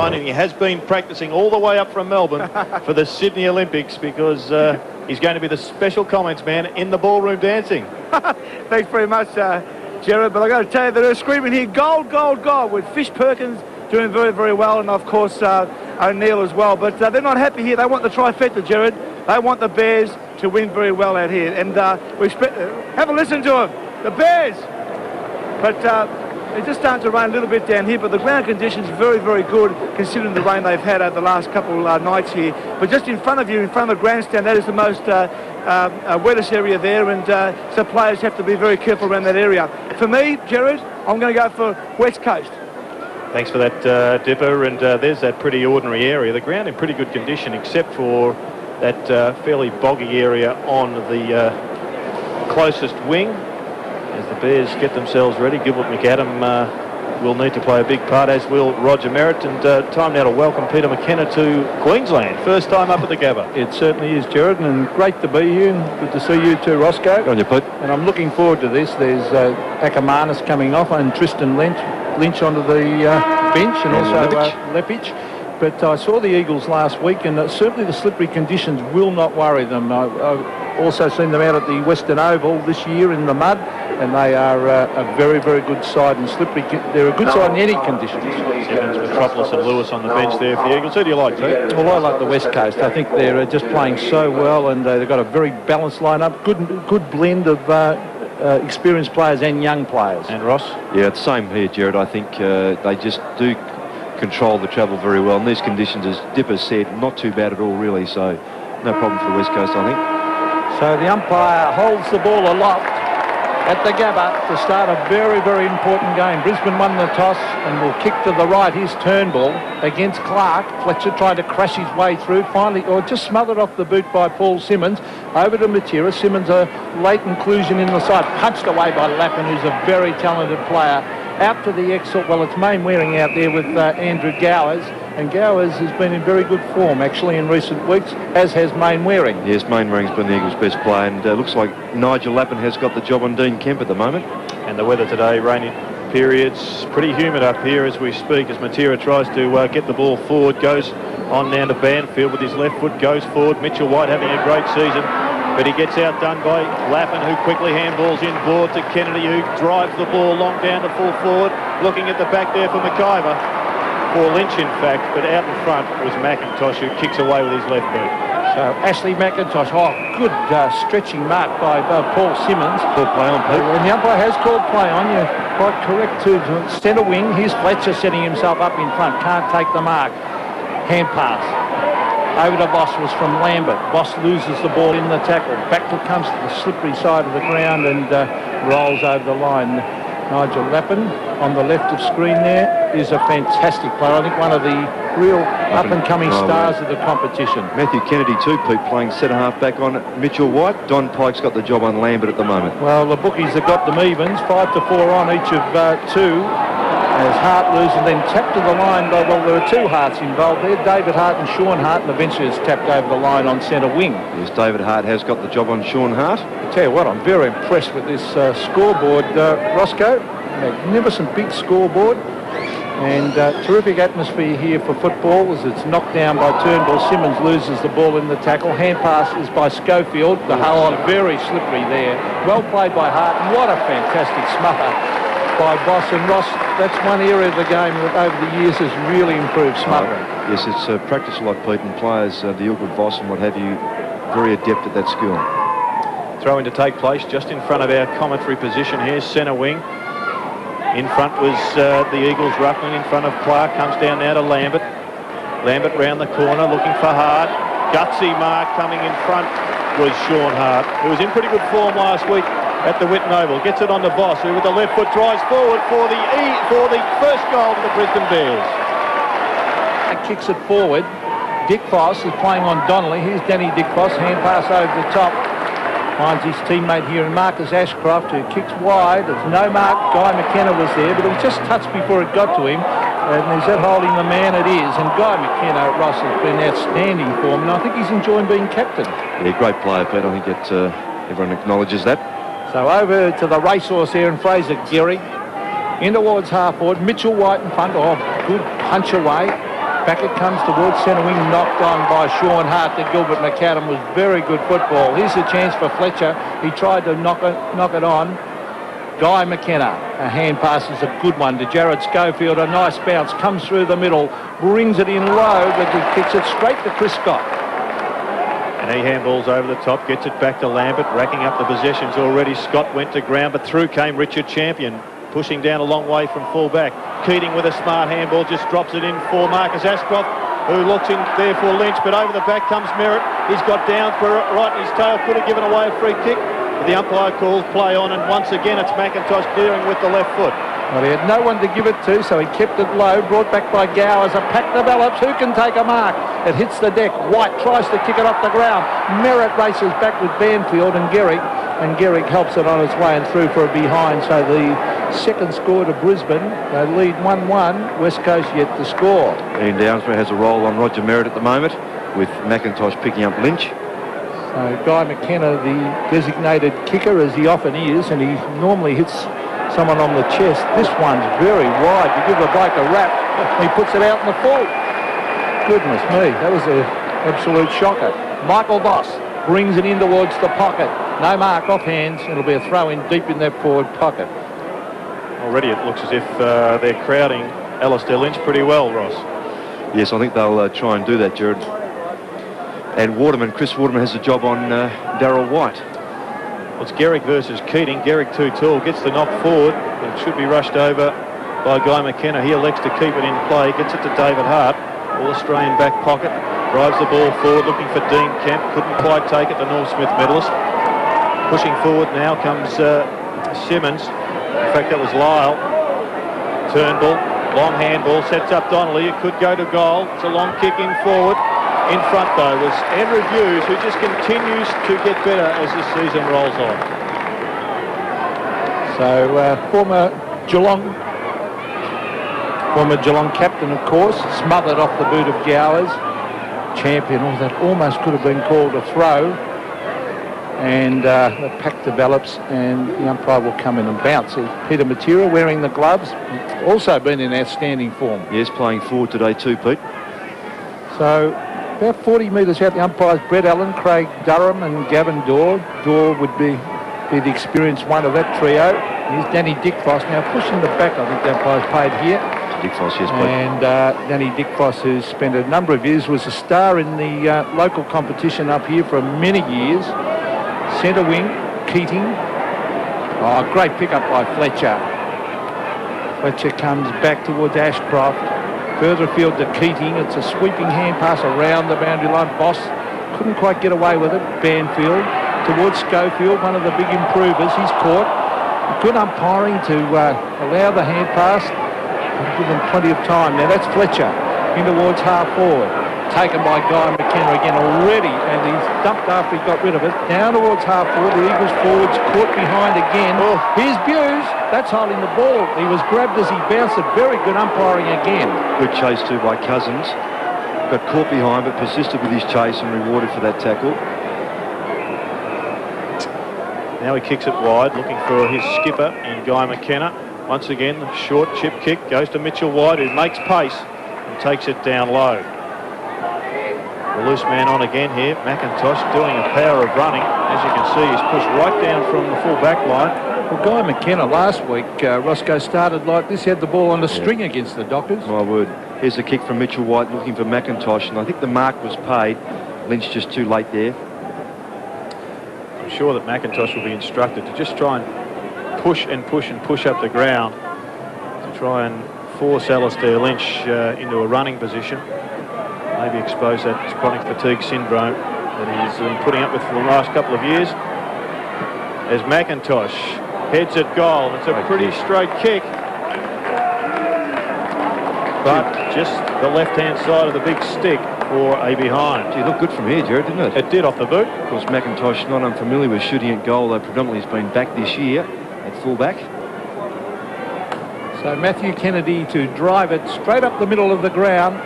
sign, and he has been practicing all the way up from Melbourne for the Sydney Olympics, because he's going to be the special comments man in the ballroom dancing. Thanks very much, Jared. But I've got to tell you, they're screaming here, gold, gold, gold, with Fish Perkins doing very, very well, and of course O'Neill as well. But they're not happy here. They want the trifecta, Jared. They want the Bears to win very well out here. And we expect, have a listen to them, the Bears. But it's just starting to rain a little bit down here, but the ground conditions are very, very good considering the rain they've had over the last couple of nights here. But just in front of you, in front of the grandstand, that is the most wettest area there, and so players have to be very careful around that area. For me, Jared, I'm going to go for West Coast. Thanks for that, Dipper. And there's that pretty ordinary area. The ground in pretty good condition, except for that fairly boggy area on the closest wing. As the Bears get themselves ready, Gilbert McAdam will need to play a big part, as will Roger Merritt. And time now to welcome Peter McKenna to Queensland. First time up at the Gabba. It certainly is, Jared, and great to be here. Good to see you too, Roscoe. On your Pete. And I'm looking forward to this. There's Akermanis coming off and Tristan Lynch onto the bench, and also Lepich. But I saw the Eagles last week, and certainly the slippery conditions will not worry them. I've also seen them out at the Western Oval this year in the mud, and they are a very, very good side and slippery. They're a good side in any conditions. Evans, Metropolis and Lewis on the bench there for the Eagles. Who do you like, Pete? Well, I like the West Coast. I think they're just playing so well, and they've got a very balanced lineup. Good blend of experienced players and young players. And Ross? Yeah, it's the same here, Jared. I think they just do control the travel very well. In these conditions, as Dipper said, not too bad at all, really. So no problem for the West Coast, I think. So the umpire holds the ball aloft at the Gabba to start a very, very important game. Brisbane won the toss and will kick to the right. Here's Turnbull against Clark. Fletcher tried to crash his way through. Finally, or just smothered off the boot by Paul Simmons. Over to Matera. Simmons, a late inclusion in the side. Punched away by Lappin, who's a very talented player. Out to the exit. Well, it's Main Wearing out there with Andrew Gowers. And Gowers has been in very good form, actually, in recent weeks, as has Main Wearing. Yes, Main Wearing's been the Eagles' best player, and looks like Nigel Lappin has got the job on Dean Kemp at the moment. And the weather today, rainy periods, pretty humid up here as we speak, as Matera tries to get the ball forward, goes on now to Banfield with his left foot, goes forward. Mitchell White having a great season, but he gets outdone by Lappin, who quickly handballs inboard to Kennedy, who drives the ball long down to full forward, looking at the back there for McIver, or Lynch in fact, but out in front was McIntosh, who kicks away with his left boot. So Ashley McIntosh, good stretching mark by Paul Simmons. Called play on, Pete. And the umpire has called play on. You're quite correct to centre wing. Here's Fletcher setting himself up in front, can't take the mark. Hand pass. Over to Voss was from Lambert. Voss loses the ball in the tackle. Back comes to the slippery side of the ground and rolls over the line. Nigel Lappin on the left of screen there is a fantastic player. I think one of the real up-and-coming stars of the competition. Matthew Kennedy too, Pete, playing centre half back on Mitchell White. Don Pike's got the job on Lambert at the moment. Well, the bookies have got them evens, 5-4 on each of two. As Hart loses and then tapped to the line by, well, there are two Harts involved there, David Hart and Sean Hart, and eventually is tapped over the line on centre wing. Yes, David Hart has got the job on Sean Hart. I tell you what, I'm very impressed with this scoreboard, Roscoe. Magnificent big scoreboard. And terrific atmosphere here for football as it's knocked down by Turnbull. Simmons loses the ball in the tackle. Hand pass is by Schofield. The hull very slippery there. Well played by Hart. What a fantastic smother by Voss. And Ross, that's one area of the game that over the years has really improved smothering. Yes, it's practiced a lot, Pete, and players, the Ilford Voss and what have you, very adept at that skill. Throw-in to take place just in front of our commentary position here, centre wing. In front was the Eagles ruckman in front of Clark, comes down now to Lambert. Lambert round the corner looking for Hart. Gutsy mark coming in front was Sean Hart, who was in pretty good form last week at the Whitten Oval. Gets it on to Voss, who with the left foot drives forward for the first goal to the Brisbane Bears. Kicks it forward. Dick Voss is playing on Donnelly. Here's Danny Dick Voss, hand pass over the top. Finds his teammate here in Marcus Ashcroft, who kicks wide. There's no mark. Guy McKenna was there, but it was just touched before it got to him. And is that holding the man? It is. And Guy McKenna, Ross, has been outstanding for him, and I think he's enjoying being captain. Yeah, great player, Pete. I think everyone acknowledges that. So over to the racehorse here in Fraser, Geary. In towards half forward. Mitchell White in front. Oh, good punch away. Back it comes towards centre wing, knocked on by Sean Hart to Gilbert McAdam. Was very good football. Here's a chance for Fletcher. He tried to knock it on. Guy McKenna, a hand pass is a good one to Jared Schofield. A nice bounce, comes through the middle, brings it in low, but he kicks it straight to Chris Scott. And he handballs over the top, gets it back to Lambert, racking up the possessions already. Scott went to ground, but through came Richard Champion, pushing down a long way from full-back. Keating with a smart handball, just drops it in for Marcus Ashcroft, who looks in there for Lynch, but over the back comes Merritt. He's got down for it right in his tail, could have given away a free kick. But the umpire calls play on, and once again it's McIntosh clearing with the left foot. Well, he had no one to give it to, so he kept it low, brought back by Gow as a pack develops. Who can take a mark? It hits the deck. White tries to kick it off the ground. Merritt races back with Banfield and Gehrig helps it on its way and through for a behind. So the second score to Brisbane. They lead 1-1. West Coast yet to score. Ian Downsborough has a roll on Roger Merritt at the moment, with McIntosh picking up Lynch. So Guy McKenna, the designated kicker, as he often is, and he normally hits someone on the chest. This one's very wide. You give a bloke a rap, he puts it out in the full. Goodness me, that was an absolute shocker. Michael Voss brings it in towards the pocket. No mark off hands. It'll be a throw in deep in that forward pocket. Already it looks as if they're crowding Alistair Lynch pretty well, Ross. Yes, I think they'll try and do that, Jared. And Chris Waterman has a job on Darryl White. Well, it's Gehrig versus Keating. Gehrig too tall, gets the knock forward, but it should be rushed over by Guy McKenna. He elects to keep it in play, gets it to David Hart. All-Australian back pocket, drives the ball forward, looking for Dean Kemp. Couldn't quite take it, the North Smith medalist. Pushing forward now comes Simmons. In fact, that was Lyle. Turnbull, long handball, sets up Donnelly. It could go to goal. It's a long kick in forward. In front, though, was Andrew Hughes, who just continues to get better as the season rolls on. So, former Geelong captain, of course, smothered off the boot of Gowers. Champion, that almost could have been called a throw. And the pack develops, and the umpire will come in and bounce. Peter Matera wearing the gloves, also been in outstanding form. Yes, playing forward today too, Pete. So, about 40 metres out, the umpires Brett Allen, Craig Durham and Gavin Dorr. Dorr would be the experienced one of that trio. Here's Danny Dickfoss now pushing the back. I think the umpire's paid here. Dickfoss, yes, Pete. And Danny Dickfoss, who's spent a number of years, was a star in the local competition up here for many years. Centre wing, Keating. Oh, great pickup by Fletcher. Fletcher comes back towards Ashcroft. Further afield to Keating. It's a sweeping hand pass around the boundary line. Boss couldn't quite get away with it. Banfield towards Schofield, one of the big improvers. He's caught. Good umpiring to allow the hand pass. Give them plenty of time. Now that's Fletcher in towards half forward. Taken by Guy McKenna again already, and he's dumped after he got rid of it. Down towards half forward. The Eagles forwards caught behind again. Oh. Here's Buse. That's holding the ball. He was grabbed as he bounced it. Very good umpiring again. Good chase too by Cousins. Got caught behind but persisted with his chase and rewarded for that tackle. Now he kicks it wide, looking for his skipper in Guy McKenna. Once again, the short chip kick goes to Mitchell White, who makes pace and takes it down low. The loose man on again here. McIntosh doing a power of running. As you can see, he's pushed right down from the full back line. Well, Guy McKenna last week, Roscoe started like this, had the ball on the string against the Dockers. My word. Here's a kick from Mitchell White looking for McIntosh, and I think the mark was paid. Lynch just too late there. I'm sure that McIntosh will be instructed to just try and push and push and push up the ground to try and force Alistair Lynch into a running position. Maybe expose that chronic fatigue syndrome that he's been putting up with for the last couple of years. As McIntosh heads at goal, it's a pretty straight kick, but just the left-hand side of the big stick for a behind. Gee, looked good from here, Jared, didn't it? It did off the boot. Of course, McIntosh not unfamiliar with shooting at goal, though predominantly has been back this year at fullback. So Matthew Kennedy to drive it straight up the middle of the ground.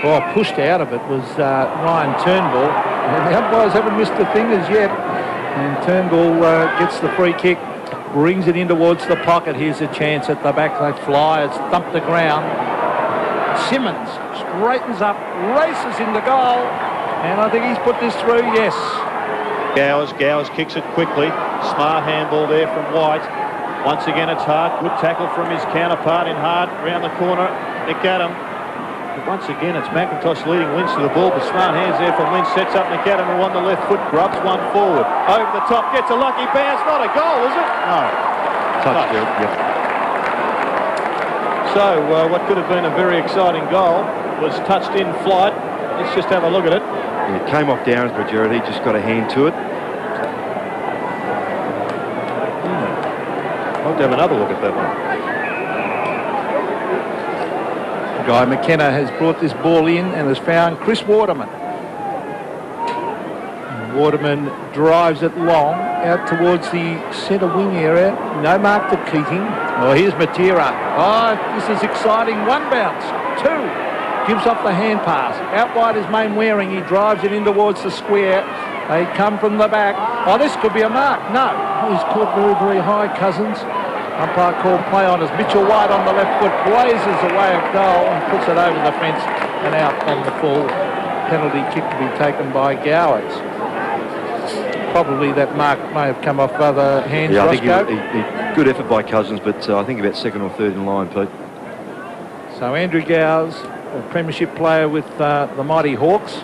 Well, pushed out of it was Ryan Turnbull. And the umpires haven't missed a thing as yet. And Turnbull gets the free kick, brings it in towards the pocket. Here's a chance at the back. They fly. It's thumped the ground. Simmons straightens up, races into goal, and I think he's put this through, yes. Gowers kicks it quickly. Smart handball there from White. Once again, it's Hart. Good tackle from his counterpart in Hart. Round the corner, McAdam. But once again, it's McIntosh leading Lynch to the ball, but smart hands there from Lynch. Sets up McAdam, who on the left foot grubs one forward. Over the top, gets a lucky bounce. Not a goal, is it? No. Touch, yep. So, what could have been a very exciting goal was touched in flight. Let's just have a look at it. It came off Downsborough, Jared. He just got a hand to it. I'll have to have another look at that one. Guy McKenna has brought this ball in and has found Chris Waterman. Waterman drives it long out towards the centre wing area. No mark to Keating. Oh, here's Matera. Oh, this is exciting. One bounce. Two. Gives up the hand pass. Out wide is Mainwaring. He drives it in towards the square. They come from the back. Oh, this could be a mark. No. Oh, he's caught very, very high, Cousins. Umpire called play on as Mitchell White on the left foot blazes away a goal and puts it over the fence and out on the full. Penalty kick to be taken by Gowers. Probably that mark may have come off other hands. Yeah, I think he good effort by Cousins, but I think about second or third in line, Pete. So Andrew Gowers, a premiership player with the Mighty Hawks.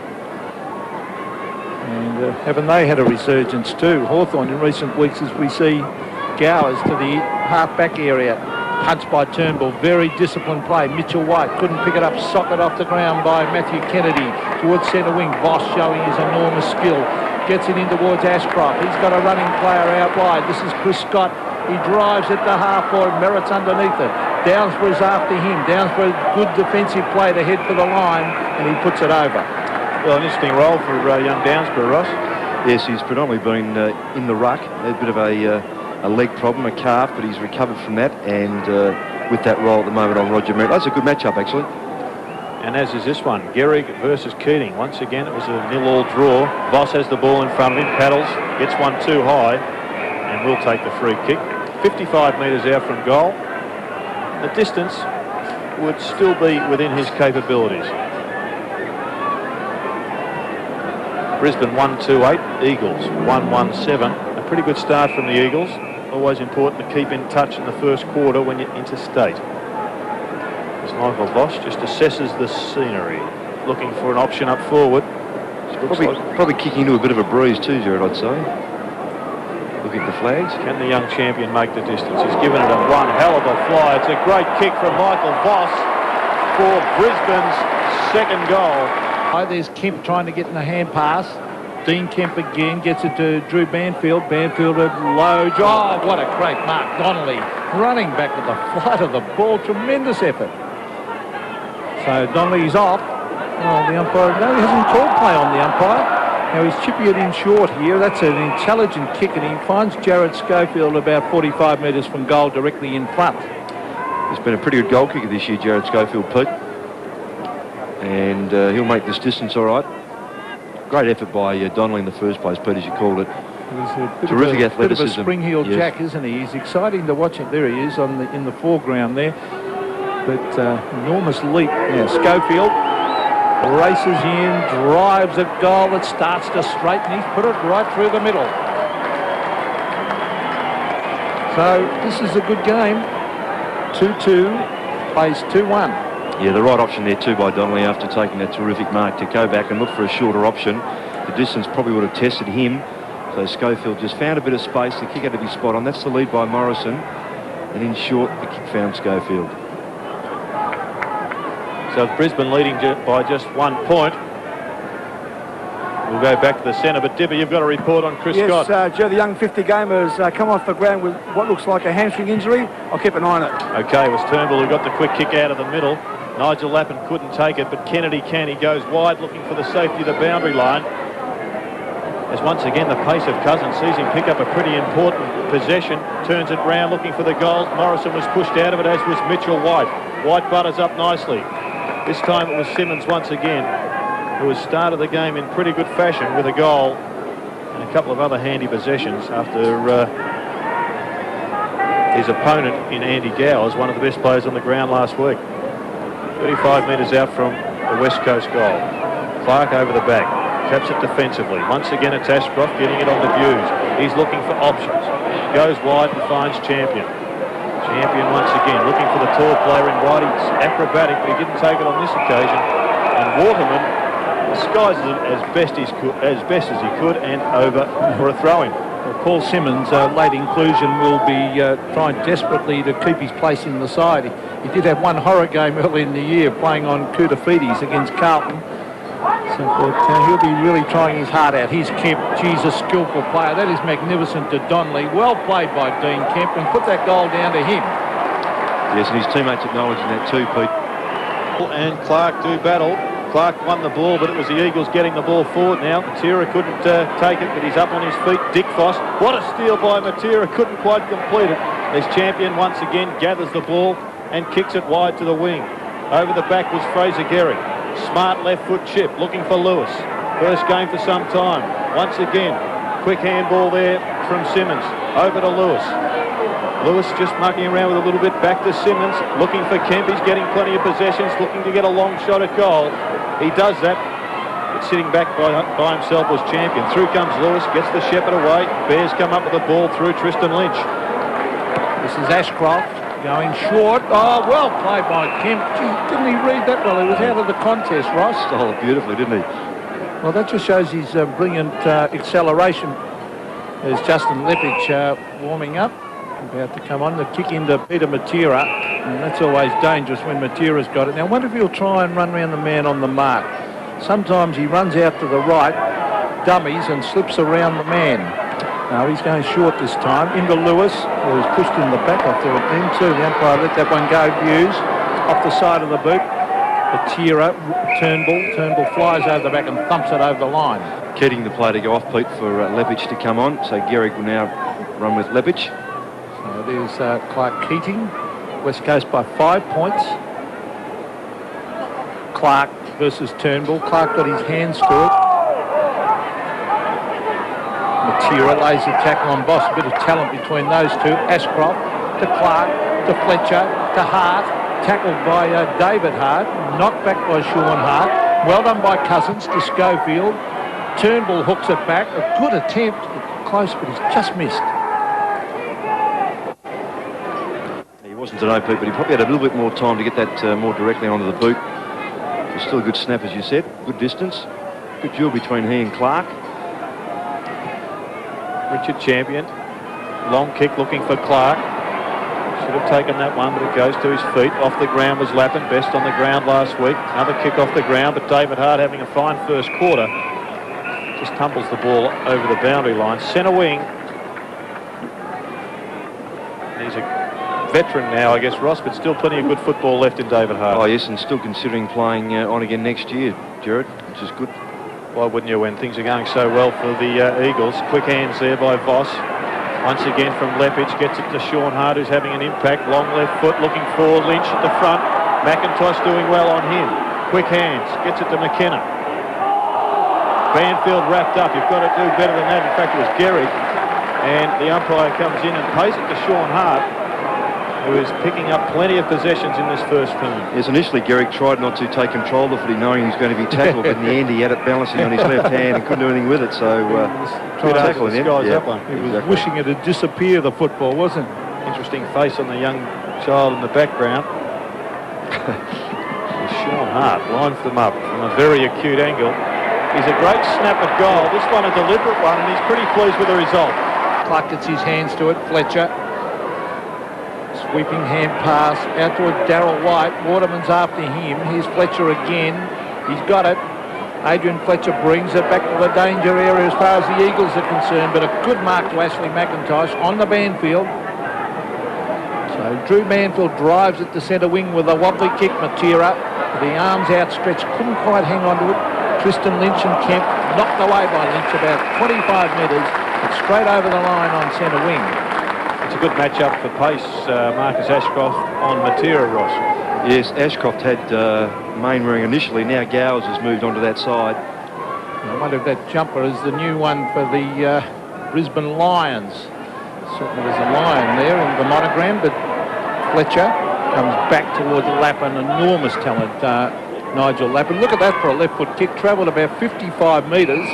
And haven't they had a resurgence too? Hawthorn in recent weeks, as we see Gowers to the half-back area. Punched by Turnbull. Very disciplined play. Mitchell White couldn't pick it up. Socket off the ground by Matthew Kennedy. Towards centre wing. Voss showing his enormous skill. Gets it in towards Ashcroft. He's got a running player out wide. This is Chris Scott. He drives it to half forward. Merritt's underneath it. Downsborough's after him. Downsborough, good defensive play to head for the line, and he puts it over. Well, an interesting role for young Downsborough, Ross. Yes, he's predominantly been in the ruck. A bit of a leg problem, a calf, but he's recovered from that, and with that role at the moment on Roger Merritt. That's a good matchup, actually. And as is this one, Gehrig versus Keating. Once again, it was a 0-0 draw. Voss has the ball in front of him, paddles, gets one too high, and will take the free kick. 55 metres out from goal. The distance would still be within his capabilities. Brisbane 1-2-8, Eagles 1-1-7. A pretty good start from the Eagles. Always important to keep in touch in the first quarter when you're interstate. As Michael Voss just assesses the scenery, looking for an option up forward. Probably kicking into a bit of a breeze too, Jared, I'd say. Looking at the flags. Can the young champion make the distance? He's given it a one hell of a fly. It's a great kick from Michael Voss for Brisbane's second goal. There's Kemp trying to get in the hand pass. Dean Kemp again gets it to Drew Banfield. Banfield at low. Oh, what a great mark. Donnelly running back with the flight of the ball. Tremendous effort. So Donnelly's off. Oh, the umpire, no, he hasn't called play on the umpire. Now he's chipping it in short here. That's an intelligent kick, and he finds Jared Schofield about 45 metres from goal directly in front. He's been a pretty good goal kicker this year, Jared Schofield, Pete. And he'll make this distance all right. Great effort by Donnelly in the first place, Pete, as you called it. Terrific athleticism. Bit of a spring-heeled Jack, isn't he? He's exciting to watch it. There he is in the foreground there. But enormous leap. Now Schofield races in, drives a goal that starts to straighten. He's put it right through the middle. So this is a good game. 2-2, plays 2-1. Yeah, the right option there too by Donnelly after taking that terrific mark to go back and look for a shorter option. The distance probably would have tested him. So Schofield just found a bit of space. The kick had to be spot on. That's the lead by Morrison. And in short, the kick found Schofield. So Brisbane leading by just 1 point. We'll go back to the centre, but Dibber, you've got a report on Chris Scott. Yes, Joe, the young 50-gamer has come off the ground with what looks like a hamstring injury. I'll keep an eye on it. Okay, it was Turnbull who got the quick kick out of the middle. Nigel Lappin couldn't take it, but Kennedy can. He goes wide looking for the safety of the boundary line. As once again the pace of Cousins sees him pick up a pretty important possession. Turns it round looking for the goals. Morrison was pushed out of it, as was Mitchell White. White butters up nicely. This time it was Simmons once again, who has started the game in pretty good fashion with a goal and a couple of other handy possessions after his opponent in Andy Gowers, one of the best players on the ground last week. 35 metres out from the West Coast goal. Clark over the back, taps it defensively. Once again it's Ashcroft getting it on the views. He's looking for options. Goes wide and finds Champion. Champion once again looking for the tall player in wide. He's acrobatic, but he didn't take it on this occasion. And Waterman disguises it as best as he could and over for a throw-in. Well, Paul Simmons, late inclusion, will be trying desperately to keep his place in the side. He did have one horror game early in the year playing on Kutafides against Carlton. So, but he'll be really trying his heart out. He's Kemp. Geez, a skillful player. That is magnificent to Donnelly. Well played by Dean Kemp, and put that goal down to him. Yes, and his teammates acknowledging that too, Pete. And Clark do battle. Clark won the ball, but it was the Eagles getting the ball forward now. Matera couldn't take it, but he's up on his feet. Dick Foss, what a steal by Matera, couldn't quite complete it. As Champion once again gathers the ball and kicks it wide to the wing. Over the back was Fraser Gehrig. Smart left foot chip, looking for Lewis. First game for some time. Once again, quick handball there from Simmons. Over to Lewis. Lewis just mucking around with a little bit. Back to Simmons, looking for Kemp. He's getting plenty of possessions, looking to get a long shot at goal. He does that. But sitting back by himself was Champion. Through comes Lewis, gets the shepherd away. Bears come up with the ball through Tristan Lynch. This is Ashcroft going short. Oh, well played by Kemp. Gee, didn't he read that well? He was out of the contest, Ross. Stole it beautifully, didn't he? Well, that just shows his brilliant acceleration. There's Justin Leppich warming up. About to come on. The kick into Peter Matera. And that's always dangerous when Matera's got it. Now, I wonder if he'll try and run around the man on the mark. Sometimes he runs out to the right, dummies, and slips around the man. Now he's going short this time. Into Lewis, who was pushed in the back, I thought, then too. The umpire let that one go. Views off the side of the boot. Matera, Turnbull flies over the back and thumps it over the line. Keating the play to go off, Pete, for Leppich to come on. So Gehrig will now run with Leppich. So it is Clark Keating. West Coast by 5 points. Clark versus Turnbull. Clark got his hands to it. Matera lays the tackle on Boss. A bit of talent between those two. Ashcroft to Clark, to Fletcher, to Hart. Tackled by David Hart. Knocked back by Sean Hart. Well done by Cousins to Schofield. Turnbull hooks it back. A good attempt. Close, but he's just missed. He wasn't today, Pete, but he probably had a little bit more time to get that more directly onto the boot. It's still a good snap, as you said. Good distance. Good duel between he and Clark. Richard Champion. Long kick looking for Clark. Should have taken that one, but it goes to his feet. Off the ground was Lappin, best on the ground last week. Another kick off the ground, but David Hart having a fine first quarter. Just tumbles the ball over the boundary line. Centre wing. He's a veteran now, I guess, Ross, but still plenty of good football left in David Hart. Oh, yes, and still considering playing on again next year, Jared, which is good. Why wouldn't you when things are going so well for the Eagles? Quick hands there by Voss. Once again from Leppich, gets it to Sean Hart, who's having an impact. Long left foot looking for Lynch at the front. McIntosh doing well on him. Quick hands, gets it to McKenna. Banfield wrapped up. You've got to do better than that. In fact, it was Gehrig. And the umpire comes in and pays it to Sean Hart, who is picking up plenty of possessions in this first term. Yes, initially Gehrig tried not to take control of it, knowing he was going to be tackled, but in the end he had it balancing on his left hand and couldn't do anything with it, so good tackle in the end. That one. He was wishing it had disappeared, the football, wasn't it? Interesting face on the young child in the background. Sean Hart lines them up from a very acute angle. He's a great snap at goal. This one a deliberate one, and he's pretty pleased with the result. Clark gets his hands to it. Fletcher. Sweeping hand pass out toward Darryl White. Waterman's after him. Here's Fletcher again. He's got it. Adrian Fletcher brings it back to the danger area as far as the Eagles are concerned, but a good mark to Ashley McIntosh on the Banfield. So Drew Banfield drives it to centre wing with a wobbly kick. Matera, the arms outstretched, couldn't quite hang on to it. Tristan Lynch and Kemp knocked away by Lynch about 25 metres, but straight over the line on centre wing. It's a good matchup for pace, Marcus Ashcroft on Matera, Ross. Yes, Ashcroft had main ring initially. Now Gowers has moved onto that side. I wonder if that jumper is the new one for the Brisbane Lions. Certainly there's a lion there in the monogram, but Fletcher comes back towards Lappin. Enormous talent Nigel Lappin. Look at that for a left foot kick. Travelled about 55 metres.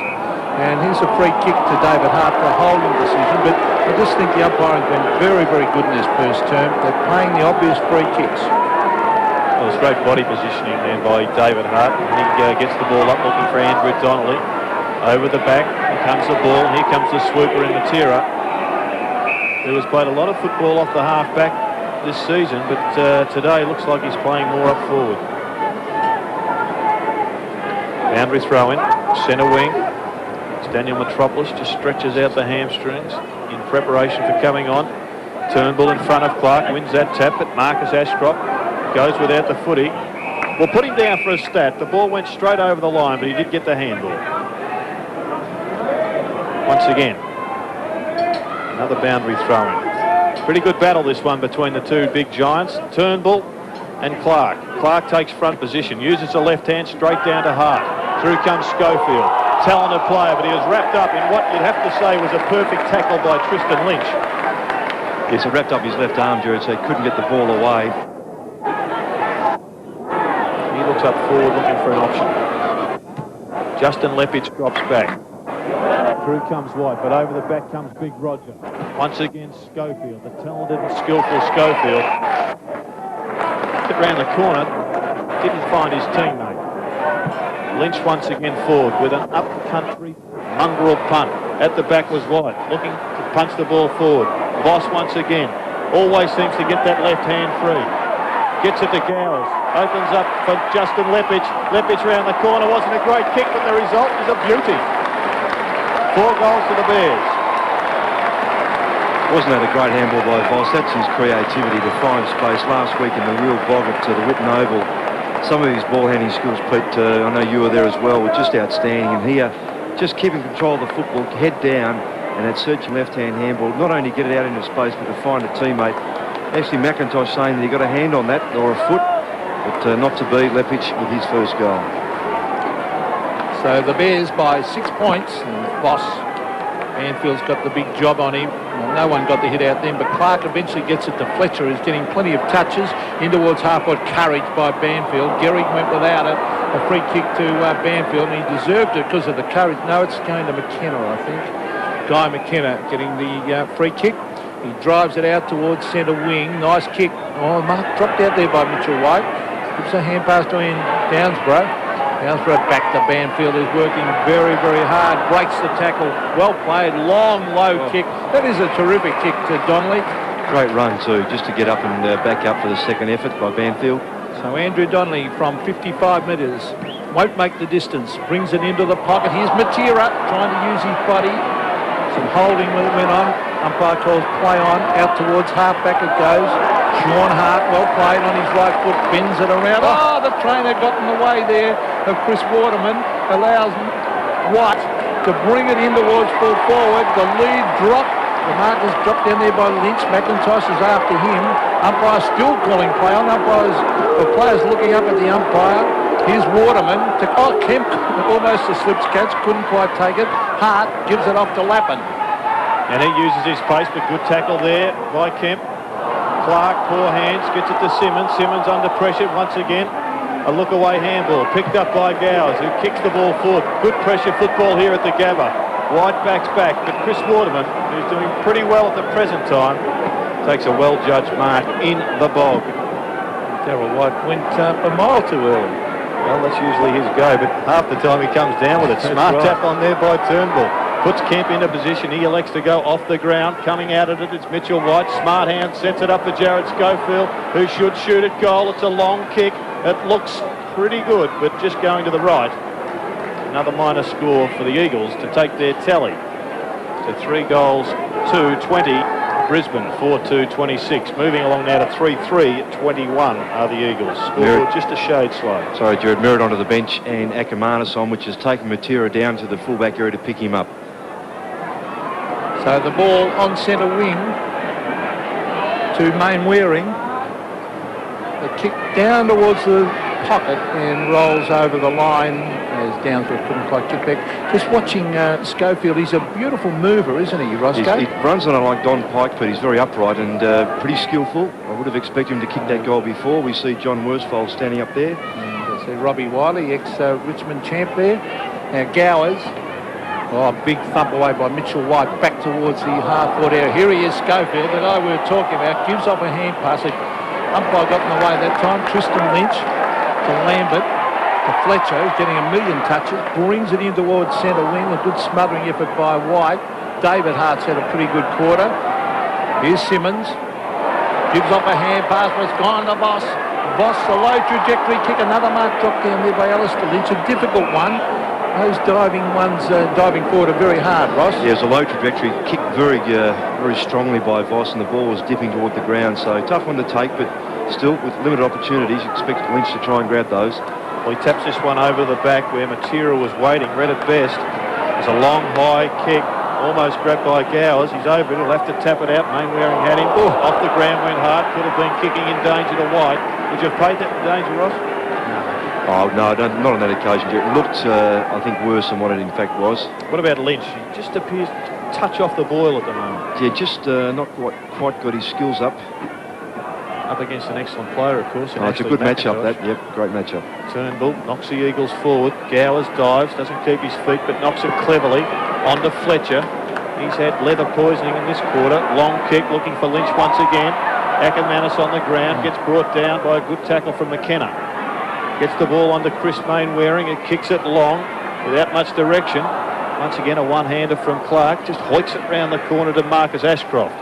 And here's a free kick to David Hart for a holding decision. But I just think the umpiring's been very, very good in this first term. They're playing the obvious free kicks. Well, it's great body positioning there by David Hart. He gets the ball up looking for Andrew Donnelly. Over the back, here comes the ball. Here comes the swooper in Matera, who has played a lot of football off the half-back this season, but today looks like he's playing more up forward. Boundary throw in, centre wing. Daniel Metropolis just stretches out the hamstrings in preparation for coming on. Turnbull in front of Clark, wins that tap, but Marcus Ashcroft goes without the footy. We'll put him down for a stat. The ball went straight over the line, but he did get the handball. Once again, another boundary throw in. Pretty good battle this one between the two big giants, Turnbull and Clark. Clark takes front position, uses the left hand straight down to Hart. Through comes Schofield. Talented player, but he was wrapped up in what you'd have to say was a perfect tackle by Tristan Lynch. Yes, it wrapped up his left arm, Jared, so he couldn't get the ball away. He looks up forward looking for an option. Justin Lepage drops back. Through comes White, but over the back comes Big Roger. Once again, Schofield, the talented and skillful Schofield. Took it round the corner, didn't find his teammate. Lynch once again forward with an up-country mongrel punt. At the back was White, looking to punch the ball forward. Voss once again, always seems to get that left hand free. Gets it to Gowers, opens up for Justin Lepage. Lepage round the corner, wasn't a great kick, but the result is a beauty. 4 goals to the Bears. Wasn't that a great handball by Voss? That's his creativity to find space. Last week in the real bogger to the Whitten Oval, some of his ball handling skills, Pete, I know you were there as well, were just outstanding. And here, just keeping control of the football, head down, and that searching left-hand handball, not only get it out into space, but to find a teammate. Actually, McIntosh saying that he got a hand on that, or a foot, but not to be. Lepage with his first goal. So the Bears by 6 points, and Voss, Banfield's got the big job on him. Well, no one got the hit out then, but Clark eventually gets it to Fletcher, who's getting plenty of touches in towards half-forward. Courage by Banfield. Gehrig went without it. A free kick to Banfield, and he deserved it because of the courage. No, it's going to McKenna, I think. Guy McKenna getting the free kick. He drives it out towards centre wing. Nice kick. Oh, Mark dropped out there by Mitchell White. Gives a hand pass to Ian Downsborough. Downsborough back to Banfield, who's working very, very hard. Breaks the tackle. Well played. Long, low kick. That is a terrific kick to Donnelly. Great run too, just to get up and back up for the second effort by Banfield. So Andrew Donnelly from 55 metres won't make the distance. Brings it into the pocket. Here's Matera trying to use his body. Some holding went on. Umpire calls play on. Out towards half-back it goes. Sean Hart, well played on his right foot, bends it around. Oh, the trainer got in the way there of Chris Waterman. Allows White to bring it in towards full forward. The lead dropped. The mark is dropped down there by Lynch. McIntosh is after him. Umpire still calling play on. The players looking up at the umpire. Here's Waterman. Kemp, almost a slips catch, couldn't quite take it. Hart gives it off to Lappin. And he uses his pace, but good tackle there by Kemp. Clark, poor hands, gets it to Simmons. Simmons under pressure once again. A look-away handball, picked up by Gowers, who kicks the ball forward. Good pressure football here at the Gabba. White backs back, but Chris Waterman, who's doing pretty well at the present time, takes a well-judged mark in the bog. Darryl White went a mile too early. Well, that's usually his go, but half the time he comes down with it. Smart right. tap on there by Turnbull. Puts Kemp into position. He elects to go off the ground. Coming out at it, it's Mitchell White. Smart hand sets it up for Jared Schofield, who should shoot at goal. It's a long kick. It looks pretty good, but just going to the right. Another minor score for the Eagles to take their tally to 3 goals to 20. Brisbane 4-2-26. Moving along now to 3-3-21 are the Eagles. Scoreboard just a shade slow. Sorry, Jared. Merritt onto the bench and Akermanis on, which has taken Matera down to the fullback area to pick him up. So the ball on centre wing to Mainwaring. The kick down towards the pocket and rolls over the line as Downsborough couldn't quite get back. Just watching Schofield, he's a beautiful mover, isn't he, Roscoe? He runs on it like Don Pike, but he's very upright and pretty skillful. I would have expected him to kick that goal before. We see John Worsfold standing up there. See Robbie Wiley, ex-Richmond champ there. Now Gowers. Oh, big thump away by Mitchell White, back towards the half-forward area. Here he is, Schofield, the guy we were talking about, gives off a hand pass. The umpire got in the way that time. Tristan Lynch to Lambert, to Fletcher, who's getting a million touches, brings it in towards centre wing, a good smothering effort by White. David Hart's had a pretty good quarter. Here's Simmons, gives off a hand pass, but it's gone to Voss. Voss, a low trajectory kick, another mark dropped down there by Alistair Lynch, a difficult one. Those diving ones diving forward are very hard, Ross. Yeah, it was a low trajectory, kicked very strongly by Voss, and the ball was dipping toward the ground. So tough one to take, but still with limited opportunities, you expect Lynch to try and grab those. Well, he taps this one over the back where Matera was waiting, read it best. There's a long, high kick, almost grabbed by Gowers. He's over it, he'll have to tap it out. Mainwaring had him. Off the ground, went hard, could have been kicking in danger to White. Would you have paid that in danger, Ross? Oh, no, not on that occasion. It looked, I think, worse than what it in fact was. What about Lynch? He just appears to touch off the boil at the moment. Yeah, just not quite got his skills up. Up against an excellent player, of course. It's a good matchup, that. Yep, great matchup. Turnbull knocks the Eagles forward. Gowers dives, doesn't keep his feet, but knocks it cleverly onto Fletcher. He's had leather poisoning in this quarter. Long kick, looking for Lynch once again. Akermanis on the ground, gets brought down by a good tackle from McKenna. Gets the ball onto Chris Mainwaring. It kicks it long without much direction. Once again, a one-hander from Clark. Just hoiks it round the corner to Marcus Ashcroft.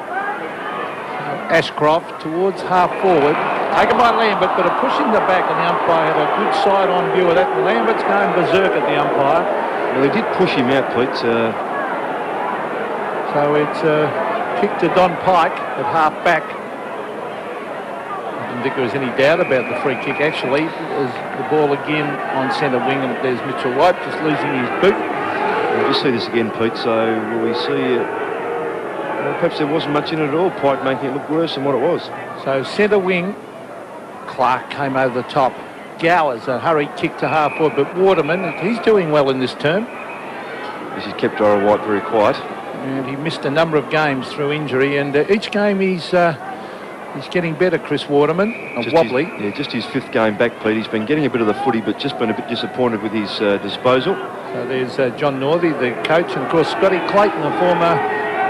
Ashcroft towards half-forward. Taken by Lambert, but a push in the back, and the umpire had a good side-on view of that. Lambert's going berserk at the umpire. Well, he did push him out, Pete. So it's kick to Don Pike at half-back. I didn't think there was any doubt about the free kick, actually. There's the ball again on centre wing, and there's Mitchell White just losing his boot. We'll just see this again, Pete. So will we see perhaps there wasn't much in it at all, Pike making it look worse than what it was. So centre wing, Clark came over the top. Gowers, a hurried kick to half forward, but Waterman, he's doing well in this term. He's kept Dora White very quiet. And he missed a number of games through injury, and each game he's getting better, Chris Waterman. Wobbly. Just his fifth game back, Pete. He's been getting a bit of the footy, but just been a bit disappointed with his disposal. So there's John Northey, the coach, and of course Scotty Clayton, a former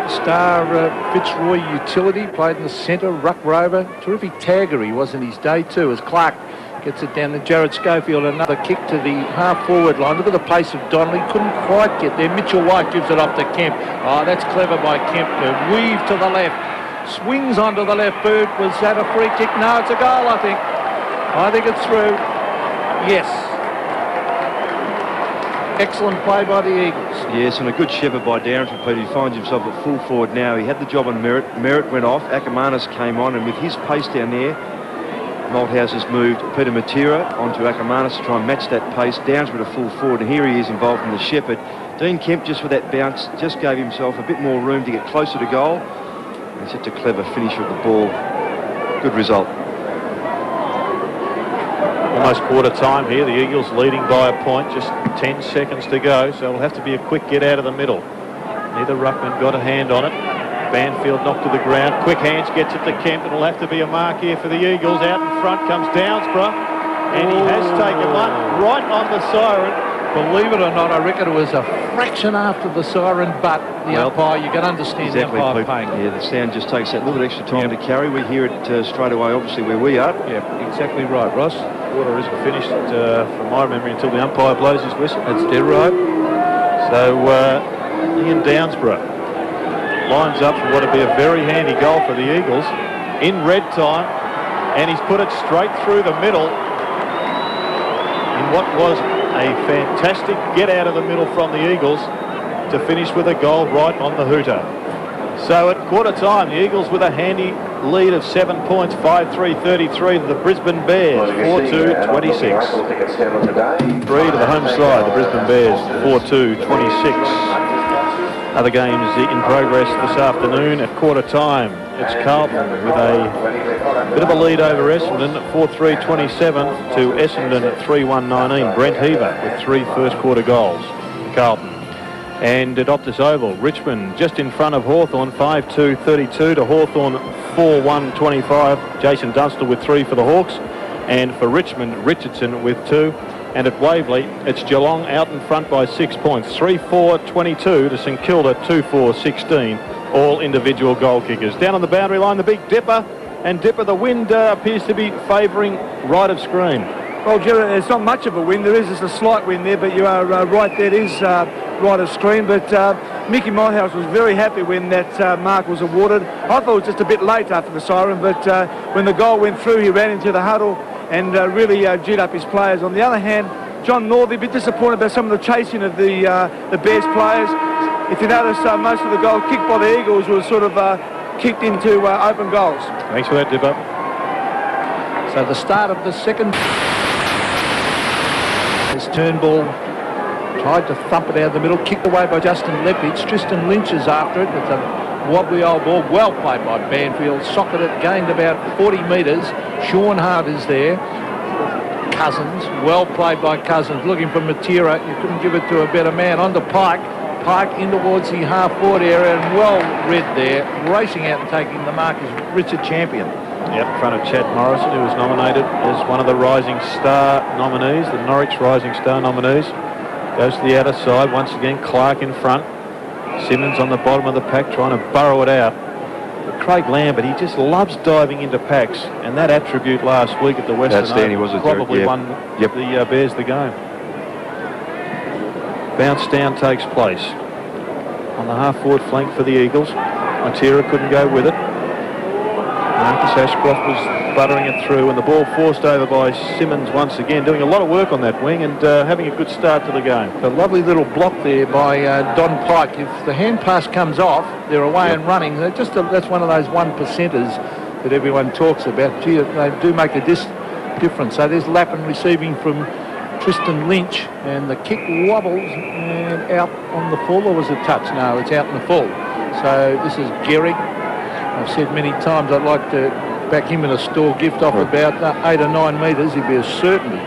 star Fitzroy utility, played in the centre, ruck rover. Terrific tagger he was in his day too, as Clark gets it down to Jared Schofield. Another kick to the half-forward line. Look at the pace of Donnelly. Couldn't quite get there. Mitchell White gives it off to Kemp. Oh, that's clever by Kemp to weave to the left. Swings onto the left boot. Was that a free kick? No, it's a goal, I think. I think it's through. Yes. Excellent play by the Eagles. Yes, and a good shepherd by Darrington, Pete. He finds himself at full forward now. He had the job on Merritt. Merritt went off. Akermanis came on, and with his pace down there, Malthouse has moved Peter Matera onto Akermanis to try and match that pace. Downs with a full forward, and here he is involved in the shepherd. Dean Kemp, just with that bounce, just gave himself a bit more room to get closer to goal. And such a clever finish of the ball. Good result. Almost quarter time here. The Eagles leading by a point. Just 10 seconds to go. So it'll have to be a quick get out of the middle. Neither ruckman got a hand on it. Banfield knocked to the ground. Quick hands gets it to Kemp. It'll have to be a mark here for the Eagles. Out in front comes Downsborough. And he has taken one right on the siren. Believe it or not, I reckon it was a fraction after the siren, but the umpire, you can understand the umpire paying. Yeah, the sound just takes that little bit extra time to carry. We hear it straight away, obviously, where we are. Yeah, exactly right, Ross. Water isn't finished, from my memory, until the umpire blows his whistle. That's dead right. So, Ian Downsborough lines up for what would be a very handy goal for the Eagles in red time, and he's put it straight through the middle in what was a fantastic get out of the middle from the Eagles to finish with a goal right on the hooter. So at quarter time, the Eagles with a handy lead of 7 points, 5-3-33 to the Brisbane Bears, 4-2-26. 3 to the home side, the Brisbane Bears, 4-2-26. Other games in progress this afternoon at quarter time. It's Carlton with a bit of a lead over Essendon at 4-3-27 to Essendon at 3-1-19. Brent Heaver with 3 first quarter goals for Carlton. And at Optus Oval, Richmond just in front of Hawthorn, 5-2-32 to Hawthorn, 4-1-25. Jason Dunstall with 3 for the Hawks. And for Richmond, Richardson with 2. And at Waverley, it's Geelong out in front by 6 points. 3-4-22 to St Kilda, 2-4-16. All individual goal kickers. Down on the boundary line, the big Dipper. And Dipper, the wind appears to be favouring right of screen. Well, Gerard, it's not much of a wind. There is just a slight wind there, but you are right there. It is right of screen. But Mickey Morehouse was very happy when that mark was awarded. I thought it was just a bit late after the siren, but when the goal went through, he ran into the huddle and really G'd up his players. On the other hand, John Northey a bit disappointed about some of the chasing of the Bears players. If you notice, most of the goals kicked by the Eagles was sort of kicked into open goals. Thanks for that, Dipper. So the start of the second. As Turnbull tried to thump it out of the middle, kicked away by Justin Lepage. Tristan Lynch is after it. It's a wobbly old ball, well played by Banfield. Socketed it, gained about 40 metres. Sean Hart is there. Cousins, well played by Cousins. Looking for Matera, you couldn't give it to a better man. On to Pike. Pike in towards the half-forward area and well read there. Racing out and taking the mark is Richard Champion. Yep, in front of Chad Morrison, who was nominated as one of the Rising Star nominees, the Norwich Rising Star nominees. Goes to the outer side. Once again, Clark in front. Simmons on the bottom of the pack trying to burrow it out. But Craig Lambert, he just loves diving into packs, and that attribute last week at the Western Open probably won the Bears the game. Bounce down takes place on the half-forward flank for the Eagles. Matera couldn't go with it. Marcus Ashcroft was buttering it through, and the ball forced over by Simmons once again, doing a lot of work on that wing and having a good start to the game. A lovely little block there by Don Pike. If the hand pass comes off, they're away and running. That's one of those 1%ers that everyone talks about. Gee, they do make a difference. So there's Lappin receiving from Tristan Lynch, and the kick wobbles and out on the full, or was it touch? No, it's out in the full. So this is Gehrig. I've said many times I'd like to back him in a store gift off about 8 or 9 metres. He'd be a certainty.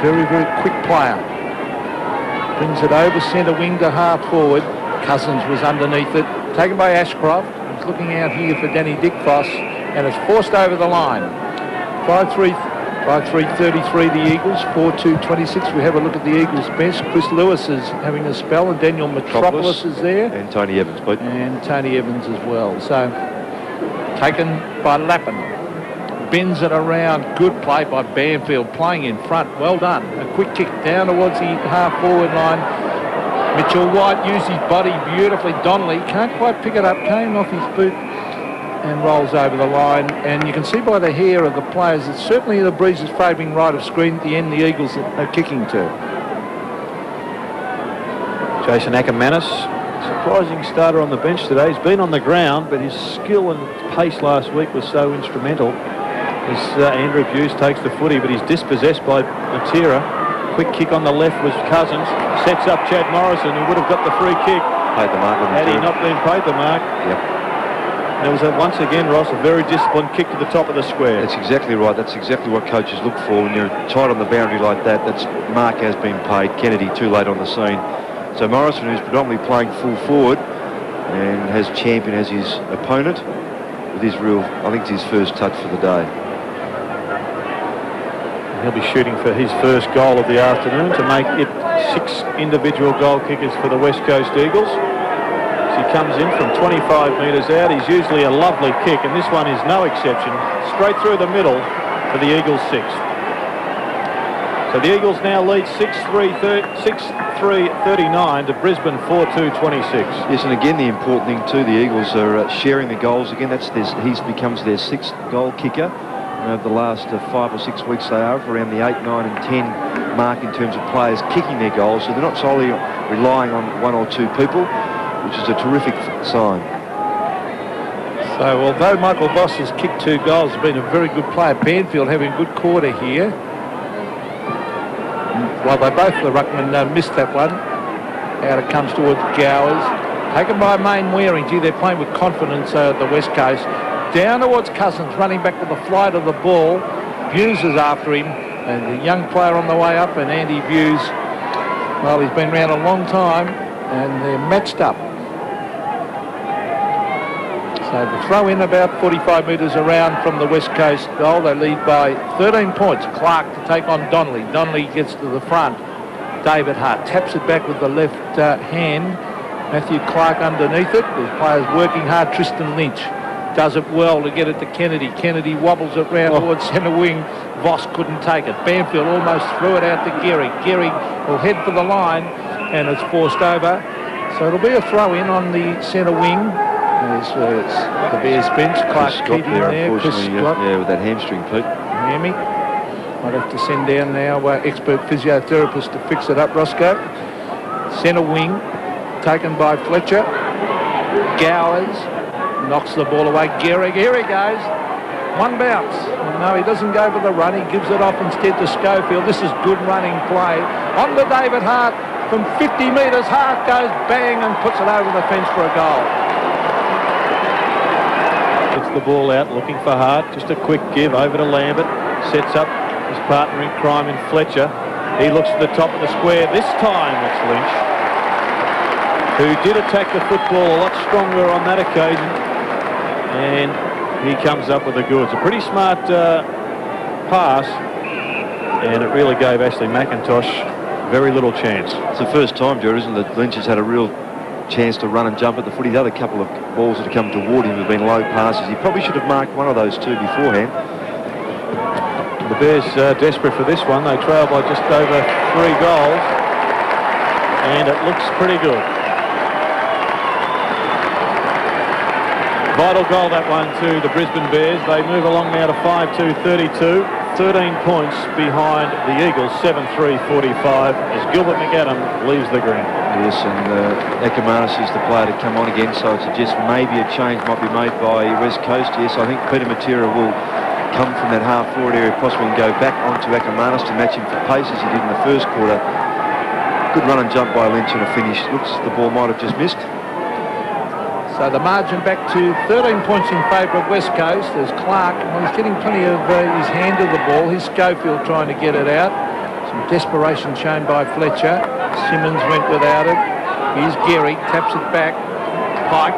Very, very quick player. Brings it over centre wing to half forward. Cousins was underneath it. Taken by Ashcroft. He's looking out here for Danny Dickfoss, and it's forced over the line. 5-3-33 the Eagles. 4-2-26. We have a look at the Eagles bench. Chris Lewis is having a spell, and Daniel Metropolis is there. And Tony Evans, Pete. And Tony Evans as well. So taken by Lappin. Bends it around. Good play by Banfield, playing in front. Well done. A quick kick down towards the half-forward line. Mitchell White used his body beautifully. Donnelly can't quite pick it up. Came off his boot and rolls over the line. And you can see by the hair of the players that certainly the breeze is favouring right of screen. At the end, the Eagles are kicking to. Jason Akermanis, surprising starter on the bench today. He's been on the ground, but his skill and pace last week was so instrumental. As Andrew Hughes takes the footy, but he's dispossessed by Matera. Quick kick on the left was Cousins. Sets up Chad Morrison, who would have got the free kick. Paid the mark. Had he not been paid the mark. Yep. And it was, once again, Ross, a very disciplined kick to the top of the square. That's exactly right. That's exactly what coaches look for when you're tight on the boundary like that. That's mark has been paid. Kennedy too late on the scene. So Morrison, who's predominantly playing full forward and has Champion as his opponent, with his I think it's his first touch for the day. He'll be shooting for his first goal of the afternoon to make it 6 individual goal kickers for the West Coast Eagles. As he comes in from 25 metres out, he's usually a lovely kick, and this one is no exception. Straight through the middle for the Eagles' 6th. So the Eagles now lead 6-3-39 to Brisbane 4-2-26. Yes, and again, the important thing too, the Eagles are sharing the goals again. He becomes their 6th goal kicker. And over the last 5 or 6 weeks, they are around the 8, 9 and 10 mark in terms of players kicking their goals. So they're not solely relying on 1 or 2 people, which is a terrific sign. So although Michael Voss has kicked 2 goals, has been a very good player. Banfield having a good quarter here. Well, they both, the ruckman, missed that one. Out it comes towards Gowers. Taken by Main Waring. Gee, they're playing with confidence at the West Coast. Down towards Cousins, running back to the flight of the ball. Hughes is after him. And the young player on the way up, and Andy Hughes, well, he's been around a long time, and they're matched up. So So the throw in about 45 metres around from the West Coast goal. They lead by 13 points. Clark to take on Donnelly. Donnelly gets to the front. David Hart taps it back with the left hand. Matthew Clark underneath it. There's players working hard. Tristan Lynch does it well to get it to Kennedy. Kennedy wobbles it round towards centre wing. Voss couldn't take it. Banfield almost threw it out to Gehrig. Gehrig will head for the line, and it's forced over. So it'll be a throw in on the centre wing. There's the Bears bench. Clark Keating there. Yeah, with that hamstring, Pete. Hammy. Might have to send down now expert physiotherapist to fix it up, Roscoe. Centre wing taken by Fletcher. Gowers knocks the ball away. Gehrig, here he goes. One bounce. No, he doesn't go for the run. He gives it off instead to Schofield. This is good running play. On to David Hart from 50 metres. Hart goes bang and puts it over the fence for a goal. Gets the ball out, looking for Hart. Just a quick give over to Lambert. Sets up his partner in crime in Fletcher. He looks at the top of the square. This time it's Lynch, who did attack the football a lot stronger on that occasion. And he comes up with the goods. A pretty smart pass. And it really gave Ashley McIntosh very little chance. It's the first time, Joe, isn't it, that Lynch has had a real chance to run and jump at the footy. The other couple of balls that have come toward him have been low passes. He probably should have marked one of those two beforehand. The Bears desperate for this one. They trail by just over 3 goals. And it looks pretty good. Vital goal, that one, to the Brisbane Bears. They move along now to 5-2-32. 13 points behind the Eagles, 7-3-45, as Gilbert McAdam leaves the ground. Yes, and Akermanis is the player to come on again, so it suggests maybe a change might be made by West Coast. Yes, I think Peter Matera will come from that half-forward area, possibly, and go back onto Akermanis to match him for pace as he did in the first quarter. Good run and jump by Lynch and a finish. Looks the ball might have just missed. So the margin back to 13 points in favour of West Coast. There's Clark. Well, he's getting plenty of his hand to the ball. Here's Schofield trying to get it out. Some desperation shown by Fletcher. Simmons went without it. Here's Gehrig, taps it back. Pike.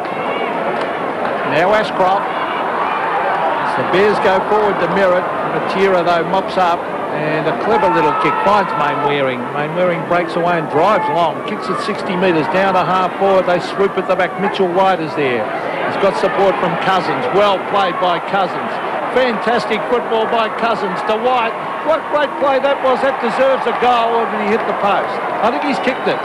Now Ashcroft. As the Bears go forward to Merritt. Matera, though, mops up. And a clever little kick finds Mainwaring. Mainwaring breaks away and drives long. Kicks it 60 metres down to half forward. They swoop at the back. Mitchell White is there. He's got support from Cousins. Well played by Cousins. Fantastic football by Cousins to White. What great play that was. That deserves a goal, and he hit the post. I think he's kicked it.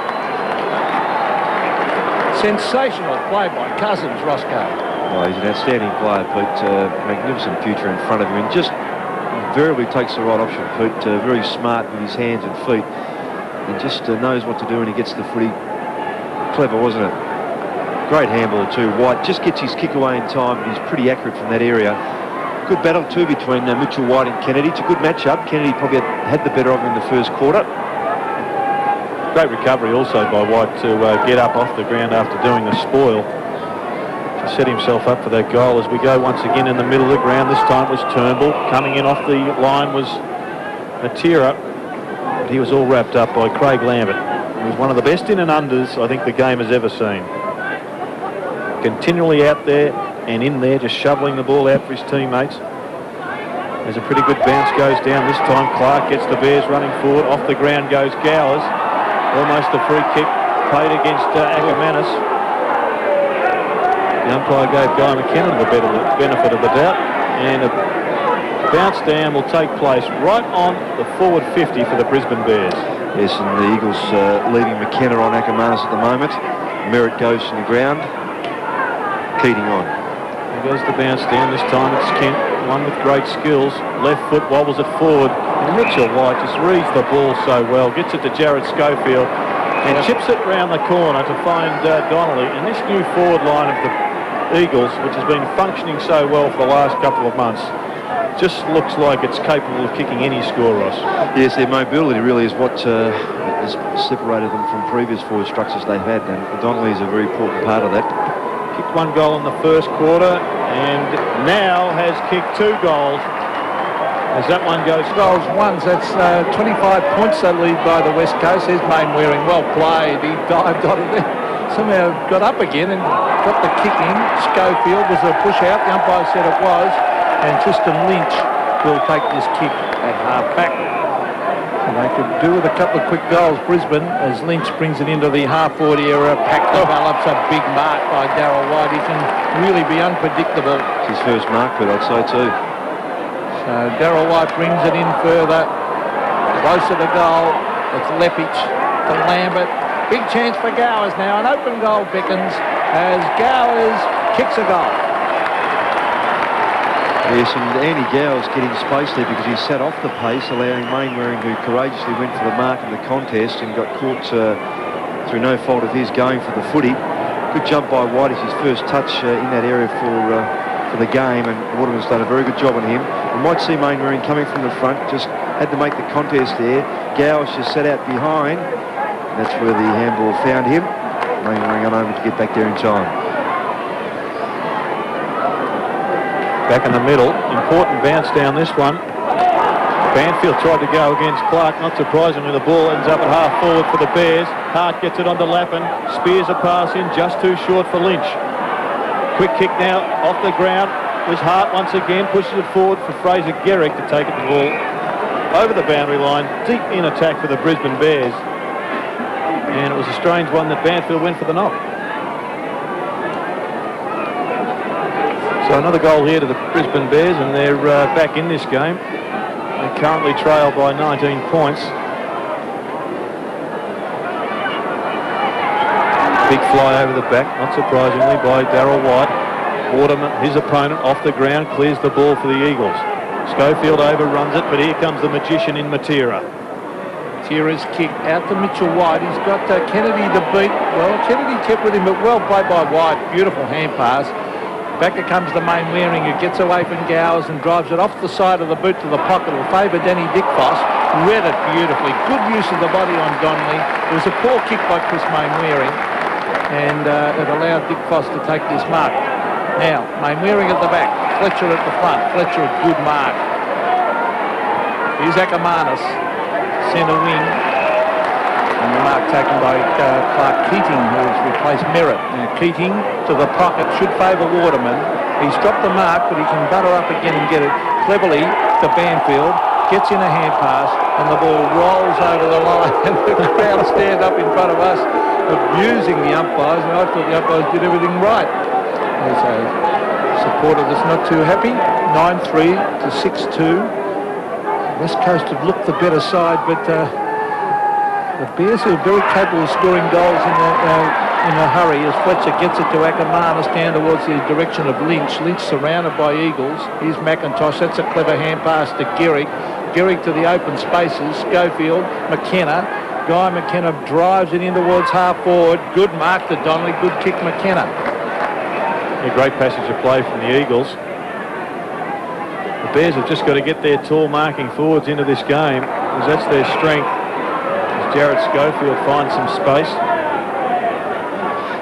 Sensational play by Cousins, Roscoe. Oh, he's an outstanding player, Pete. Magnificent future in front of him. And just invariably takes the right option, Pete. Very smart with his hands and feet, and just knows what to do when he gets the footy. Clever, wasn't it? Great handball too. White just gets his kick away in time, but he's pretty accurate from that area. Good battle too between Mitchell White and Kennedy. It's a good matchup. Kennedy probably had the better of him in the first quarter. Great recovery also by White to get up off the ground after doing the spoil. Set himself up for that goal as we go once again in the middle of the ground. This time was Turnbull. Coming in off the line was Matera. But he was all wrapped up by Craig Lambert. He was one of the best in and unders I think the game has ever seen. Continually out there and in there, just shoveling the ball out for his teammates. There's a pretty good bounce, goes down this time. Clark gets the Bears running forward. Off the ground goes Gowers. Almost a free kick played against Akermanis. The umpire gave Guy McKenna the benefit of the doubt, and a bounce down will take place right on the forward 50 for the Brisbane Bears. Yes, and the Eagles leaving McKenna on Akermanis at the moment. Merritt goes to the ground. Keating on. There goes the bounce down. This time it's Kent, one with great skills. Left foot wobbles it forward. And Mitchell White just reads the ball so well. Gets it to Jared Schofield and chips it round the corner to find Donnelly. And this new forward line of the Eagles, which has been functioning so well for the last couple of months, just looks like it's capable of kicking any score, Ross. Yes, their mobility really is what has separated them from previous forward structures they've had, and Donnelly is a very important part of that. Kicked 1 goal in the first quarter and now has kicked 2 goals. As that one goes goals once, that's 25 points they lead by the West Coast. Here's Mainwaring, well played. He dived on it there. somehow got up again and got the kick in. Schofield was a push out. The umpire said it was. And Tristan Lynch will take this kick at half-back. And they could do with a couple of quick goals, Brisbane, as Lynch brings it into the half-forward area. Pack develops a big mark by Darryl White. He can really be unpredictable. It's his first mark, but I'd say too. So Darryl White brings it in further. Closer to goal. It's Lepich to Lambert. Big chance for Gowers now. An open goal beckons as Gowers kicks a goal. Yes, and Andy Gowers getting space there because he sat off the pace, allowing Mainwaring, who courageously went for the mark in the contest and got caught through no fault of his going for the footy. Good jump by White. It's his first touch in that area for the game, and Waterman's done a very good job on him. We might see Mainwaring coming from the front, just had to make the contest there. Gowers just sat out behind. That's where the handball found him. Mainwaring unable to get back there in time. Back in the middle, important bounce down this one. Banfield tried to go against Clark, not surprisingly the ball ends up at half forward for the Bears. Hart gets it onto Lappin, spears a pass in, just too short for Lynch. Quick kick now, off the ground, was Hart once again, pushes it forward for Fraser Garrick to take it the ball over the boundary line, deep in attack for the Brisbane Bears. And it was a strange one that Banfield went for the knock. So another goal here to the Brisbane Bears, and they're back in this game. They currently trail by 19 points. Big fly over the back, not surprisingly, by Darryl White. Waterman, his opponent, off the ground, clears the ball for the Eagles. Schofield overruns it, but here comes the magician in Matera. Matera's kick out to Mitchell White. He's got Kennedy to beat. Well, Kennedy kept with him, but well played by White. Beautiful hand pass. Back it comes the Mainwaring, who gets away from Gowers and drives it off the side of the boot to the pocket. Will favour Danny Dickfoss. Read it beautifully. Good use of the body on Donnelly. It was a poor kick by Chris Mainwaring, and it allowed Dickfoss to take this mark. Now, Mainwaring at the back. Fletcher at the front. Fletcher a good mark. Here's Akermanis, centre wing. And the mark taken by Clark Keating, who has replaced Merritt. Now Keating to the pocket should favour Waterman. He's dropped the mark, but he can butter up again and get it cleverly to Banfield. Gets in a hand pass, and the ball rolls over the line. And the crowd stand up in front of us, abusing the umpires. And I thought the umpires did everything right. There's a supporter that's not too happy. 9-3 to 6-2. West Coast have looked the better side, but the Bears are very capable of scoring goals in a hurry as Fletcher gets it to Akermanis down towards the direction of Lynch. Lynch surrounded by Eagles. Here's McIntosh. That's a clever hand pass to Gehrig. Gehrig to the open spaces. Schofield, McKenna. Guy McKenna drives it in towards half forward. Good mark to Donnelly. Good kick, McKenna. A great passage of play from the Eagles. The Bears have just got to get their tall marking forwards into this game, because that's their strength. Jared Schofield finds some space.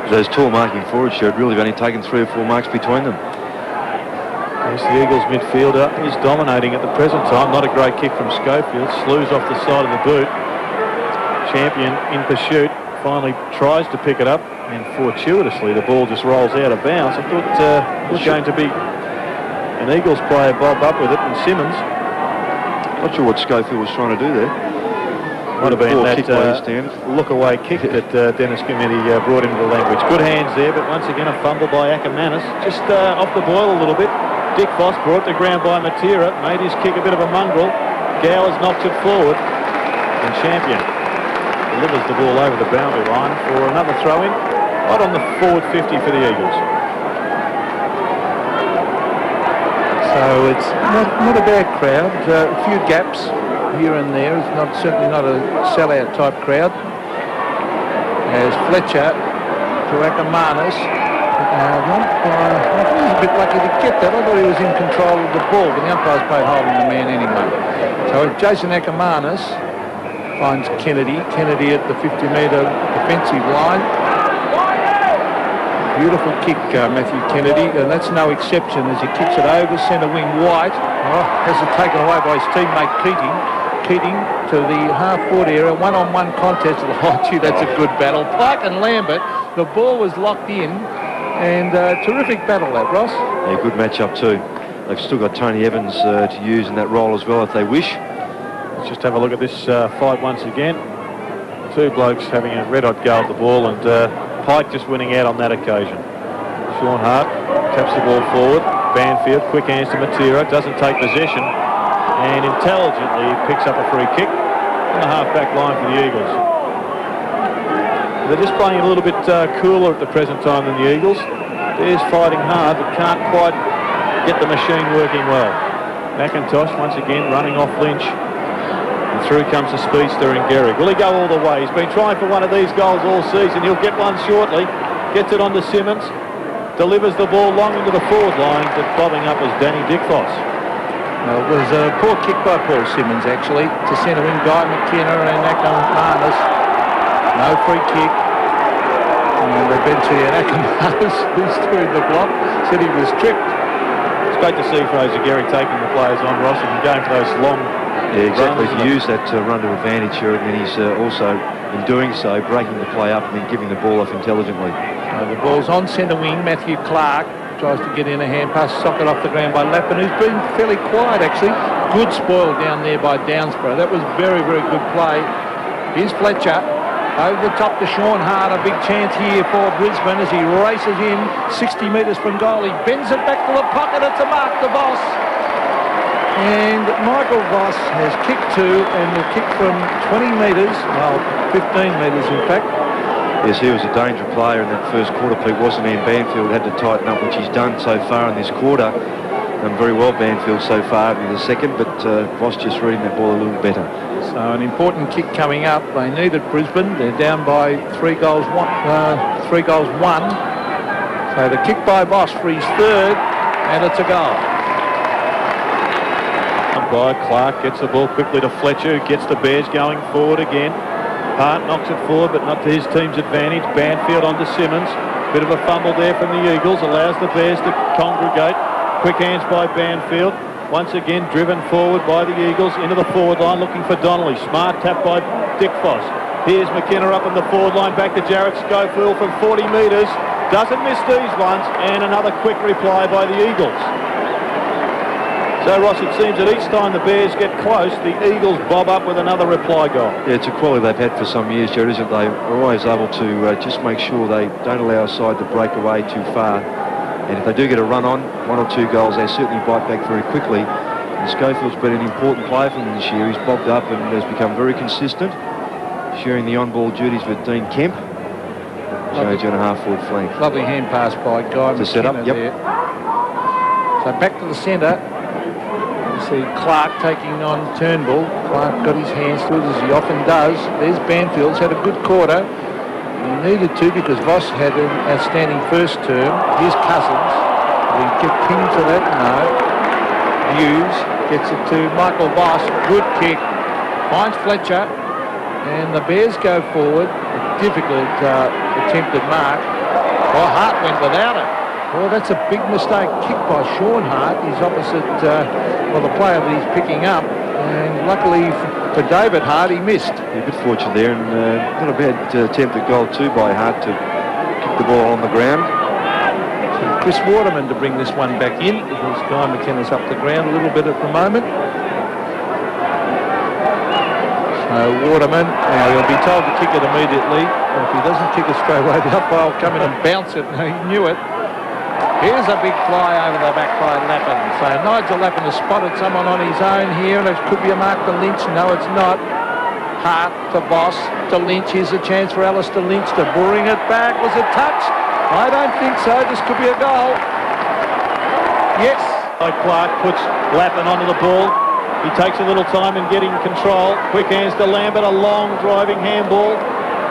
Those tall marking forwards, Jared, really have only taken 3 or 4 marks between them. Yes, the Eagles midfielder is dominating at the present time. Not a great kick from Schofield. Slews off the side of the boot. Champion in pursuit. Finally tries to pick it up, and fortuitously the ball just rolls out of bounds. I thought it was going to be an Eagles player bob up with it, and Simmons. Not sure what Schofield was trying to do there. Might have been that look-away kick that Dennis Committee brought into the language. Good hands there, but once again a fumble by Akermanis. Just off the boil a little bit. Dickfoss brought to ground by Matera. Made his kick a bit of a mongrel. Gowers knocks it forward. And Champion delivers the ball over the boundary line for another throw-in. Right on the forward 50 for the Eagles. So it's not a bad crowd. A few gaps here and there. It's certainly not a sellout type crowd. As Fletcher to Akermanis. I think he's a bit lucky to get that. I thought he was in control of the ball, but the umpire's played holding the man anyway. So Jason Akermanis finds Kennedy. Kennedy at the 50-metre defensive line. Beautiful kick, Matthew Kennedy, and that's no exception as he kicks it over centre wing White. Has it taken away by his teammate Keating. Keating to the half-forward area, one-on-one contest. Oh, gee, that's a good battle. Clark and Lambert The ball was locked in, and terrific battle that, Ross. Yeah, good match-up too. They've still got Tony Evans to use in that role as well if they wish. Let's just have a look at this fight once again. Two blokes having a red-hot go at the ball, and Pike just winning out on that occasion. Sean Hart taps the ball forward. Banfield, quick hands to Matera, doesn't take possession, and intelligently picks up a free kick on the half-back line for the Eagles. They're just playing a little bit cooler at the present time than the Eagles. Bears fighting hard, but can't quite get the machine working well. McIntosh once again running off Lynch. And through comes the speedster in Gehrig. Will he go all the way? He's been trying for one of these goals all season. He'll get one shortly. Gets it on to Simmons. Delivers the ball long into the forward line, but bobbing up was Danny Dickfoss. Well, it was a poor kick by Paul Simmons, actually, to centre in Guy McKenna and Akermanis. No free kick. And eventually Akermanis, who's through the block, said he was tripped. It's great to see Fraser Gehrig taking the players on, Ross, and going for those long. Yeah, exactly. To use that run to advantage here, and then he's also, in doing so, breaking the play up and then giving the ball off intelligently. The ball's on centre wing. Matthew Clark tries to get in a hand pass, socket off the ground by Lappin, who's been fairly quiet, actually. Good spoil down there by Downsborough. That was very, very good play. Here's Fletcher. Over the top to Sean Hart. A big chance here for Brisbane as he races in 60 metres from goal. He bends it back to the pocket. It's a mark to Voss. And Michael Voss has kicked two and will kick from 20 metres, well, 15 metres in fact. Yes, he was a dangerous player in that first quarter, Pete, wasn't he? And Banfield had to tighten up, which he's done so far in this quarter. Done very well, Banfield, so far in the second, but Voss just reading that ball a little better. So an important kick coming up. They needed Brisbane. They're down by 3 goals, 1. So the kick by Voss for his third, and it's a goal. By Clark gets the ball quickly to Fletcher, who gets the Bears going forward again. Hart knocks it forward, but not to his team's advantage. Banfield onto Simmons. Bit of a fumble there from the Eagles, allows the Bears to congregate. Quick hands by Banfield. Once again driven forward by the Eagles into the forward line, looking for Donnelly. Smart tap by Dickfoss. Here's McKenna up in the forward line, back to Jarrett Schofield from 40 metres. Doesn't miss these ones, and another quick reply by the Eagles. So, Ross, it seems that each time the Bears get close, the Eagles bob up with another reply goal. Yeah, it's a quality they've had for some years, Jared, isn't they? They're always able to just make sure they don't allow a side to break away too far. And if they do get a run on, 1 or 2 goals, they certainly bite back very quickly. And Schofield's been an important player for them this year. He's bobbed up and has become very consistent, sharing the on-ball duties with Dean Kemp. Change on a half-forward flank. Lovely hand pass by Guy McKenna set up, yep. there. So back to the centre. See Clark taking on Turnbull. Clark got his hands to it as he often does. There's Banfield's had a good quarter. He needed to because Voss had an outstanding first term. Here's Cousins. Will he get pinned to that? No. Hughes gets it to Michael Voss. Good kick. Finds Fletcher. And the Bears go forward. A difficult attempted mark. Well, Hart went without it. Well, that's a big mistake. Kick by Sean Hart. He's opposite, the player that he's picking up. And luckily for David Hart, he missed. Yeah, a bit fortunate there, and not a bad attempt at goal too by Hart to kick the ball on the ground. So Chris Waterman to bring this one back in, because Guy McKenna's up the ground a little bit at the moment. So Waterman, now he'll be told to kick it immediately. And if he doesn't kick it straight away, the umpire will come in and bounce it. No, he knew it. Here's a big fly over the back by Lappin. So Nigel Lappin has spotted someone on his own here, and it could be a mark to Lynch. No, it's not. Hart to Voss to Lynch. Here's a chance for Alistair Lynch to bring it back. Was it touched? I don't think so. This could be a goal. Yes. Clark puts Lappin onto the ball. He takes a little time in getting control. Quick hands to Lambert. A long driving handball.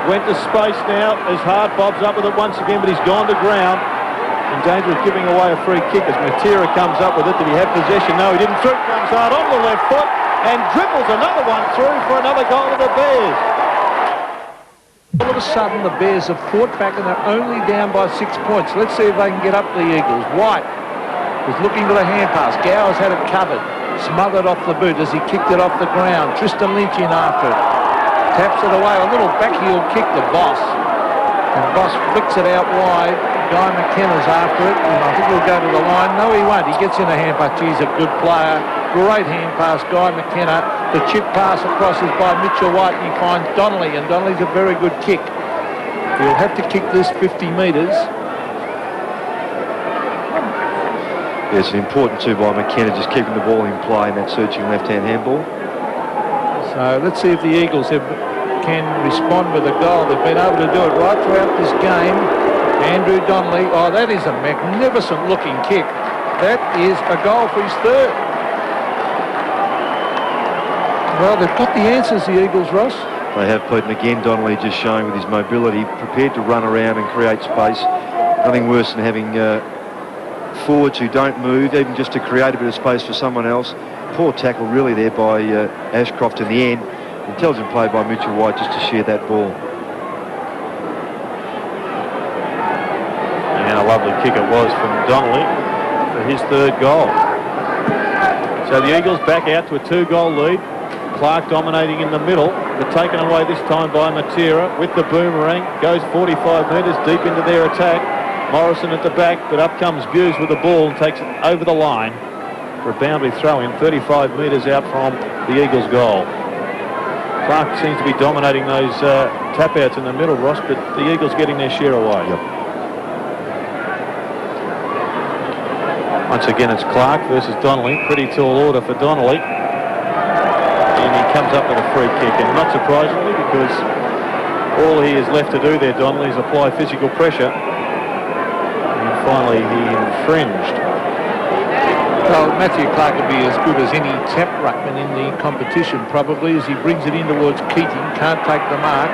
Went to space now as Hart bobs up with it once again, but he's gone to ground. In danger of giving away a free kick as Matera comes up with it. Did he have possession? No, he didn't. Through comes Hart on the left foot and dribbles another one through for another goal to the Bears. All of a sudden, the Bears have fought back and they're only down by 6 points. Let's see if they can get up the Eagles. White was looking to the hand pass. Gowers had it covered. Smothered off the boot as he kicked it off the ground. Tristan Lynch in after it. Taps it away. A little backheel kick to Voss. And Boss flicks it out wide. Guy McKenna's after it, and I think he'll go to the line. No, he won't. He gets in a hand, but he's a good player. Great hand pass, Guy McKenna. The chip pass across is by Mitchell White, and he finds Donnelly, and Donnelly's a very good kick. He'll have to kick this 50 metres. Yeah, it's important too by McKenna, just keeping the ball in play in that searching left-hand handball. So let's see if the Eagles can respond with a goal. They've been able to do it right throughout this game. Andrew Donnelly, oh, that is a magnificent looking kick. That is a goal for his third. Well, they've got the answers, the Eagles, Ross. They have, Pete, and again Donnelly just showing with his mobility, prepared to run around and create space. Nothing worse than having forwards who don't move, even just to create a bit of space for someone else. Poor tackle really there by Ashcroft in the end. Intelligent play by Mitchell White just to share that ball. And a lovely kick it was from Donnelly for his third goal. So the Eagles back out to a 2-goal lead. Clark dominating in the middle, but taken away this time by Matera with the boomerang. Goes 45 metres deep into their attack. Morrison at the back, but up comes Buse with the ball and takes it over the line for a boundary throw-in 35 metres out from the Eagles' goal. Clark seems to be dominating those tap-outs in the middle, Ross, but the Eagles getting their share away. Yep. Once again, it's Clark versus Donnelly. Pretty tall order for Donnelly. And he comes up with a free kick, and not surprisingly, because all he is left to do there, Donnelly, is apply physical pressure. And finally, he infringed. Well, Matthew Clark would be as good as any tap ruckman in the competition, probably, as he brings it in towards Keating. Can't take the mark.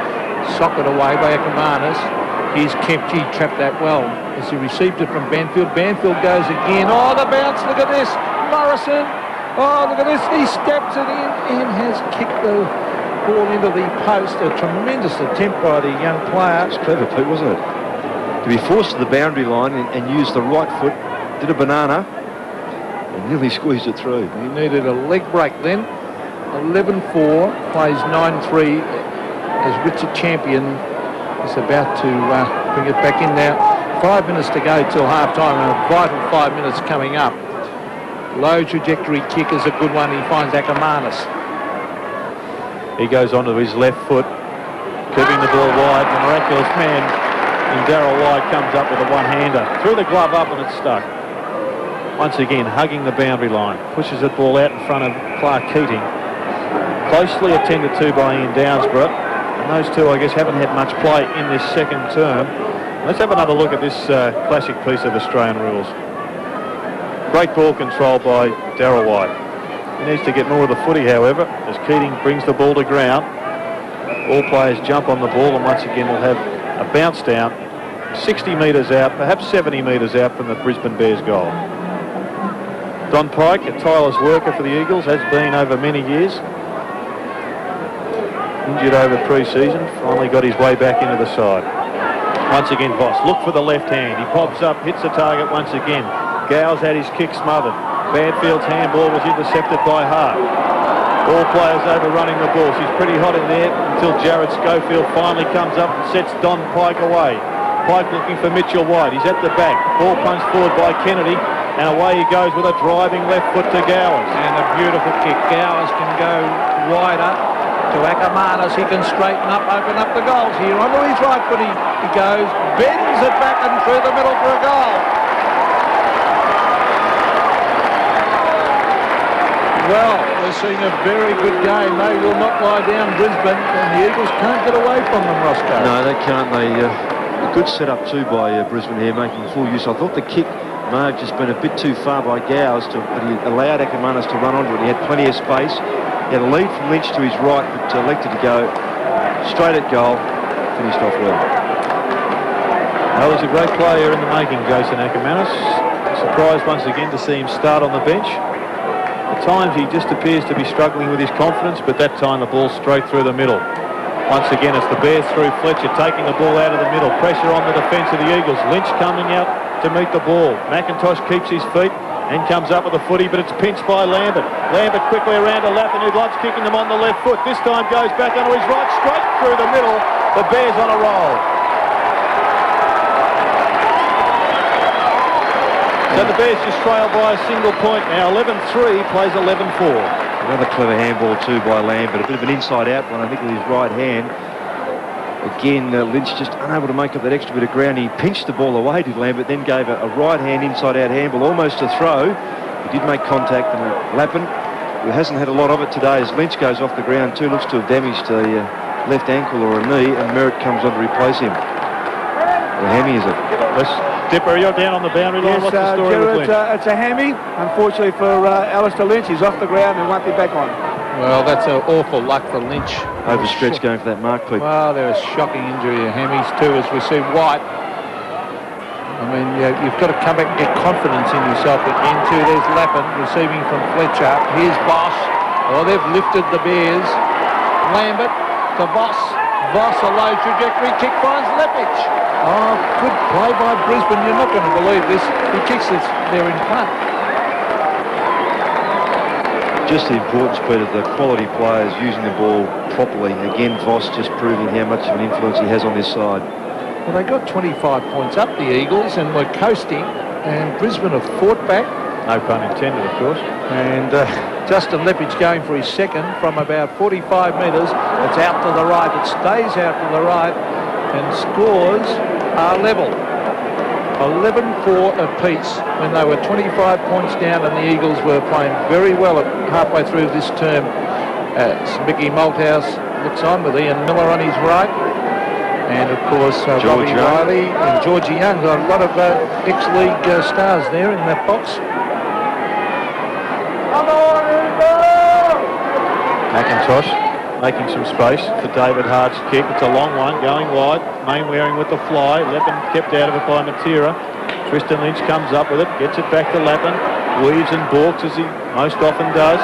Sock it away by Akermanis. Here's Kempchey, trapped that well as he received it from Banfield. Banfield goes again. Oh, the bounce, look at this. Morrison. Oh, look at this. He steps it in and has kicked the ball into the post. A tremendous attempt by the young player. It's clever, Pete, wasn't it? To be forced to the boundary line and use the right foot, did a banana, and nearly squeezed it through. He needed a leg break then. 11-4, plays 9-3 as Richard Champion is about to bring it back in now. 5 minutes to go till half-time, and a vital 5 minutes coming up. Low trajectory kick is a good one. He finds Akermanis. He goes onto his left foot, keeping the ball wide. The miraculous man in Darryl White comes up with a one-hander. Threw the glove up and it's stuck. Once again, hugging the boundary line. Pushes the ball out in front of Clark Keating. Closely attended to by Ian Downsborough. And those two, I guess, haven't had much play in this second term. Let's have another look at this classic piece of Australian rules. Great ball control by Darryl White. He needs to get more of the footy, however, as Keating brings the ball to ground. All players jump on the ball, and once again we'll have a bounce down 60 metres out, perhaps 70 metres out from the Brisbane Bears goal. Don Pike, a tireless worker for the Eagles, has been over many years. Injured over pre-season, finally got his way back into the side. Once again, Voss, look for the left hand. He pops up, hits the target once again. Gow's had his kick smothered. Banfield's handball was intercepted by Hart. All players overrunning the ball. She's pretty hot in there until Jared Schofield finally comes up and sets Don Pike away. Pike looking for Mitchell White. He's at the back. Ball punched forward by Kennedy, and away he goes with a driving left foot to Gowers. And a beautiful kick. Gowers can go wider to Akermanis. He can straighten up, open up the goals here. Onto his right foot he goes, bends it back and through the middle for a goal. Well, we're seeing a very good game. They will not lie down, Brisbane, and the Eagles can't get away from them, Roscoe. No, they can't. A good setup too by Brisbane here, making full use. I thought the kick may have just been a bit too far by Gowers, but he allowed Akermanis to run onto it. He had plenty of space. He had a lead from Lynch to his right, but elected to go straight at goal. Finished off well. That was a great player in the making, Jason Akermanis. Surprised once again to see him start on the bench. At times he just appears to be struggling with his confidence, but that time the ball straight through the middle. Once again it's the Bears through Fletcher, taking the ball out of the middle. Pressure on the defence of the Eagles. Lynch coming out to meet the ball. McIntosh keeps his feet and comes up with a footy, but it's pinched by Lambert. Lambert quickly around to Lappin, who likes kicking them on the left foot. This time goes back onto his right, straight through the middle. The Bears on a roll. So the Bears just trail by a single point now. 11-3 plays 11-4. Another clever handball too by Lambert. A bit of an inside-out one, I think, with his right hand. Again, Lynch just unable to make up that extra bit of ground. He pinched the ball away, did Lambert, then gave a right hand inside-out handball, almost a throw. He did make contact, and Lappin, who hasn't had a lot of it today, as Lynch goes off the ground too, looks to have damaged a left ankle or a knee, and Merritt comes on to replace him. Or hammy, is it? Dipper, you're down on the boundary line. What's the story with Lynch? It's a hammy, unfortunately for Alistair Lynch. He's off the ground and won't be back on. Well, that's an awful luck for Lynch. Overstretched going for that mark, Pete. Well, there was shocking injury to hammies too, as we see White. I mean, you've got to come back and get confidence in yourself again too. There's Lappin receiving from Fletcher. Here's Voss. Oh, they've lifted the Bears. Lambert to Voss. Voss, a low trajectory kick, finds Lepich. Oh, good play by Brisbane. You're not going to believe this. He kicks this there in front. Just the importance, Peter, of the quality players using the ball properly. Again, Voss just proving how much of an influence he has on this side. Well, they got 25 points up, the Eagles, and were coasting, and Brisbane have fought back. No pun intended, of course. And Justin Lepage going for his second from about 45 metres. It's out to the right. It stays out to the right, and scores are level. 11-4 apiece when they were 25 points down, and the Eagles were playing very well at halfway through this term. Mickey Malthouse looks on with Ian Miller on his right, and of course Robbie Riley and Georgie Young. Got a lot of ex-league stars there in that box. McIntosh making some space for David Hart's kick. It's a long one, going wide. Mainwaring with the fly. Lappin kept out of it by Matera. Tristan Lynch comes up with it, gets it back to Lappin. Weaves and balks as he most often does.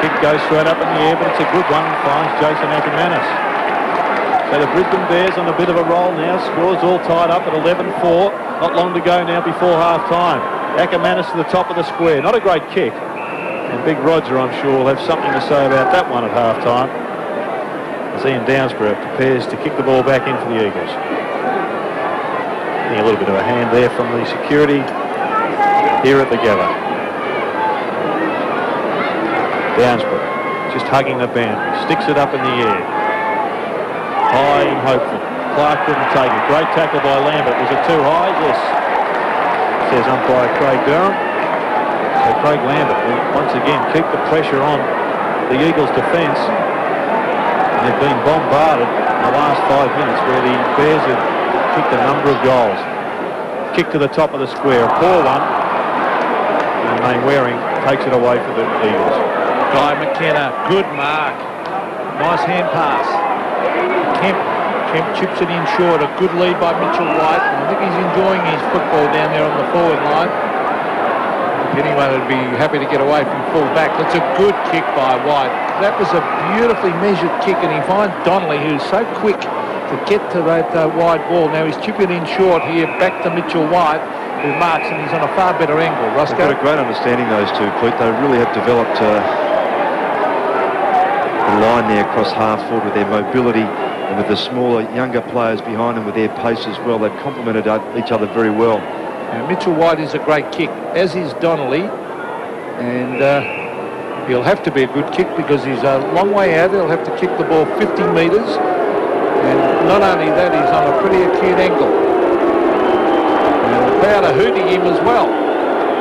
Kick goes straight up in the air, but it's a good one and finds Jason Akermanis. So the Brisbane Bears on a bit of a roll now. Scores all tied up at 11-4. Not long to go now before half-time. Akermanis to the top of the square. Not a great kick. And Big Roger, I'm sure, will have something to say about that one at half-time, as Ian Downsborough prepares to kick the ball back in for the Eagles. Getting a little bit of a hand there from the security here at the Gabba. Downsborough just hugging the boundary, sticks it up in the air. High and hopeful. Clark couldn't take it. Great tackle by Lambert. Was it too high? Yes, says umpire Craig Durham. So Craig Lambert will once again keep the pressure on the Eagles' defence. They've been bombarded in the last 5 minutes, where the Bears have kicked a number of goals. Kick to the top of the square, a poor one, and Mainwaring takes it away for the Eagles. Guy McKenna, good mark. Nice hand pass. Kemp chips it in short. A good lead by Mitchell White. I think he's enjoying his football down there on the forward line. If anyone would be happy to get away from full back. That's a good kick by White. That was a beautifully measured kick, and he finds Donnelly, who's so quick to get to that wide ball. Now he's chipping in short here, back to Mitchell White, who marks, and he's on a far better angle. Roscoe? They've got a great understanding, those two, Pete. They really have developed a line there across half forward with their mobility, and with the smaller, younger players behind them with their pace as well. They've complemented each other very well. Mitchell White is a great kick, as is Donnelly, and he'll have to be a good kick because he's a long way out. He'll have to kick the ball 50 metres, and not only that, he's on a pretty acute angle. And the crowd are hooting him as well.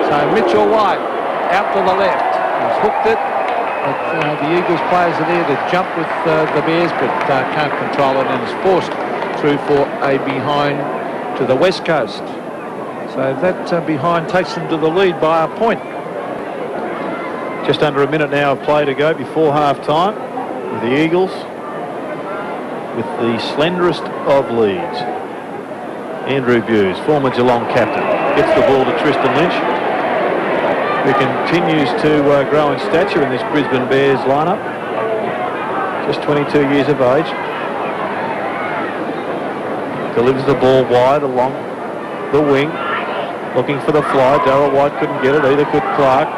So Mitchell White out to the left. He's hooked it, but the Eagles players are there to jump with the Bears, but can't control it, and is forced through for a behind to the West Coast. So that behind takes them to the lead by a point. Just under a minute now of play to go before half-time, with the Eagles with the slenderest of leads. Andrew Buse, former Geelong captain, gets the ball to Tristan Lynch, who continues to grow in stature in this Brisbane Bears lineup. Just 22 years of age. Delivers the ball wide along the wing, looking for the fly. Darryl White couldn't get it, either could Clark.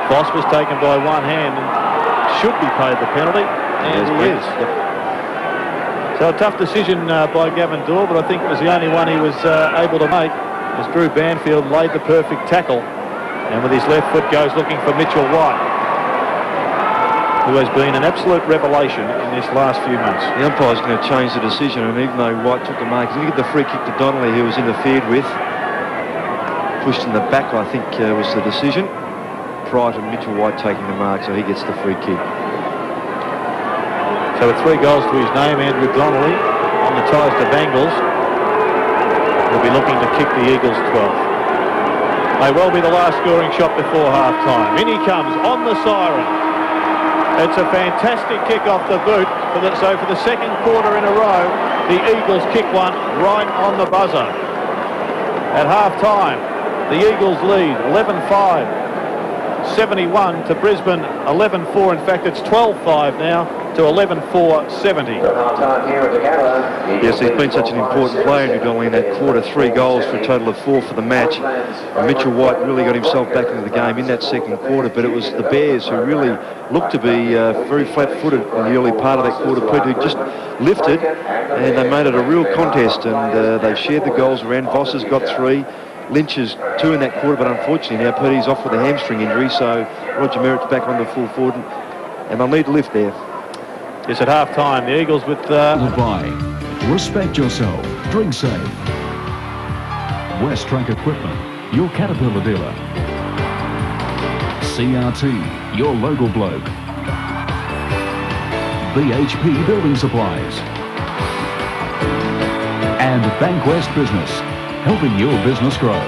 Voss was taken by one hand and should be paid the penalty, and he is. So a tough decision by Gavin Dorr, but I think it was the only one he was able to make. as Drew Banfield laid the perfect tackle. And with his left foot goes looking for Mitchell White, who has been an absolute revelation in this last few months. The umpire's going to change the decision, and even though White took the mark, he's going to give the free kick to Donnelly, who was interfered with. Pushed in the back, I think, was the decision, prior to Mitchell White taking the mark, so he gets the free kick. So with 3 goals to his name, Andrew Donnelly on the ties to Bangles will be looking to kick the Eagles 12th. May well be the last scoring shot before half-time. In he comes on the siren. It's a fantastic kick off the boot. So for the second quarter in a row, the Eagles kick one right on the buzzer. At half-time, the Eagles lead 11-5, 71 to Brisbane 11-4. In fact, it's 12-5 now to 11-4, 70. Yes, he's been such an important player, Andrew Donnelly, in that quarter. 3 goals for a total of 4 for the match. And Mitchell White really got himself back into the game in that second quarter, but it was the Bears who really looked to be very flat-footed in the early part of that quarter. Who just lifted, and they made it a real contest, and they've shared the goals around. Voss has got 3. Lynch has 2 in that quarter, but unfortunately now Purdy's off with a hamstring injury, so Roger Merritt's back on the full forward, and they'll need to lift there. Yes, at half-time, the Eagles with... Goodbye. Respect yourself. Drink safe. West Track Equipment, your Caterpillar dealer. CRT, your local bloke. BHP Building Supplies. And Bankwest Business, helping your business grow.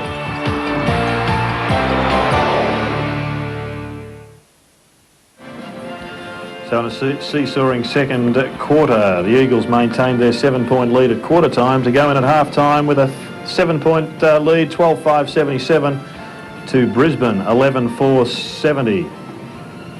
So in a seesawing second quarter, the Eagles maintained their 7-point lead at quarter time to go in at half-time with a 7-point lead, 12-5-77 to Brisbane, 11-4-70.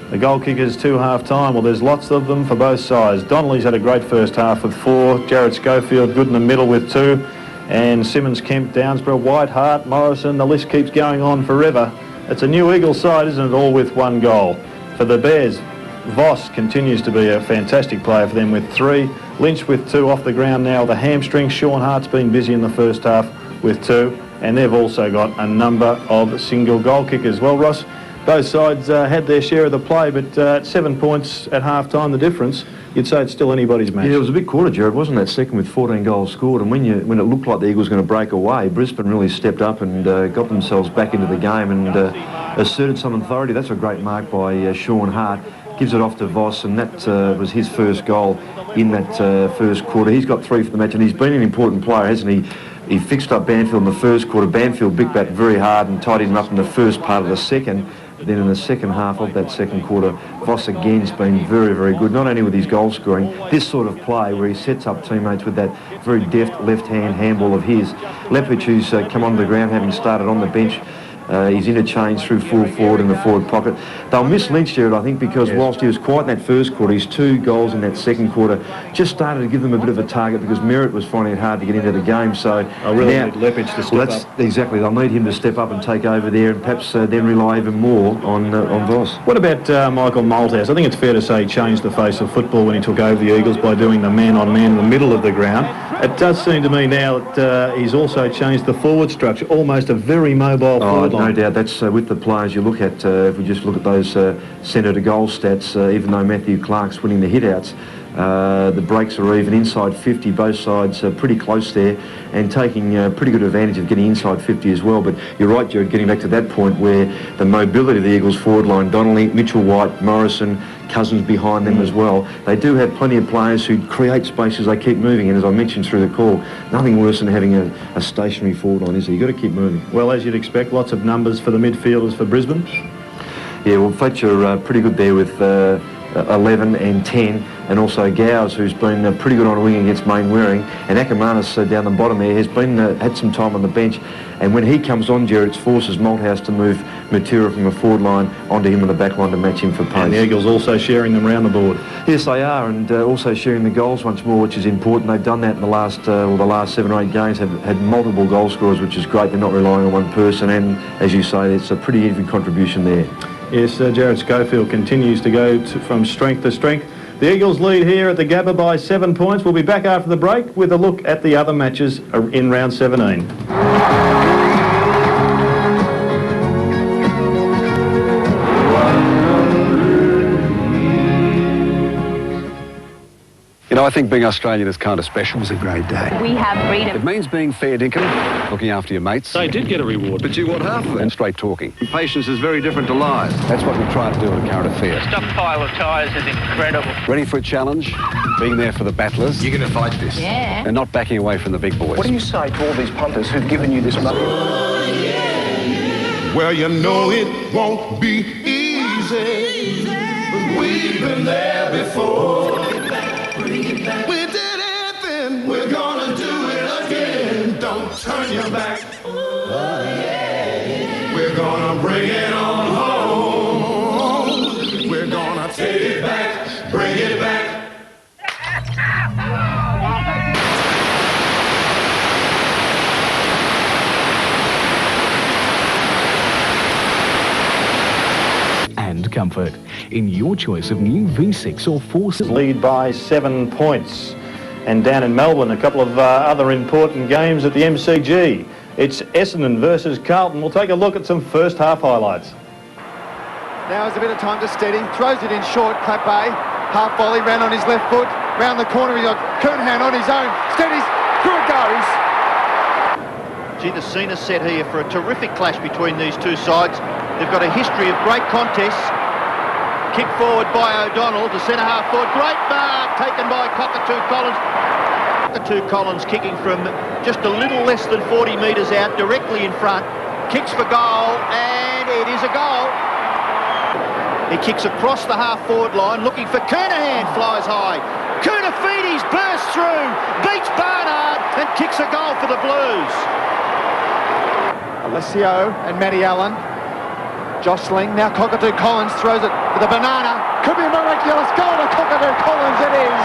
The goal kickers to half-time, well, there's lots of them for both sides. Donnelly's had a great first half with 4. Jared Schofield good in the middle with 2. And Simmons, Kemp, Downsborough, White, Hart, Morrison, the list keeps going on forever. It's a new Eagles side, isn't it, all with 1 goal. For the Bears, Voss continues to be a fantastic player for them with 3. Lynch with 2 off the ground now with a hamstring. Sean Hart's been busy in the first half with 2. And they've also got a number of single goal kickers. Well, Ross, both sides had their share of the play, but at 7 points at half-time, the difference, you'd say it's still anybody's match. Yeah, it was a big quarter, Jared, wasn't that second with 14 goals scored? And when it looked like the Eagles were going to break away, Brisbane really stepped up and got themselves back into the game and asserted some authority. That's a great mark by Sean Hart. Gives it off to Voss, and that was his first goal in that first quarter. He's got 3 for the match, and he's been an important player, hasn't he? He fixed up Banfield in the first quarter. Banfield big bat very hard and tied him up in the first part of the second. But then in the second half of that second quarter, Voss again's been very, very good, not only with his goal scoring, this sort of play where he sets up teammates with that very deft left-hand handball of his. Leppich, who's come onto the ground having started on the bench, he's interchanged through full forward in the forward pocket. They'll miss Lynch, Jared, I think, because whilst he was quiet in that first quarter, his 2 goals in that second quarter just started to give them a bit of a target because Merritt was finding it hard to get into the game. So I really need Leppich to step up. Exactly, they'll need him to step up and take over there and perhaps then rely even more on Voss. What about Michael Malthouse? I think it's fair to say he changed the face of football when he took over the Eagles by doing the man-on-man in the middle of the ground. It does seem to me now that he's also changed the forward structure, almost a very mobile forward line. No doubt, that's with the players you look at. If we just look at those centre to goal stats, even though Matthew Clark's winning the hit-outs, the breaks are even inside 50. Both sides are pretty close there and taking pretty good advantage of getting inside 50 as well. But you're right, Jared, getting back to that point where the mobility of the Eagles forward line, Donnelly, Mitchell White, Morrison, Cousins behind them as well. They do have plenty of players who create space as they keep moving, and as I mentioned through the call, nothing worse than having a stationary forward line, is there? You've got to keep moving. Well, as you'd expect, lots of numbers for the midfielders for Brisbane. Yeah, well, Fletcher pretty good there with 11 and 10, and also Gowers, who's been pretty good on a wing against Mainwaring, and Akermanis down the bottom there has been had some time on the bench, and when he comes on, Jared, it forces Malthouse to move material from the forward line onto him on the back line to match him for pace. And the Eagles also sharing them around the board. Yes, they are, and also sharing the goals once more, which is important. They've done that in the last 7 or 8 games, have had multiple goal scorers, which is great. They're not relying on one person, and as you say, it's a pretty even contribution there. Yes, Jared Schofield continues to go from strength to strength. The Eagles lead here at the Gabba by 7 points. We'll be back after the break with a look at the other matches in round 17. You know, I think being Australian is kind of special. It was a great day. We have freedom. It means being fair dinkum, looking after your mates. They did get a reward. But you want half of it. And straight talking. Patience is very different to lies. That's what we try to do at Current Affairs. Stockpile of tyres is incredible. Ready for a challenge, being there for the battlers. You're going to fight this. Yeah. And not backing away from the big boys. What do you say to all these punters who've given you this money? Well, you know it won't be easy, but we've been there before. We did it then, we're gonna do it again. Don't turn your back. We're gonna bring it on home. We're gonna take it back, bring it back. And comfort in your choice of new V6 or 4. Lead by 7 points. And down in Melbourne, a couple of other important games at the MCG. It's Essendon versus Carlton. We'll take a look at some first half highlights. Now is a bit of time to steady. Throws it in short. Clappe. Half volley. Round on his left foot. Round the corner. He's got Kernahan on his own. Steadies. Through it goes. Gee, the scene is set here for a terrific clash between these two sides. They've got a history of great contests. Kick forward by O'Donnell to centre half forward. Great mark taken by Cockatoo Collins. Cockatoo Collins kicking from just a little less than 40 metres out, directly in front. Kicks for goal, and it is a goal. He kicks across the half forward line, looking for Kernahan, flies high. Kunafides bursts through, beats Barnard, and kicks a goal for the Blues. Alessio and Matty Allen. Jostling, now Cockatoo Collins throws it with a banana. Could be a miraculous goal to Cockatoo Collins, it is.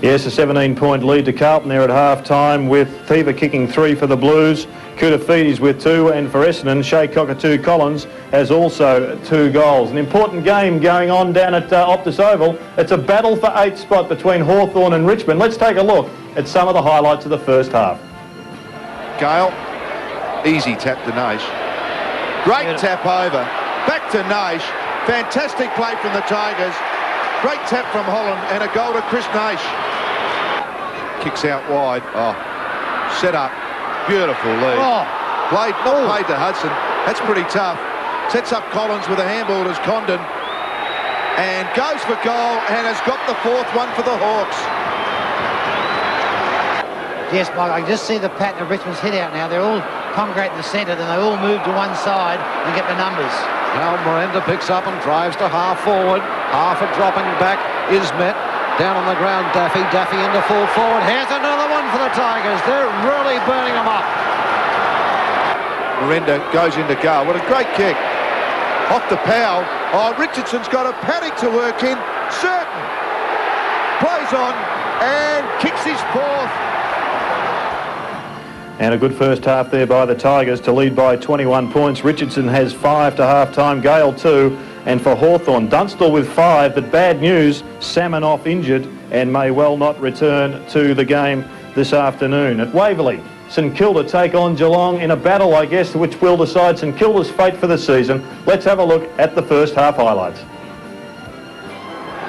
Yes, a 17-point lead to Carlton there at half-time, with Thiva kicking 3 for the Blues, Kunafides with 2, and for Essendon, Shea Cockatoo Collins has also 2 goals. An important game going on down at Optus Oval. It's a battle for 8th spot between Hawthorn and Richmond. Let's take a look at some of the highlights of the first half. Gale, easy tap to Naish. Great tap over, back to Naish. Fantastic play from the Tigers. Great tap from Holland and a goal to Chris Naish. Kicks out wide. Oh, set up. Beautiful lead. Played to Hudson. That's pretty tough. Sets up Collins with a handball to Condon. And goes for goal and has got the 4th one for the Hawks. Yes, Mike, I can just see the pattern of Richmond's hit out now. They're all congregate in the centre, then they all move to one side and get the numbers. Now Miranda picks up and drives to half forward. Half a dropping back is met. Down on the ground, Daffy into full forward. Here's another one for the Tigers. They're really burning them up. Miranda goes into goal. What a great kick. Off the Powell. Oh, Richardson's got a panic to work in. Certain. Plays on and kicks his 4th. And a good first half there by the Tigers to lead by 21 points. Richardson has 5 to half-time, Gale 2, and for Hawthorn, Dunstall with 5, but bad news, Samanoff injured and may well not return to the game this afternoon. At Waverley, St Kilda take on Geelong in a battle, I guess, which will decide St Kilda's fate for the season. Let's have a look at the first half highlights.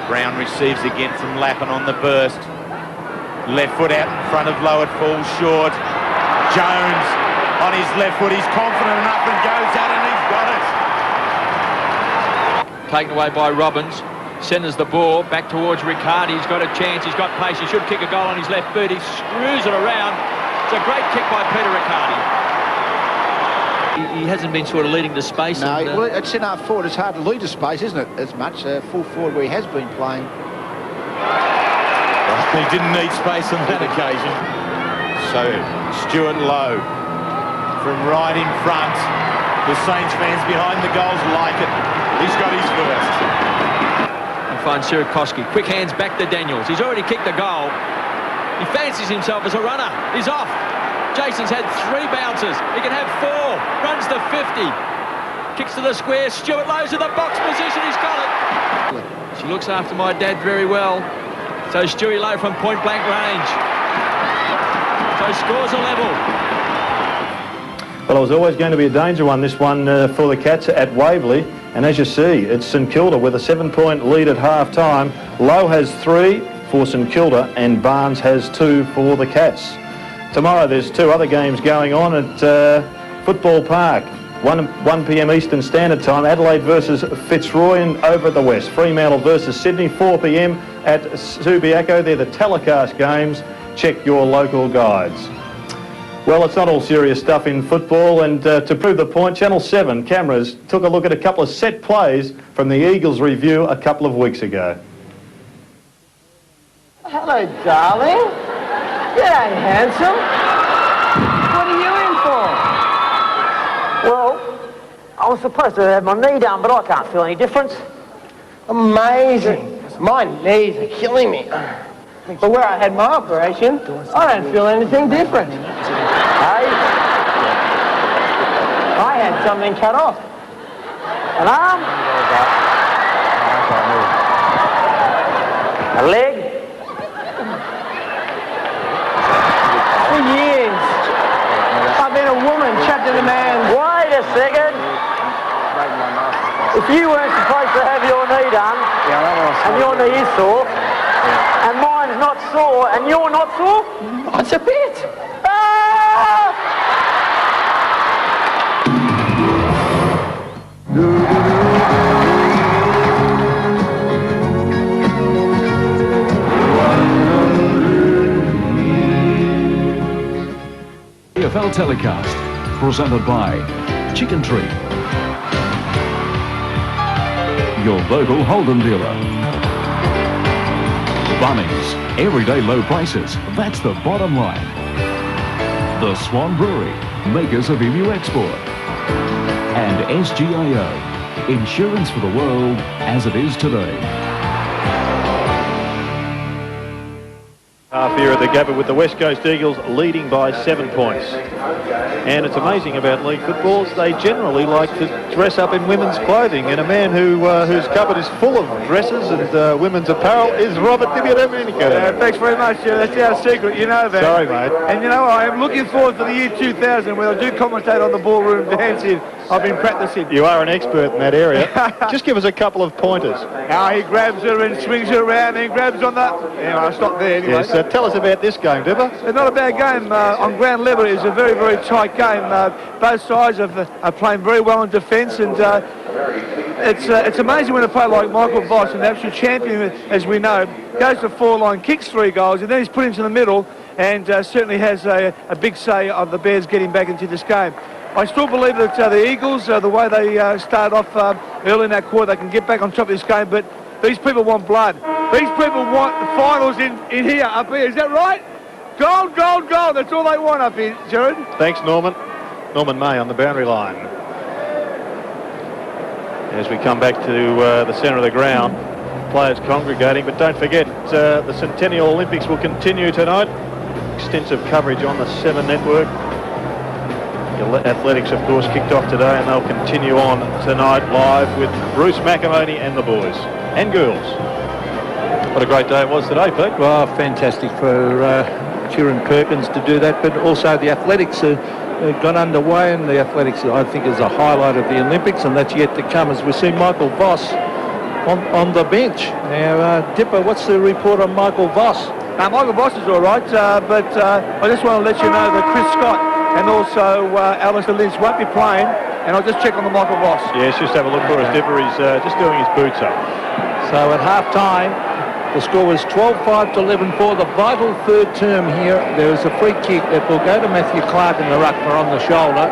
Brown receives again from Lappin on the burst. Left foot out in front of Lowered, falls short. Jones on his left foot, he's confident enough and goes at it and he's got it. Taken away by Robbins. Centres the ball back towards Riccardi. He's got a chance, he's got pace, he should kick a goal on his left foot. He screws it around. It's a great kick by Peter Riccardi. He hasn't been sort of leading to space. No, well, it's in half forward. It's hard to lead to space, isn't it, as much? Full forward where he has been playing. Well, he didn't need space on that occasion. So Stuart Lowe from right in front. The Saints fans behind the goals like it. He's got his first. And finds Sierakowski. Quick hands back to Daniels. He's already kicked a goal. He fancies himself as a runner. He's off. Jason's had 3 bounces. He can have 4. Runs to 50. Kicks to the square. Stuart Lowe's in the box position. He's got it. She looks after my dad very well. So Stewie Lowe from point blank range. So scores a level. Well, it was always going to be a danger one, this one for the Cats at Waverley. And as you see, it's St Kilda with a 7-point lead at half-time. Lowe has 3 for St Kilda and Barnes has 2 for the Cats. Tomorrow there's 2 other games going on at Football Park. 1 p.m. Eastern Standard Time, Adelaide versus Fitzroy and over at the West. Fremantle versus Sydney, 4 p.m. at Subiaco. They're the telecast games. Check your local guides. Well, it's not all serious stuff in football, and to prove the point, Channel 7 cameras took a look at a couple of set plays from the Eagles review a couple of weeks ago. Hello, darling. G'day, handsome. What are you in for? Well, I was supposed to have my knee done, but I can't feel any difference. Amazing. My knees are killing me. But where I had my operation, I don't feel anything different. Hey, I had something cut off. An arm, a leg. For years, I've been a woman trapped in a man. Wait a second. If you weren't supposed to have your knee done, and your knee is sore, and mine's not sore, and you're not sore, what's a bit? Ah! AFL telecast, presented by Chicken Tree, your local Holden dealer. Bunnings, everyday low prices, that's the bottom line. The Swan Brewery, makers of EMU Export. And SGIO, insurance for the world as it is today. Half here at the Gabba with the West Coast Eagles leading by 7 points. And it's amazing about league footballs, they generally like to dress up in women's clothing, and a man whose cupboard is full of dresses and women's apparel is Robert Dibiademico. Thanks very much. That's our secret, you know that. Sorry, mate. And you know, I am looking forward to the year 2000 when I do commentate on the ballroom dancing. I've been practicing. You are an expert in that area. Just give us a couple of pointers. He grabs her and swings her around and grabs on that. I'll stop there anyway. Yes, tell us about this game, Dibba. It's not a bad game. On ground level, it's a very, very tight game. Both sides are playing very well in defence, and it's amazing when a player like Michael Voss, an absolute champion, as we know, goes to 4-line, kicks 3 goals, and then he's put into the middle, and certainly has a big say of the Bears getting back into this game. I still believe that the Eagles, the way they started off early in that quarter, they can get back on top of this game, but these people want blood. These people want the finals in here, up here. Is that right? Gold, gold, gold. That's all they want up here, Jared. Thanks, Norman. Norman May on the boundary line. As we come back to the centre of the ground, players congregating, but don't forget the Centennial Olympics will continue tonight. Extensive coverage on the 7 network. Athletics, of course, kicked off today, and they'll continue on tonight live with Bruce McAmoney and the boys and girls. What a great day it was today, Pete. Well, fantastic for Kieran Perkins to do that, but also the athletics got underway, and the athletics, I think, is a highlight of the Olympics, and that's yet to come as we see Michael Voss on the bench. Now, Dipper, what's the report on Michael Voss? Michael Voss is all right, but I just want to let you know that Chris Scott and also Alistair Lynch won't be playing, and I'll just check on the Michael Voss. Yes, just have a look for us, Dipper. He's just doing his boots up. So at half-time, the score was 12-5 to 11-4. The vital third term here, there is a free kick that will go to Matthew Clark in the ruckman on the shoulder.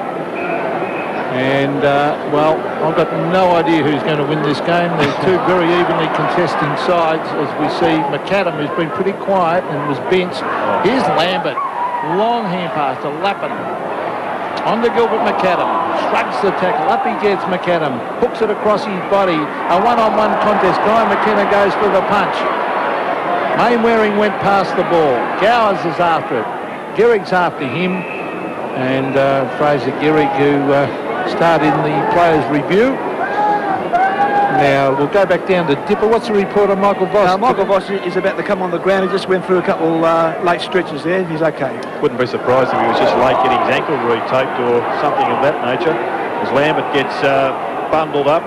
And, well, I've got no idea who's going to win this game. There's 2 very evenly contesting sides, as we see McAdam, who's been pretty quiet and was benched. Here's Lambert. Long hand pass to Lappin. On to Gilbert McAdam. Shrugs the tackle. Up he gets McAdam. Hooks it across his body. A one-on-one contest. Guy McKenna goes for the punch. Mainwaring went past the ball. Gowers is after it. Gehrig's after him. And Fraser Gehrig, who started in the players' review. Now, we'll go back down to Dipper. What's the report on Michael Voss? Michael Voss is about to come on the ground. He just went through a couple late stretches there. He's okay. Wouldn't be surprised if he was just late getting his ankle retaped or something of that nature. As Lambert gets bundled up,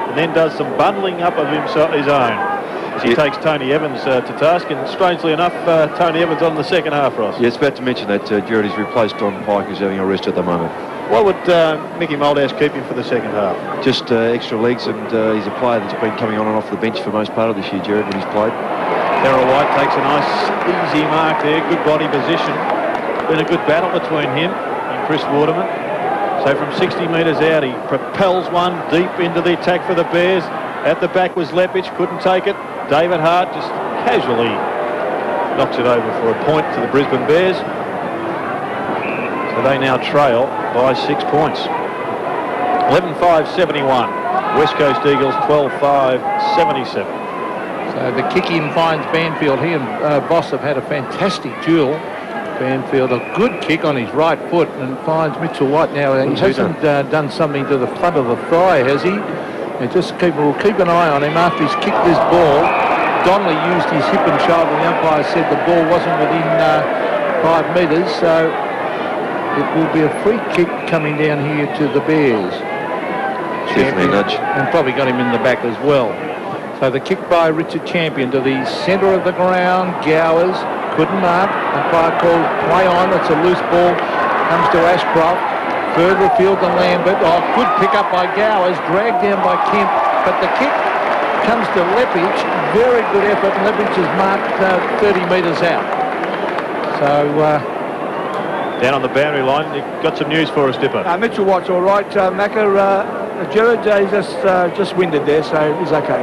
and then does some bundling up of his own as he takes Tony Evans to task. And strangely enough, Tony Evans on the second half, Ross. Yeah, it's about to mention that Jared is replaced Don Pike, who's having a rest at the moment. Why would Mickey Moldhouse keep him for the second half? Just extra legs, and he's a player that's been coming on and off the bench for most part of this year, Jared, when he's played. Darryl White takes a nice easy mark there, good body position. Been a good battle between him and Chris Waterman. So from 60 metres out, he propels one deep into the attack for the Bears. At the back was Lepic, couldn't take it. David Hart just casually knocks it over for a point to the Brisbane Bears. So they now trail by 6 points. 11-5-71. West Coast Eagles 12-5-77. So the kick-in finds Banfield. He and Voss have had a fantastic duel. Banfield, a good kick on his right foot, and finds Mitchell White now. He hasn't done something to the front of the thigh, has he? And we'll keep an eye on him after he's kicked this ball. Donnelly used his hip and shoulder. The umpire said the ball wasn't within 5 metres, so it will be a free kick coming down here to the Bears. Definitely nudge. And probably got him in the back as well. So the kick by Richard Champion to the centre of the ground. Gowers couldn't mark. Umpire called play on. It's a loose ball. Comes to Ashcroft. Further afield than Lambert. Oh, good pick up by Gowers. Dragged down by Kemp. But the kick comes to Lepic. Very good effort. Lepic is marked 30 metres out. So down on the boundary line, you've got some news for us, Dipper. Mitchell White's all right. Macca, Jared, he's just winded there, so he's okay.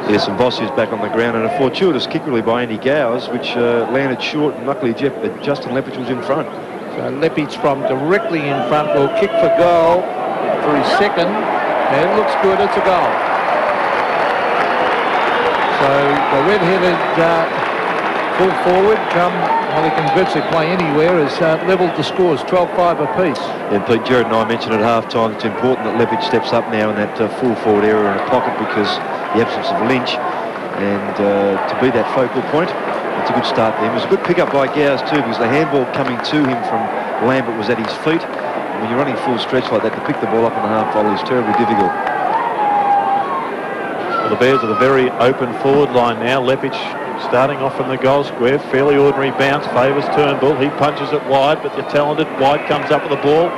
Yes, and Voss is back on the ground, and a fortuitous kick really by Andy Gowers, which landed short, and luckily Justin Lepic was in front. So Lepic from directly in front will kick for goal for his second, and it looks good. It's a goal. So the red-headed full forward they can virtually play anywhere, has levelled the scores 12-5 apiece. And Pete, Jared and I mentioned at half-time it's important that Lepic steps up now in that full forward area in a pocket, because the absence of Lynch, and to be that focal point, it's a good start there. It was a good pick-up by Gowers too, because the handball coming to him from Lambert was at his feet. And when you're running full stretch like that, to pick the ball up on the half volley is terribly difficult. Well, the Bears are the very open forward line now. Lepic starting off from the goal square, fairly ordinary bounce, favours Turnbull. He punches it wide, but the talented White comes up with the ball,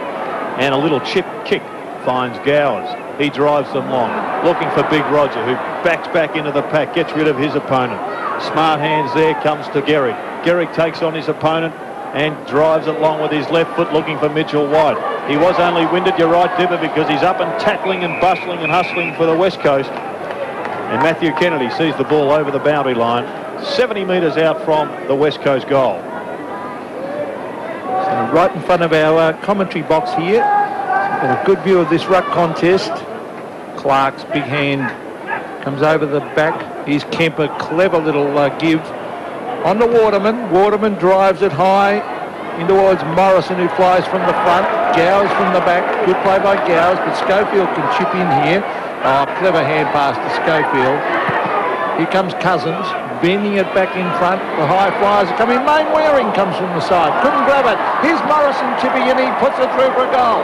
and a little chip kick finds Gowers. He drives them long, looking for Big Roger, who backs back into the pack, gets rid of his opponent. Smart hands there, comes to Gehrig. Gehrig takes on his opponent and drives it long with his left foot, looking for Mitchell White. He was only winded, you're right, Dipper, because he's up and tackling and bustling and hustling for the West Coast. And Matthew Kennedy sees the ball over the boundary line, 70 metres out from the West Coast goal. So right in front of our commentary box here, got a good view of this ruck contest. Clark's big hand comes over the back. Here's Kemper, clever little give on the Waterman. Waterman drives it high in towards Morrison, who flies from the front. Gowers from the back. Good play by Gowers, but Schofield can chip in here. Oh, clever hand pass to Schofield. Here comes Cousins, bending it back in front. The high flyers are coming. Main Waring comes from the side. Couldn't grab it. Here's Morrison chipping in. He puts it through for a goal.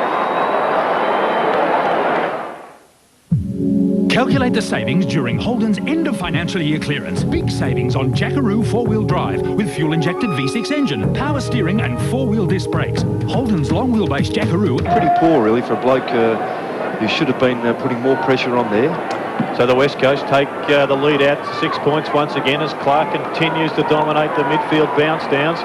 Calculate the savings during Holden's end of financial year clearance. Big savings on Jackaroo 4-wheel drive with fuel-injected V6 engine, power steering and 4-wheel disc brakes. Holden's long wheelbase Jackaroo. Pretty poor really for a bloke who should have been putting more pressure on there. So the West Coast take the lead out to 6 points once again as Clark continues to dominate the midfield bounce downs.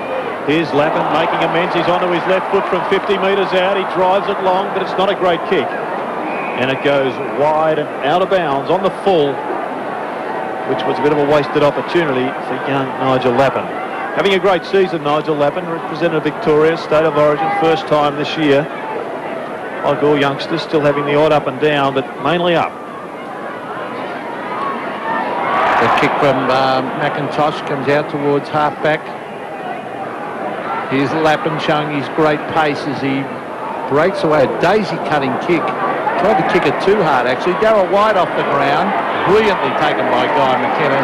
Here's Lappin making amends. He's onto his left foot from 50 metres out. He drives it long, but it's not a great kick. And it goes wide and out of bounds on the full, which was a bit of a wasted opportunity for young Nigel Lappin. Having a great season, Nigel Lappin represented Victoria, State of Origin, first time this year. Like all youngsters, still having the odd up and down, but mainly up. The kick from McIntosh comes out towards half-back. Here's Lappin showing his great pace as he breaks away. A daisy-cutting kick. Tried to kick it too hard, actually. Darryl White off the ground. Brilliantly taken by Guy McKenna.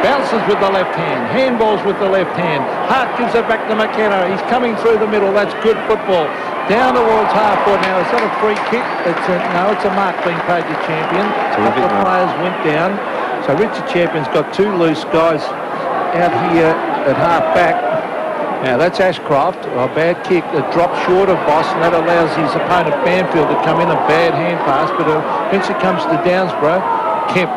Bounces with the left hand. Handballs with the left hand. Hart gives it back to McKenna. He's coming through the middle. That's good football. down towards half forward. Now, is that a free kick? No, it's a mark being paid to Champion. A couple of players went down. So Richard Champion's got two loose guys out here at half back. Now that's Ashcroft, a bad kick that drops short of Boss, and that allows his opponent Banfield to come in, a bad hand pass, but eventually comes to Downsborough. Kemp,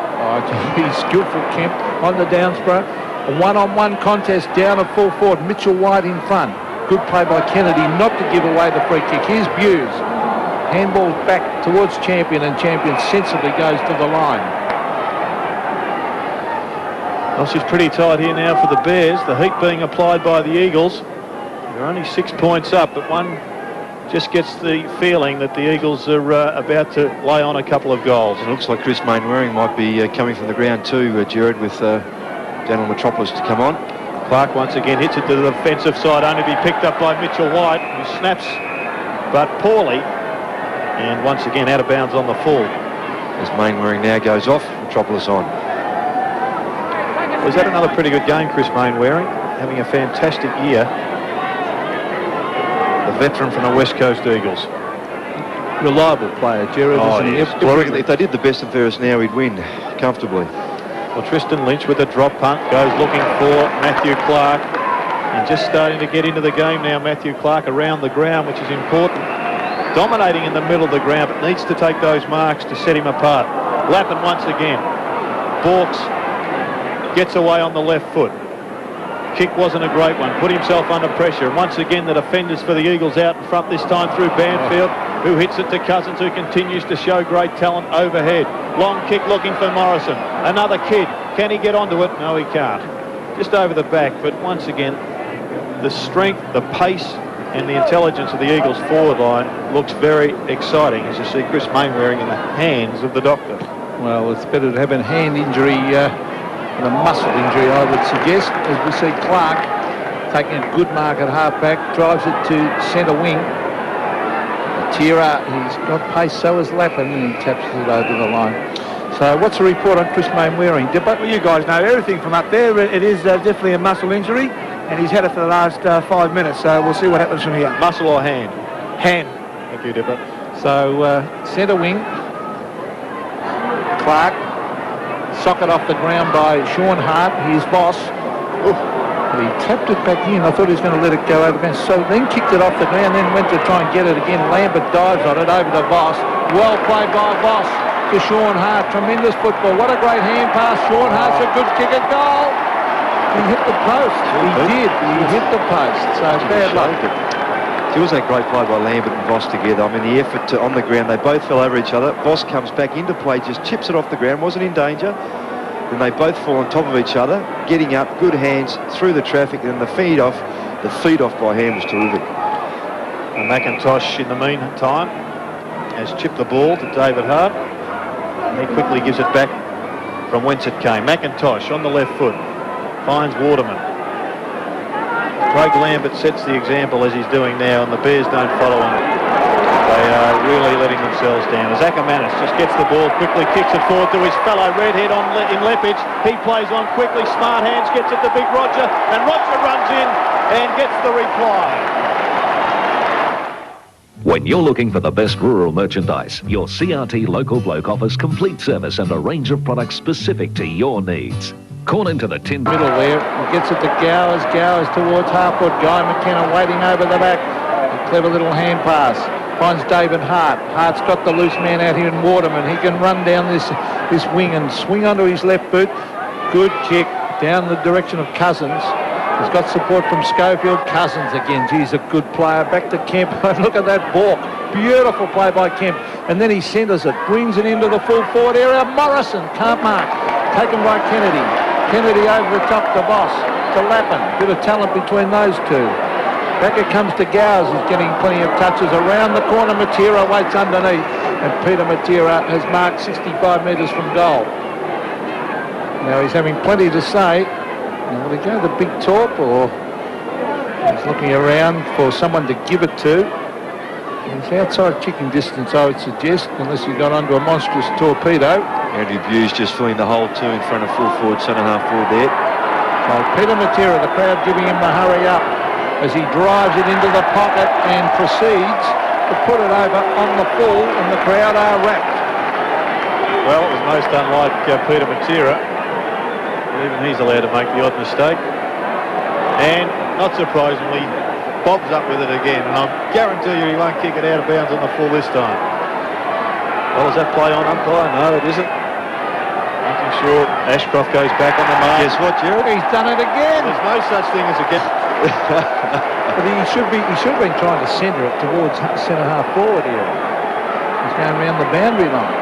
he's skillful Kemp on the Downsborough. A one-on-one contest down at full forward, Mitchell White in front. Good play by Kennedy not to give away the free kick. Here's Buse. Handball back towards Champion, and Champion sensibly goes to the line. Well, she's pretty tight here now for the Bears. The heat being applied by the Eagles. They're only 6 points up, but one just gets the feeling that the Eagles are about to lay on a couple of goals. It looks like Chris Mainwaring might be coming from the ground too, Jared, with Daniel Metropolis to come on. Clark once again hits it to the defensive side, only to be picked up by Mitchell White, who snaps, but poorly. And once again out of bounds on the full. As Mainwaring now goes off, Metropolis on. Was that another pretty good game, Chris Mainwaring, having a fantastic year. The veteran from the West Coast Eagles. Reliable player, Jared. If they did the best and fairest now, he'd win comfortably. Well, Tristan Lynch with a drop punt goes looking for Matthew Clark, and just starting to get into the game now. Matthew Clark around the ground, which is important. Dominating in the middle of the ground, but needs to take those marks to set him apart. Lappin once again. Borks gets away on the left foot. Kick wasn't a great one. Put himself under pressure. And once again, the defenders for the Eagles out in front this time through Banfield, who hits it to Cousins, who continues to show great talent overhead. Long kick looking for Morrison. Another kid. Can he get onto it? No, he can't. Just over the back. But once again, the strength, the pace, and the intelligence of the Eagles forward line looks very exciting as you see Chris Mainwaring in the hands of the doctor. Well, it's better to have a hand injury and a muscle injury, I would suggest, as we see Clark taking a good mark at half-back, drives it to centre wing. Matera, he's got pace, so is Lappin, and he taps it over the line. So what's the report on Chris Mainwaring, Dipper? Well, you guys know everything from up there. It is definitely a muscle injury, and he's had it for the last 5 minutes, so we'll see what happens from here. Muscle or hand? Hand. Thank you, Dipper. So centre wing, Clark. Socket off the ground by Sean Hart, his boss. He tapped it back in. I thought he was going to let it go over the so then kicked it off the ground, then went to try and get it again. Lambert dives on it over to Voss. Well played by Voss to Sean Hart. Tremendous football. What a great hand pass. Sean Hart's a good kick at goal. He hit the post. He did. He hit the post. So bad luck. It was that great play by Lambert and Voss together. I mean, the effort on the ground, they both fell over each other. Voss comes back into play, just chips it off the ground, wasn't in danger. Then they both fall on top of each other, getting up, good hands through the traffic, and the feed off by hand was terrific. And McIntosh, in the meantime, has chipped the ball to David Hart. And he quickly gives it back from whence it came. McIntosh on the left foot, finds Waterman. Craig Lambert sets the example as he's doing now, and the Bears don't follow him. They are really letting themselves down. As Akermanis just gets the ball, quickly kicks it forward to his fellow redhead in Lepage. He plays on quickly, smart hands, gets it to Big Roger, and Roger runs in and gets the reply. When you're looking for the best rural merchandise, your CRT Local Bloke offers complete service and a range of products specific to your needs. Call into the tin middle there. He gets it to Gowers. Gowers towards half-foot. Guy McKenna waiting over the back. A clever little hand pass. Finds David Hart. Hart's got the loose man out here in Waterman. He can run down this wing and swing onto his left boot. Good kick down the direction of Cousins. He's got support from Schofield. Cousins again. Geez, a good player. Back to Kemp. Look at that balk. Beautiful play by Kemp. And then he centres it. Brings it into the full forward area. Morrison can't mark. Taken by Kennedy. Kennedy over the top to Voss. To Lappin. Bit of talent between those two. Back it comes to Gowers. He's getting plenty of touches. Around the corner, Matera waits underneath. And Peter Matera has marked 65 metres from goal. Now he's having plenty to say. Now, will he go the big talk, or he's looking around for someone to give it to? He's outside kicking distance, I would suggest, unless he got onto a monstrous torpedo. Andrew Buse just filling the hole two in front of full forward, centre half forward there. So Peter Matera, the crowd giving him the hurry up as he drives it into the pocket and proceeds to put it over on the full, and the crowd are wrapped. Well, it was most unlike Peter Matera. Even he's allowed to make the odd mistake. And, not surprisingly, bobs up with it again. And I guarantee you he won't kick it out of bounds on the full this time. Well, is that play on umpire? No, it isn't. Making sure Ashcroft goes back on the mark. Guess what, Jared? He's done it again. There's no such thing as a get. But he should have been trying to centre it towards centre half forward here. He's going around the boundary line.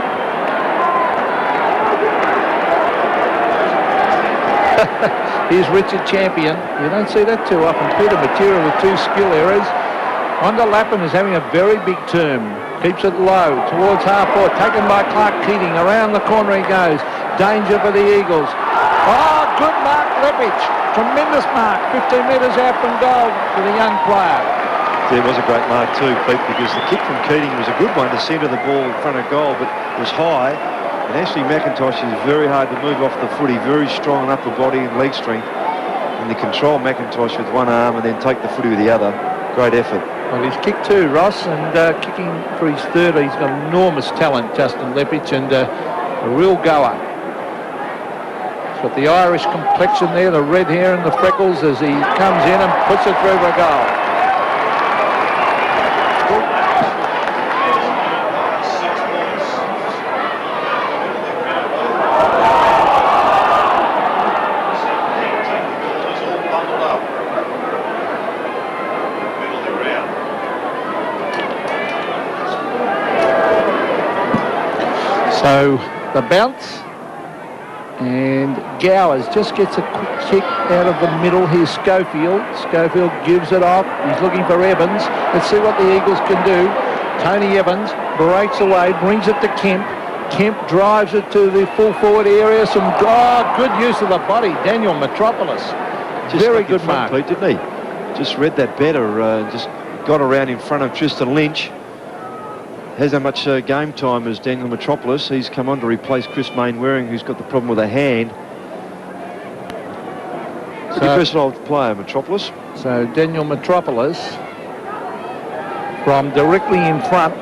Here's Richard Champion. You don't see that too often. Peter Matera with 2 skill errors. Onda Lappin is having a very big term. Keeps it low towards half forward. Taken by Clark Keating. Around the corner he goes. Danger for the Eagles. Oh, good mark, Lepich. Tremendous mark. 15 metres out from goal for the young player. There was a great mark too, Pete, because the kick from Keating was a good one to centre the ball in front of goal, but it was high. And Ashley McIntosh is very hard to move off the footy, very strong upper body and leg strength. And to control McIntosh with one arm and then take the footy with the other, great effort. Well, he's kicked 2, Ross, and kicking for his 3rd. He's got enormous talent, Justin Lepich, and a real goer. He's got the Irish complexion there, the red hair and the freckles as he comes in and puts it through for a goal. So the bounce, and Gowers just gets a quick kick out of the middle. Here's Schofield. Schofield gives it off. He's looking for Evans. Let's see what the Eagles can do. Tony Evans breaks away, brings it to Kemp. Kemp drives it to the full forward area. Some good use of the body. Daniel Metropolis. Very good mark, Pete, didn't he? Just read that better. Just got around in front of Tristan Lynch. Has that much game time as Daniel Metropolis. He's come on to replace Chris Mainwaring, who's got the problem with a hand. Pretty versatile player, Metropolis. So Daniel Metropolis from directly in front,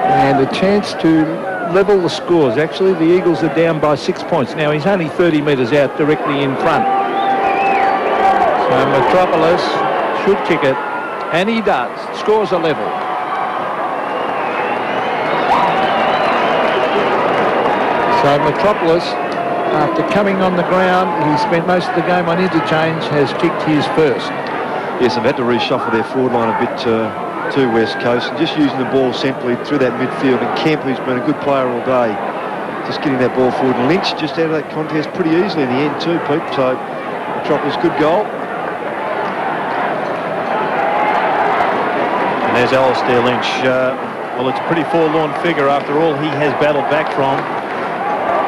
and a chance to level the scores. Actually, the Eagles are down by 6 points. Now, he's only 30 metres out directly in front. So Metropolis should kick it. And he does. Scores a level. So Metropolis, after coming on the ground, he spent most of the game on interchange, has kicked his first. Yes, they've had to reshuffle their forward line a bit to West Coast, and just using the ball centrally through that midfield. And Kemp, who's been a good player all day, just getting that ball forward. And Lynch just out of that contest pretty easily in the end too, Pete. So Metropolis, good goal. There's Alistair Lynch. Well, it's a pretty forlorn figure after all he has battled back from.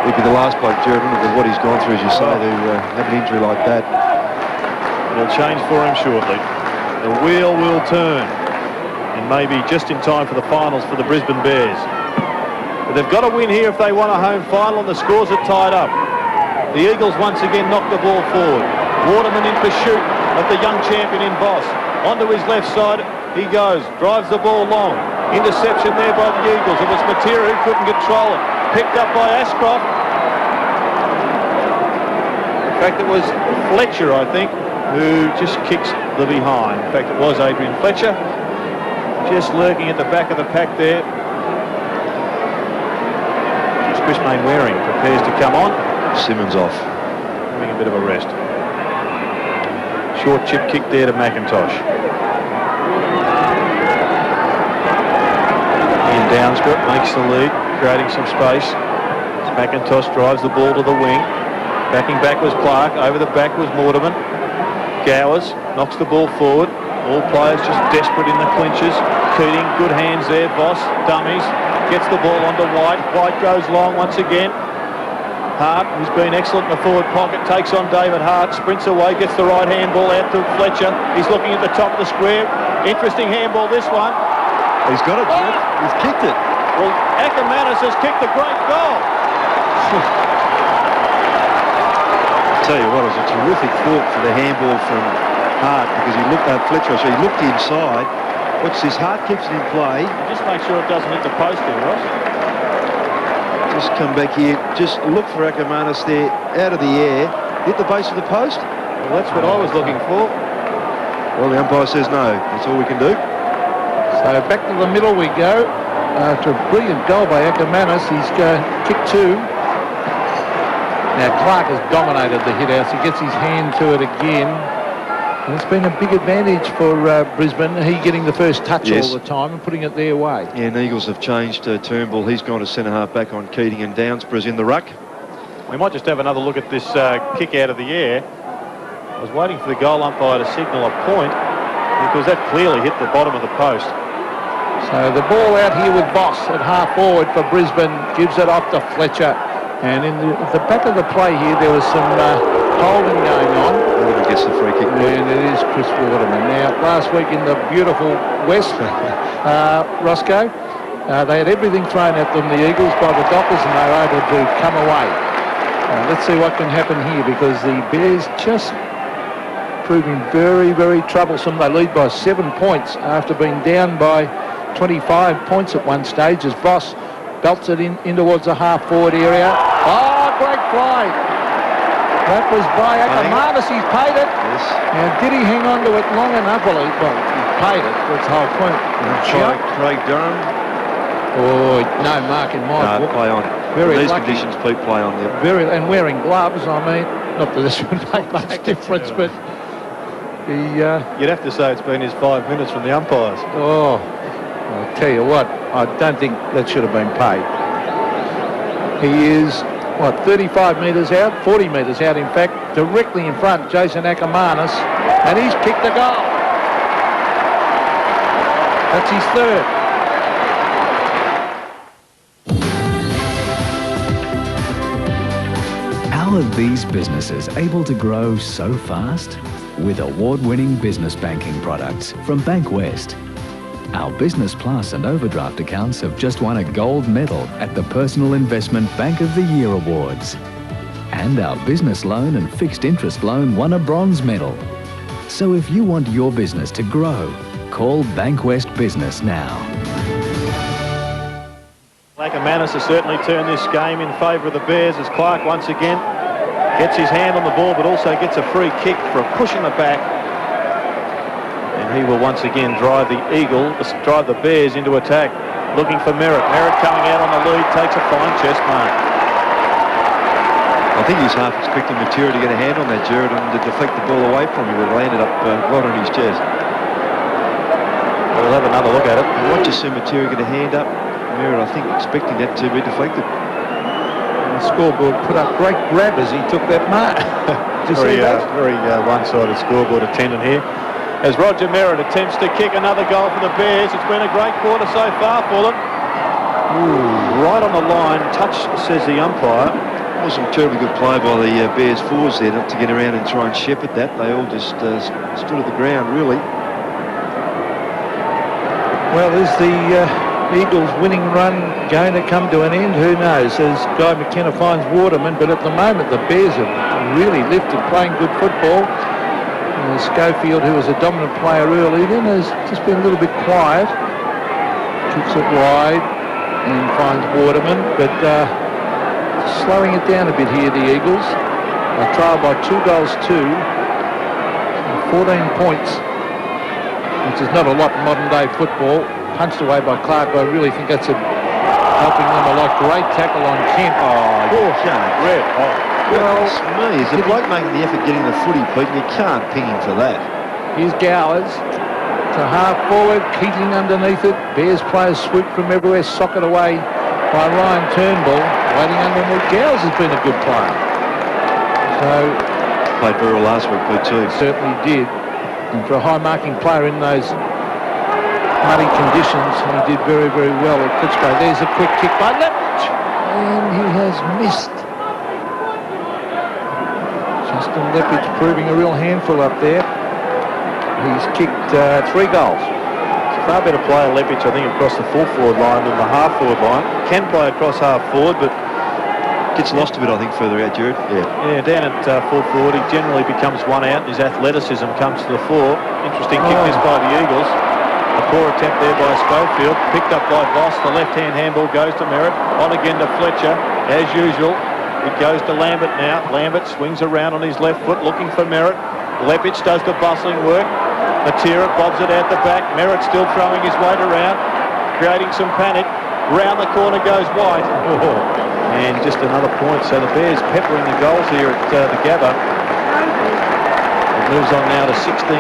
He'd be the last bloke, Jared, with what he's gone through, as you say, to have an injury like that. It'll change for him shortly. The wheel will turn, and maybe just in time for the finals for the Brisbane Bears. But they've got to win here if they want a home final, and the scores are tied up. The Eagles once again knock the ball forward. Waterman in pursuit of the young champion in Boss. Onto his left side. He goes, drives the ball long. Interception there by the Eagles. It was Matera who couldn't control it. Picked up by Ashcroft. In fact, it was Fletcher, I think, who just kicks the behind. In fact, it was Adrian Fletcher. Just lurking at the back of the pack there. It's Chris Mainwaring prepares to come on. Simmons off. Having a bit of a rest. Short chip kick there to McIntosh. Downscott makes the lead, creating some space. McIntosh drives the ball to the wing. Backing back was Clark. Over the back was Mortimer. Gowers knocks the ball forward. All players just desperate in the clinches. Keating, good hands there. Voss, dummies. Gets the ball onto White. White goes long once again. Hart, who's been excellent in the forward pocket, takes on David Hart. Sprints away, gets the right handball out to Fletcher. He's looking at the top of the square. Interesting handball, this one. He's got it, Jared. He's kicked it. Well, Akermanis has kicked a great goal. I'll tell you what, it was a terrific thought for the handball from Hart, because he looked at Fletcher, so he looked inside, Watch this, Hart keeps it in play. Just make sure it doesn't hit the post there, Ross. Just come back here, just look for Akermanis there, out of the air, hit the base of the post. Well, that's what I was looking for. Well, the umpire says no, that's all we can do. So back to the middle we go. After a brilliant goal by Akermanis, he's going kick 2. Now Clark has dominated the hit out, so he gets his hand to it again. And it's been a big advantage for Brisbane, he getting the first touch all the time and putting it their way. Yeah, and Eagles have changed Turnbull. He's gone to centre half back on Keating, and Downsborough's in the ruck. We might just have another look at this kick out of the air. I was waiting for the goal umpire to signal a point because that clearly hit the bottom of the post. So the ball out here with Voss at half forward for Brisbane, gives it off to Fletcher. And in the back of the play here, there was some holding going on. Waterman gets the free kick. And it is Chris Waterman. Now, last week in the beautiful West, Roscoe, they had everything thrown at them, the Eagles, by the Dockers, and they were able to come away. Let's see what can happen here, because the Bears just proving very, very troublesome. They lead by 7 points after being down by 25 points at one stage as Voss belts it in towards the half-forward area. Oh, great fly. That was by Akermanis. He's paid it. Yes. Now, did he hang on to it long enough? Well, he paid it. That's the whole point. Craig Durham. Oh, no mark in my book. Play on. Very in these lucky. conditions, Pete, play on there. And wearing gloves, I mean. Not that this would make much difference, but you'd have to say it's been his 5 minutes from the umpires. Oh, I'll tell you what, I don't think that should have been paid. He is, 35 metres out, 40 metres out, in fact, directly in front, Jason Akermanis, and he's kicked a goal. That's his third. How are these businesses able to grow so fast? With award-winning business banking products from Bank West. Our Business Plus and Overdraft accounts have just won a gold medal at the Personal Investment Bank of the Year Awards. And our business loan and fixed interest loan won a bronze medal. So if you want your business to grow, call Bank West Business now. Akermanis has certainly turned this game in favour of the Bears as Clark once again gets his hand on the ball, but also gets a free kick for a push in the back. And he will once again drive the Bears into attack, looking for Merritt. Merritt coming out on the lead, takes a fine chest mark. I think he's half expecting Matera to get a hand on that, Jared, and to deflect the ball away from him. It landed up right on his chest. We'll have another look at it. Watch you see Matera get a hand up. Merritt, I think, expecting that to be deflected. The scoreboard put up great grab as he took that mark. Very one-sided scoreboard attendant here. As Roger Merritt attempts to kick another goal for the Bears. It's been a great quarter so far for them. Ooh, right on the line. Touch, says the umpire. Wasn't a terribly good play by the Bears forwards there, not to get around and try and shepherd that. They all just stood at the ground, really. Well, is the Eagles' winning run going to come to an end? Who knows? As Guy McKenna finds Waterman, but at the moment the Bears have really lifted, playing good football. Schofield, who was a dominant player early, then has just been a little bit quiet. Kicks it wide and finds Waterman, but slowing it down a bit here, the Eagles. They trail by 2-2, 14 points, which is not a lot in modern day football. Punched away by Clark. I really think that's helping them a lot. Great tackle on Kent. Red. Well, me, is the bloke making the effort getting the footy, Pete, and you can't ping him for that. Here's Gowers to half forward, Keating underneath it. Bears players swoop from everywhere, sock it away by Ryan Turnbull. Waiting underneath. Gowers has been a good player. So played very well last week, Pete, too. Certainly did. And for a high-marking player in those muddy conditions, he did very, very well at Footscray. There's a quick kick by Lepage, and he has missed. Justin Lepage proving a real handful up there. He's kicked 3 goals. It's a far better player, Lepage, I think, across the full-forward line than the half-forward line. Can play across half-forward, but gets lost a bit, I think, further out, Jared. Yeah, down at full-forward, he generally becomes one out, and his athleticism comes to the fore. Interesting kick this by the Eagles. A poor attempt there by Schofield. Picked up by Voss. The left-hand handball goes to Merritt. On again to Fletcher. As usual, it goes to Lambert now. Lambert swings around on his left foot looking for Merritt. Lepic does the bustling work. Matera bobs it out the back. Merritt still throwing his weight around, creating some panic. Round the corner goes White. And just another point. So the Bears peppering the goals here at the Gabba. It moves on now to 16-10,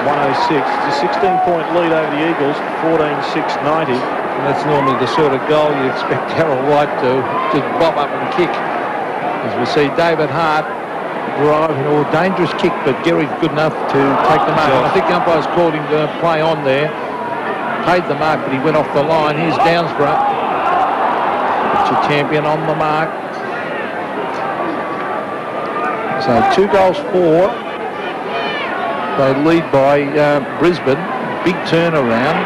106. It's a 16-point lead over the Eagles, 14-6-90. And that's normally the sort of goal you expect Harold White to just bob up and kick. As we see David Hart driving, or dangerous kick, but Gary's good enough to take the mark. And I think the umpire's called him to play on there. Paid the mark, but he went off the line. Here's Downsborough. It's a champion on the mark. So 2 goals for. They lead by Brisbane. Big turnaround.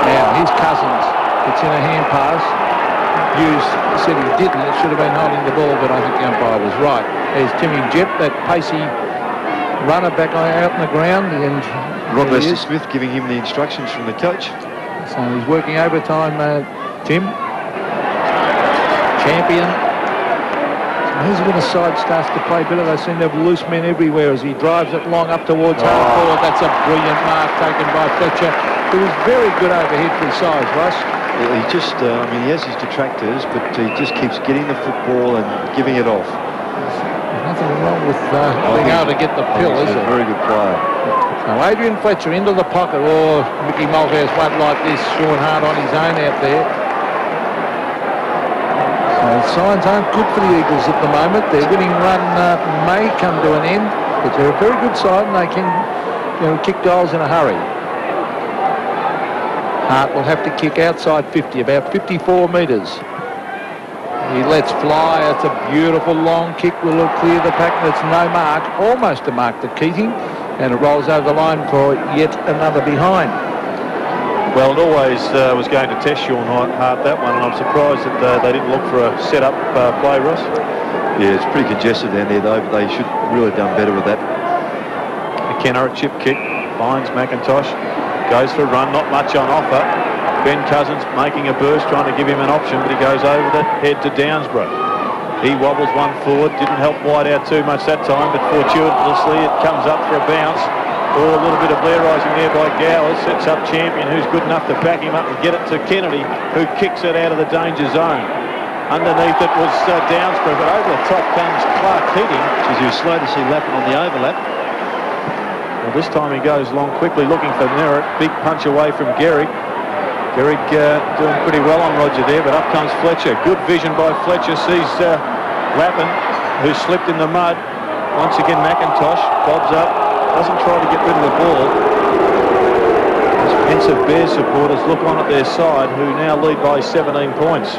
Now here's Cousins. It's in a hand pass. Hughes said he didn't. It should have been holding the ball, but I think the umpire was right. There's Timmy Jett, that pacey runner back out on the ground. And Ron Lester Smith giving him the instructions from the coach. So he's working overtime, Tim. Champion. Here's when a side starts to play better. They seem to have loose men everywhere as he drives it long up towards half forward. That's a brilliant mark taken by Fletcher. It was very good overhead for his size, Ross. He just, I mean, he has his detractors, but he just keeps getting the football and giving it off. There's nothing wrong with being able to get the pill, is it? He's a very good player. So Adrian Fletcher into the pocket. Oh, Mickey Malthouse won't like this. Sean Hart on his own out there. So signs aren't good for the Eagles at the moment. Their winning run may come to an end, but they're a very good side and they can kick goals in a hurry. Hart will have to kick outside 50, about 54 metres. He lets fly. It's a beautiful long kick. Will it clear the pack? That's no mark. Almost a mark to Keating. And it rolls over the line for yet another behind. Well, it always was going to test Sean Hart, that one, and I'm surprised that they didn't look for a set-up play, Ross. Yeah, it's pretty congested down there, though, but they should really have done better with that. McKenna, a chip kick, finds McIntosh, goes for a run, not much on offer. Ben Cousins making a burst, trying to give him an option, but he goes over the head to Downsborough. He wobbles one forward, didn't help White out too much that time, but fortuitously it comes up for a bounce. Or a little bit of blairising there by Gowers, sets up Champion, who's good enough to back him up and get it to Kennedy, who kicks it out of the danger zone. Underneath it was Downsborough, but over the top comes Clark Keating. He was slow to see Lappin on the overlap. Well, this time he goes long quickly looking for Merritt. Big punch away from Gehrig. Gehrig doing pretty well on Roger there, but up comes Fletcher. Good vision by Fletcher, sees Lappin, who slipped in the mud. Once again McIntosh bobs up. Doesn't try to get rid of the ball. As pensive Bears supporters look on at their side, who now lead by 17 points.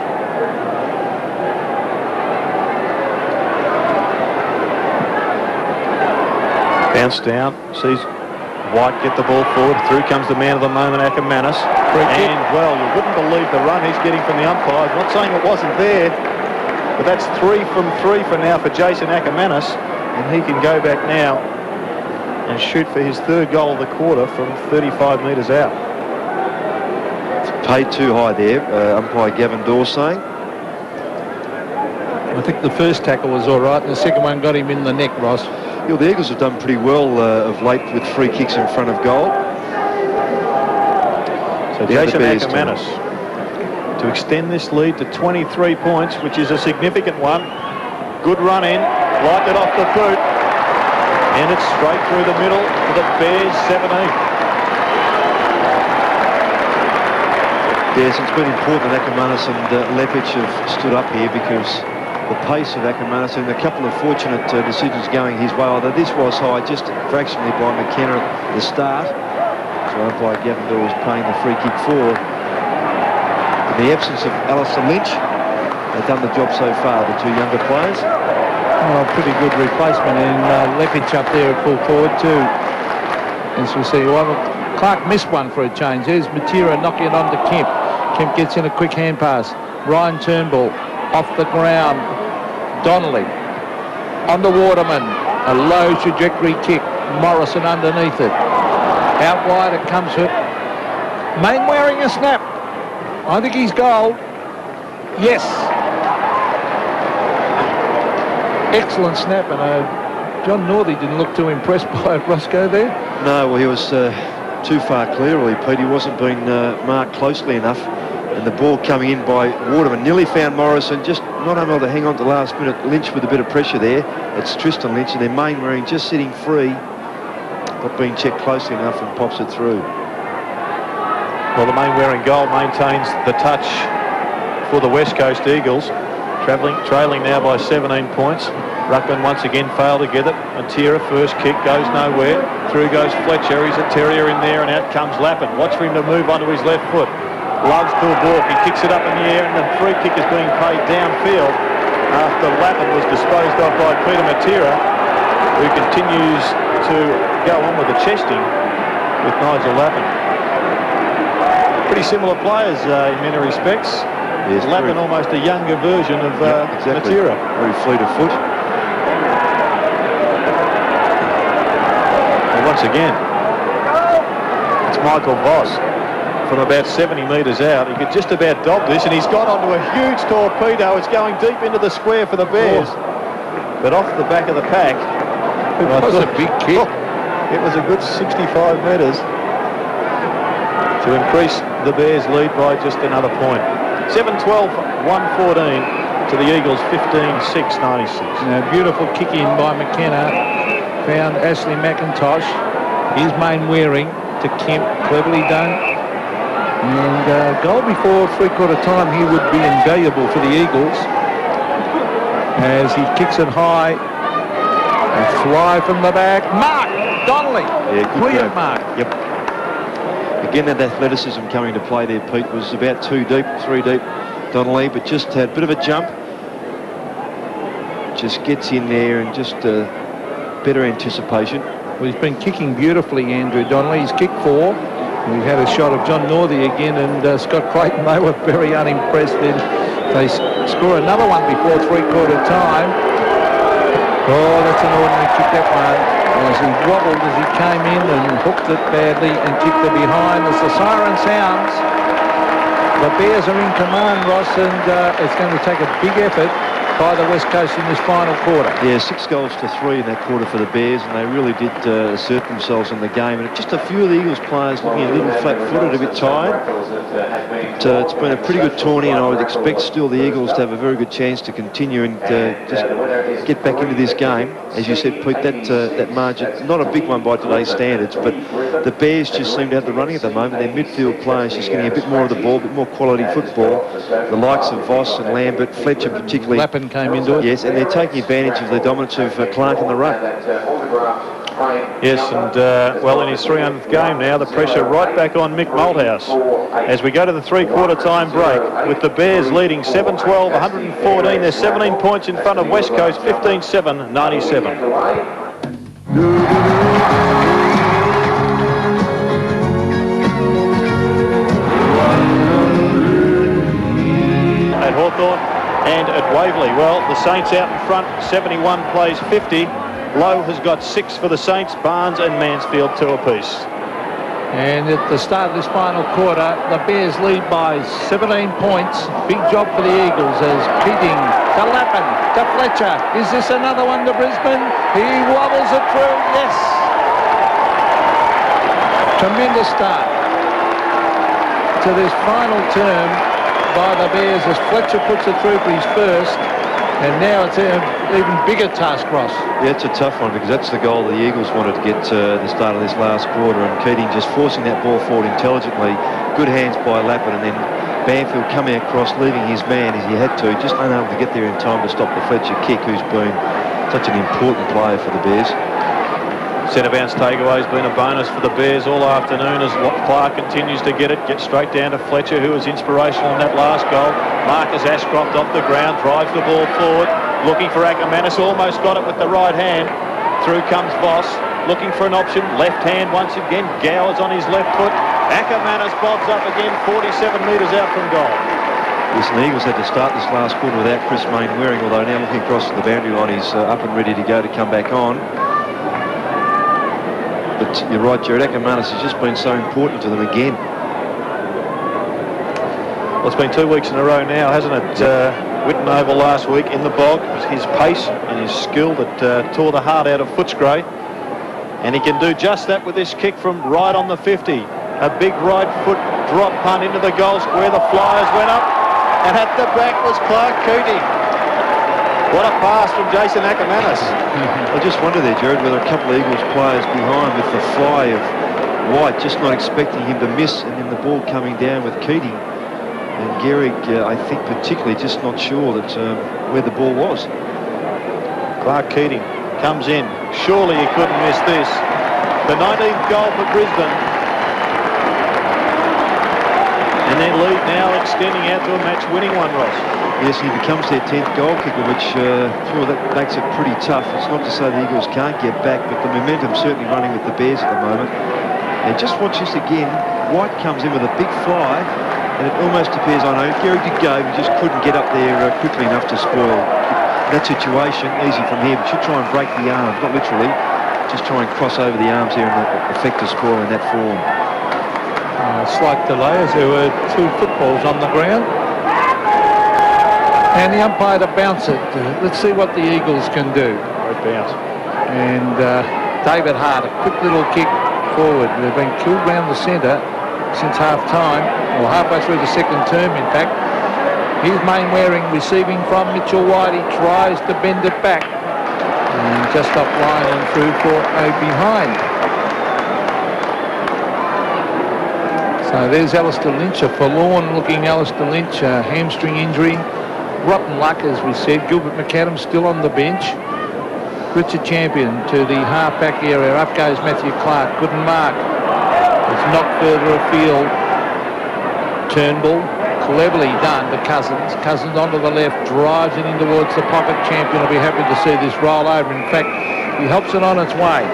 Bounce down, sees White get the ball forward. Through comes the man of the moment, Akermanis. And, well, you wouldn't believe the run he's getting from the umpires. Not saying it wasn't there, but that's 3 from 3 for now for Jason Akermanis. And he can go back now and shoot for his 3rd goal of the quarter from 35 metres out. It's paid too high there, umpire Gavin Dawes saying. I think the first tackle was all right, and the second one got him in the neck, Ross. Yeah, the Eagles have done pretty well of late with free kicks in front of goal. So Jason Akermanis to extend this lead to 23 points, which is a significant one. Good run in, liked it off the boot. And it's straight through the middle for the Bears 17. Yes, it's been important that Akermanis and Lepic have stood up here because the pace of Akermanis and a couple of fortunate decisions going his way, although this was high just fractionally by McKenna at the start. So umpire Gavin Dawes paying the free kick forward. In the absence of Alistair Lynch, they've done the job so far, the 2 younger players. Well, pretty good replacement, and Lepic up there at full forward too. As we see, well, Clark missed one for a change. There's Matera knocking it on to Kemp. Kemp gets in a quick hand pass. Ryan Turnbull off the ground. Donnelly on the Waterman. A low trajectory kick. Morrison underneath it. Out wide it comes to Mainwaring a snap. I think he's goal. Yes. Excellent snap, and John Northey didn't look too impressed by it, Roscoe, there. No, well, he was too far clear, really, Pete. He wasn't being marked closely enough. And the ball coming in by Waterman nearly found Morrison, just not able to hang on to the last minute. Lynch with a bit of pressure there. It's Tristan Lynch, and then Mainwaring just sitting free, not being checked closely enough, and pops it through. Well, the Mainwaring goal maintains the touch for the West Coast Eagles, trailing now by 17 points. Ruckman once again failed to get it. Matera first kick goes nowhere. Through goes Fletcher. He's a terrier in there, and out comes Lappin. Watch for him to move onto his left foot. Loves to walk. He kicks it up in the air, and the free kick is being played downfield after Lappin was disposed of by Peter Matera, who continues to go on with the chesting with Nigel Lappin. Pretty similar players in many respects. Yes, Lappin almost a younger version of exactly. Matera. Very fleet of foot. And once again, it's Michael Voss from about 70 metres out. He could just about dob this, and he's got onto a huge torpedo. It's going deep into the square for the Bears, but off the back of the pack. It was a big kick. It was a good 65 metres to increase the Bears' lead by just another point. 7-12, 1-14 to the Eagles, 15-6-96. Beautiful kick in by McKenna. Found Ashley McIntosh. Here's Mainwaring to Kemp. Cleverly done. And goal before three-quarter time here would be invaluable for the Eagles as he kicks it high. A fly from the back. Mark Donnelly. Yeah, brilliant mark. Yep. Again, that athleticism coming to play there, Pete, was about 2 deep, 3 deep, Donnelly, but just had a bit of a jump. Just gets in there and just better anticipation. Well, he's been kicking beautifully, Andrew Donnelly. He's kicked 4. We've had a shot of John Northey again, and Scott Creighton, they were very unimpressed then. They score another one before three-quarter time. Oh, that's an ordinary kick, that one. As he wobbled as he came in and hooked it badly and kicked it behind. As the siren sounds, the Bears are in command, Ross, and it's going to take a big effort by the West Coast in this final quarter. Yeah, 6 goals to 3 in that quarter for the Bears, and they really did assert themselves in the game. And just a few of the Eagles players looking a little flat-footed, a bit tired. But it's been a pretty good tourney, and I would expect still the Eagles to have a very good chance to continue and just get back into this game. As you said, Pete, that margin, not a big one by today's standards, but the Bears just seem to have the running at the moment. Their midfield players just getting a bit more of the ball, a bit more quality football. The likes of Voss and Lambert, Fletcher particularly. Lappin came into it. Yes, and they're taking advantage of the dominance of Clark in the ruck. Yes, and well, in his 300th game now, the pressure right back on Mick Malthouse as we go to the three-quarter time break with the Bears leading 7-12, 114. They're 17 points in front of West Coast, 15-7, 97. At Hawthorn and at Waverley. Well, the Saints out in front, 71 plays 50. Lowe has got 6 for the Saints, Barnes and Mansfield 2 apiece. And at the start of this final quarter, the Bears lead by 17 points. Big job for the Eagles as Keating to Lappin to Fletcher. Is this another one to Brisbane? He wobbles it through, yes. Tremendous start to this final term by the Bears as Fletcher puts it through for his first. And now it's an even bigger task, Ross. Yeah, it's a tough one because that's the goal the Eagles wanted to get at the start of this last quarter, and Keating just forcing that ball forward intelligently. Good hands by Lappin, and then Banfield coming across, leaving his man as he had to, just unable to get there in time to stop the Fletcher kick, who's been such an important player for the Bears. Centre bounce takeaway has been a bonus for the Bears all afternoon as Clark continues to get it, get straight down to Fletcher, who was inspirational in that last goal. Marcus Ashcroft off the ground, drives the ball forward, looking for Akermanis, almost got it with the right hand. Through comes Voss, looking for an option, left hand once again, Gowers on his left foot. Akermanis bobs up again, 47 metres out from goal. Listen, the Eagles had to start this last quarter without Chris Mainwaring, although now looking across the boundary line, he's up and ready to go to come back on. But you're right, Jared, Akermanis has just been so important to them again. Well, it's been 2 weeks in a row now, hasn't it? Whitten Oval last week in the bog. It was his pace and his skill that tore the heart out of Footscray. And he can do just that with this kick from right on the 50. A big right foot drop punt into the goal square. The Flyers went up, and at the back was Clark Keating. What a pass from Jason Akermanis. I just wonder there, Jared, whether a couple of Eagles players behind with the fly of White, just not expecting him to miss, and then the ball coming down with Keating. And Gehrig, I think particularly just not sure that where the ball was. Clark Keating comes in. Surely he couldn't miss this. The 19th goal for Brisbane. And their lead now extending out to a match-winning one, Ross. Yes, he becomes their 10th goal kicker, which that makes it pretty tough. It's not to say the Eagles can't get back, but the momentum's certainly running with the Bears at the moment. And just watch this again. White comes in with a big fly, and it almost appears, I know, Gehrig did go, he just couldn't get up there quickly enough to spoil that situation. Easy from him. Should try and break the arms, not literally, just try and cross over the arms here and affect a spoil in that form. Slight delay as there were 2 footballs on the ground. And the umpire to bounce it. Let's see what the Eagles can do. Great bounce. And David Hart, a quick little kick forward. They've been killed round the centre since half-time, or halfway through the second term, in fact. Here's Mainwaring receiving from Mitchell White. He tries to bend it back. And just off line and through for a behind. So there's Alistair Lynch, a forlorn-looking Alistair Lynch, a hamstring injury. Rotten luck, as we said. Gilbert McAdam still on the bench. Richard Champion to the half-back area. Up goes Matthew Clark. Couldn't mark. It's knocked further afield. Turnbull, cleverly done to Cousins. Cousins onto the left, drives it in towards the pocket. Champion will be happy to see this roll over. In fact, he helps it on its way.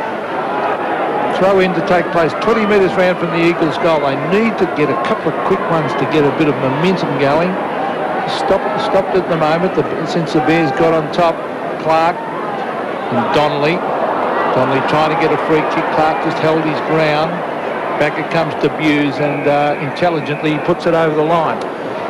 Throw in to take place 20 metres round from the Eagles' goal. They need to get a couple of quick ones to get a bit of momentum going. Stopped at the moment since the Bears got on top. Clark and Donnelly. Donnelly trying to get a free kick. Clark just held his ground. Back it comes to Buse, and intelligently he puts it over the line.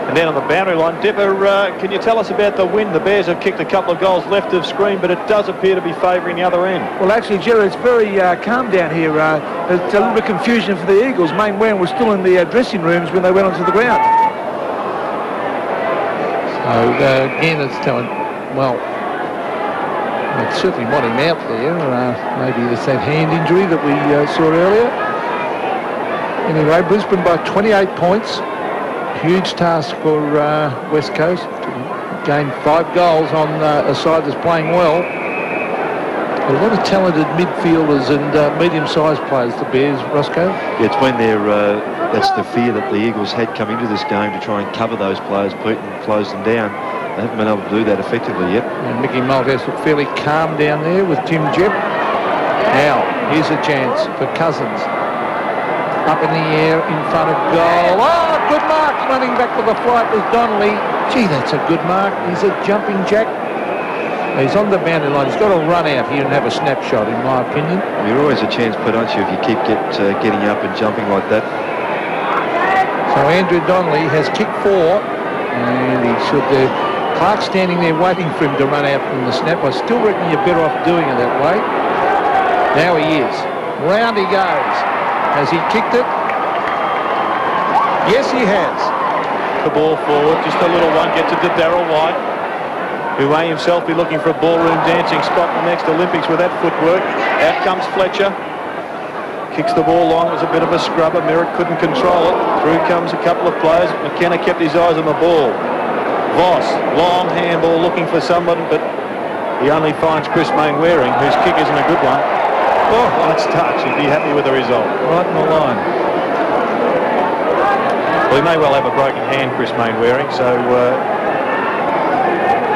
And then on the boundary line, Dipper, can you tell us about the wind? The Bears have kicked a couple of goals left of screen, but it does appear to be favouring the other end. Well, actually, Jerry, it's very calm down here. There's a little bit of confusion for the Eagles. Mainwaring was still in the dressing rooms when they went onto the ground. So, again, it's telling, well, they certainly want him out there. Maybe it's that hand injury that we saw earlier. Anyway, Brisbane by 28 points. Huge task for West Coast. Gained 5 goals on a side that's playing well. A lot of talented midfielders and medium-sized players, the Bears, Roscoe. Yeah, it's been their, that's the fear that the Eagles had come into this game to try and cover those players, Pete, and close them down. They haven't been able to do that effectively yet. And Mickey Malthouse looked fairly calm down there with Tim Jebb. Now, here's a chance for Cousins. Up in the air in front of goal. Oh, good mark. Running back with the flight was Donnelly. Gee, that's a good mark. He's a jumping jack. He's on the boundary line. He's got to run out here and have a snapshot, in my opinion. You're always a chance, Pete, aren't you, if you keep getting up and jumping like that. So Andrew Donnelly has kicked 4. And he should do. Clark standing there waiting for him to run out from the snap. I still reckon you're better off doing it that way. Now he is. Round he goes. Has he kicked it? Yes, he has. The ball forward, just a little one, gets it to Darryl White, who may himself be looking for a ballroom dancing spot in the next Olympics with that footwork. Out comes Fletcher. Kicks the ball long, it was a bit of a scrubber. Merritt couldn't control it. Through comes a couple of players. McKenna kept his eyes on the ball. Voss, long handball looking for someone, but he only finds Chris Mainwaring, whose kick isn't a good one. Oh, nice touch. He'd be happy with the result. Right in the line. Well, he may well have a broken hand, Chris Mainwaring, so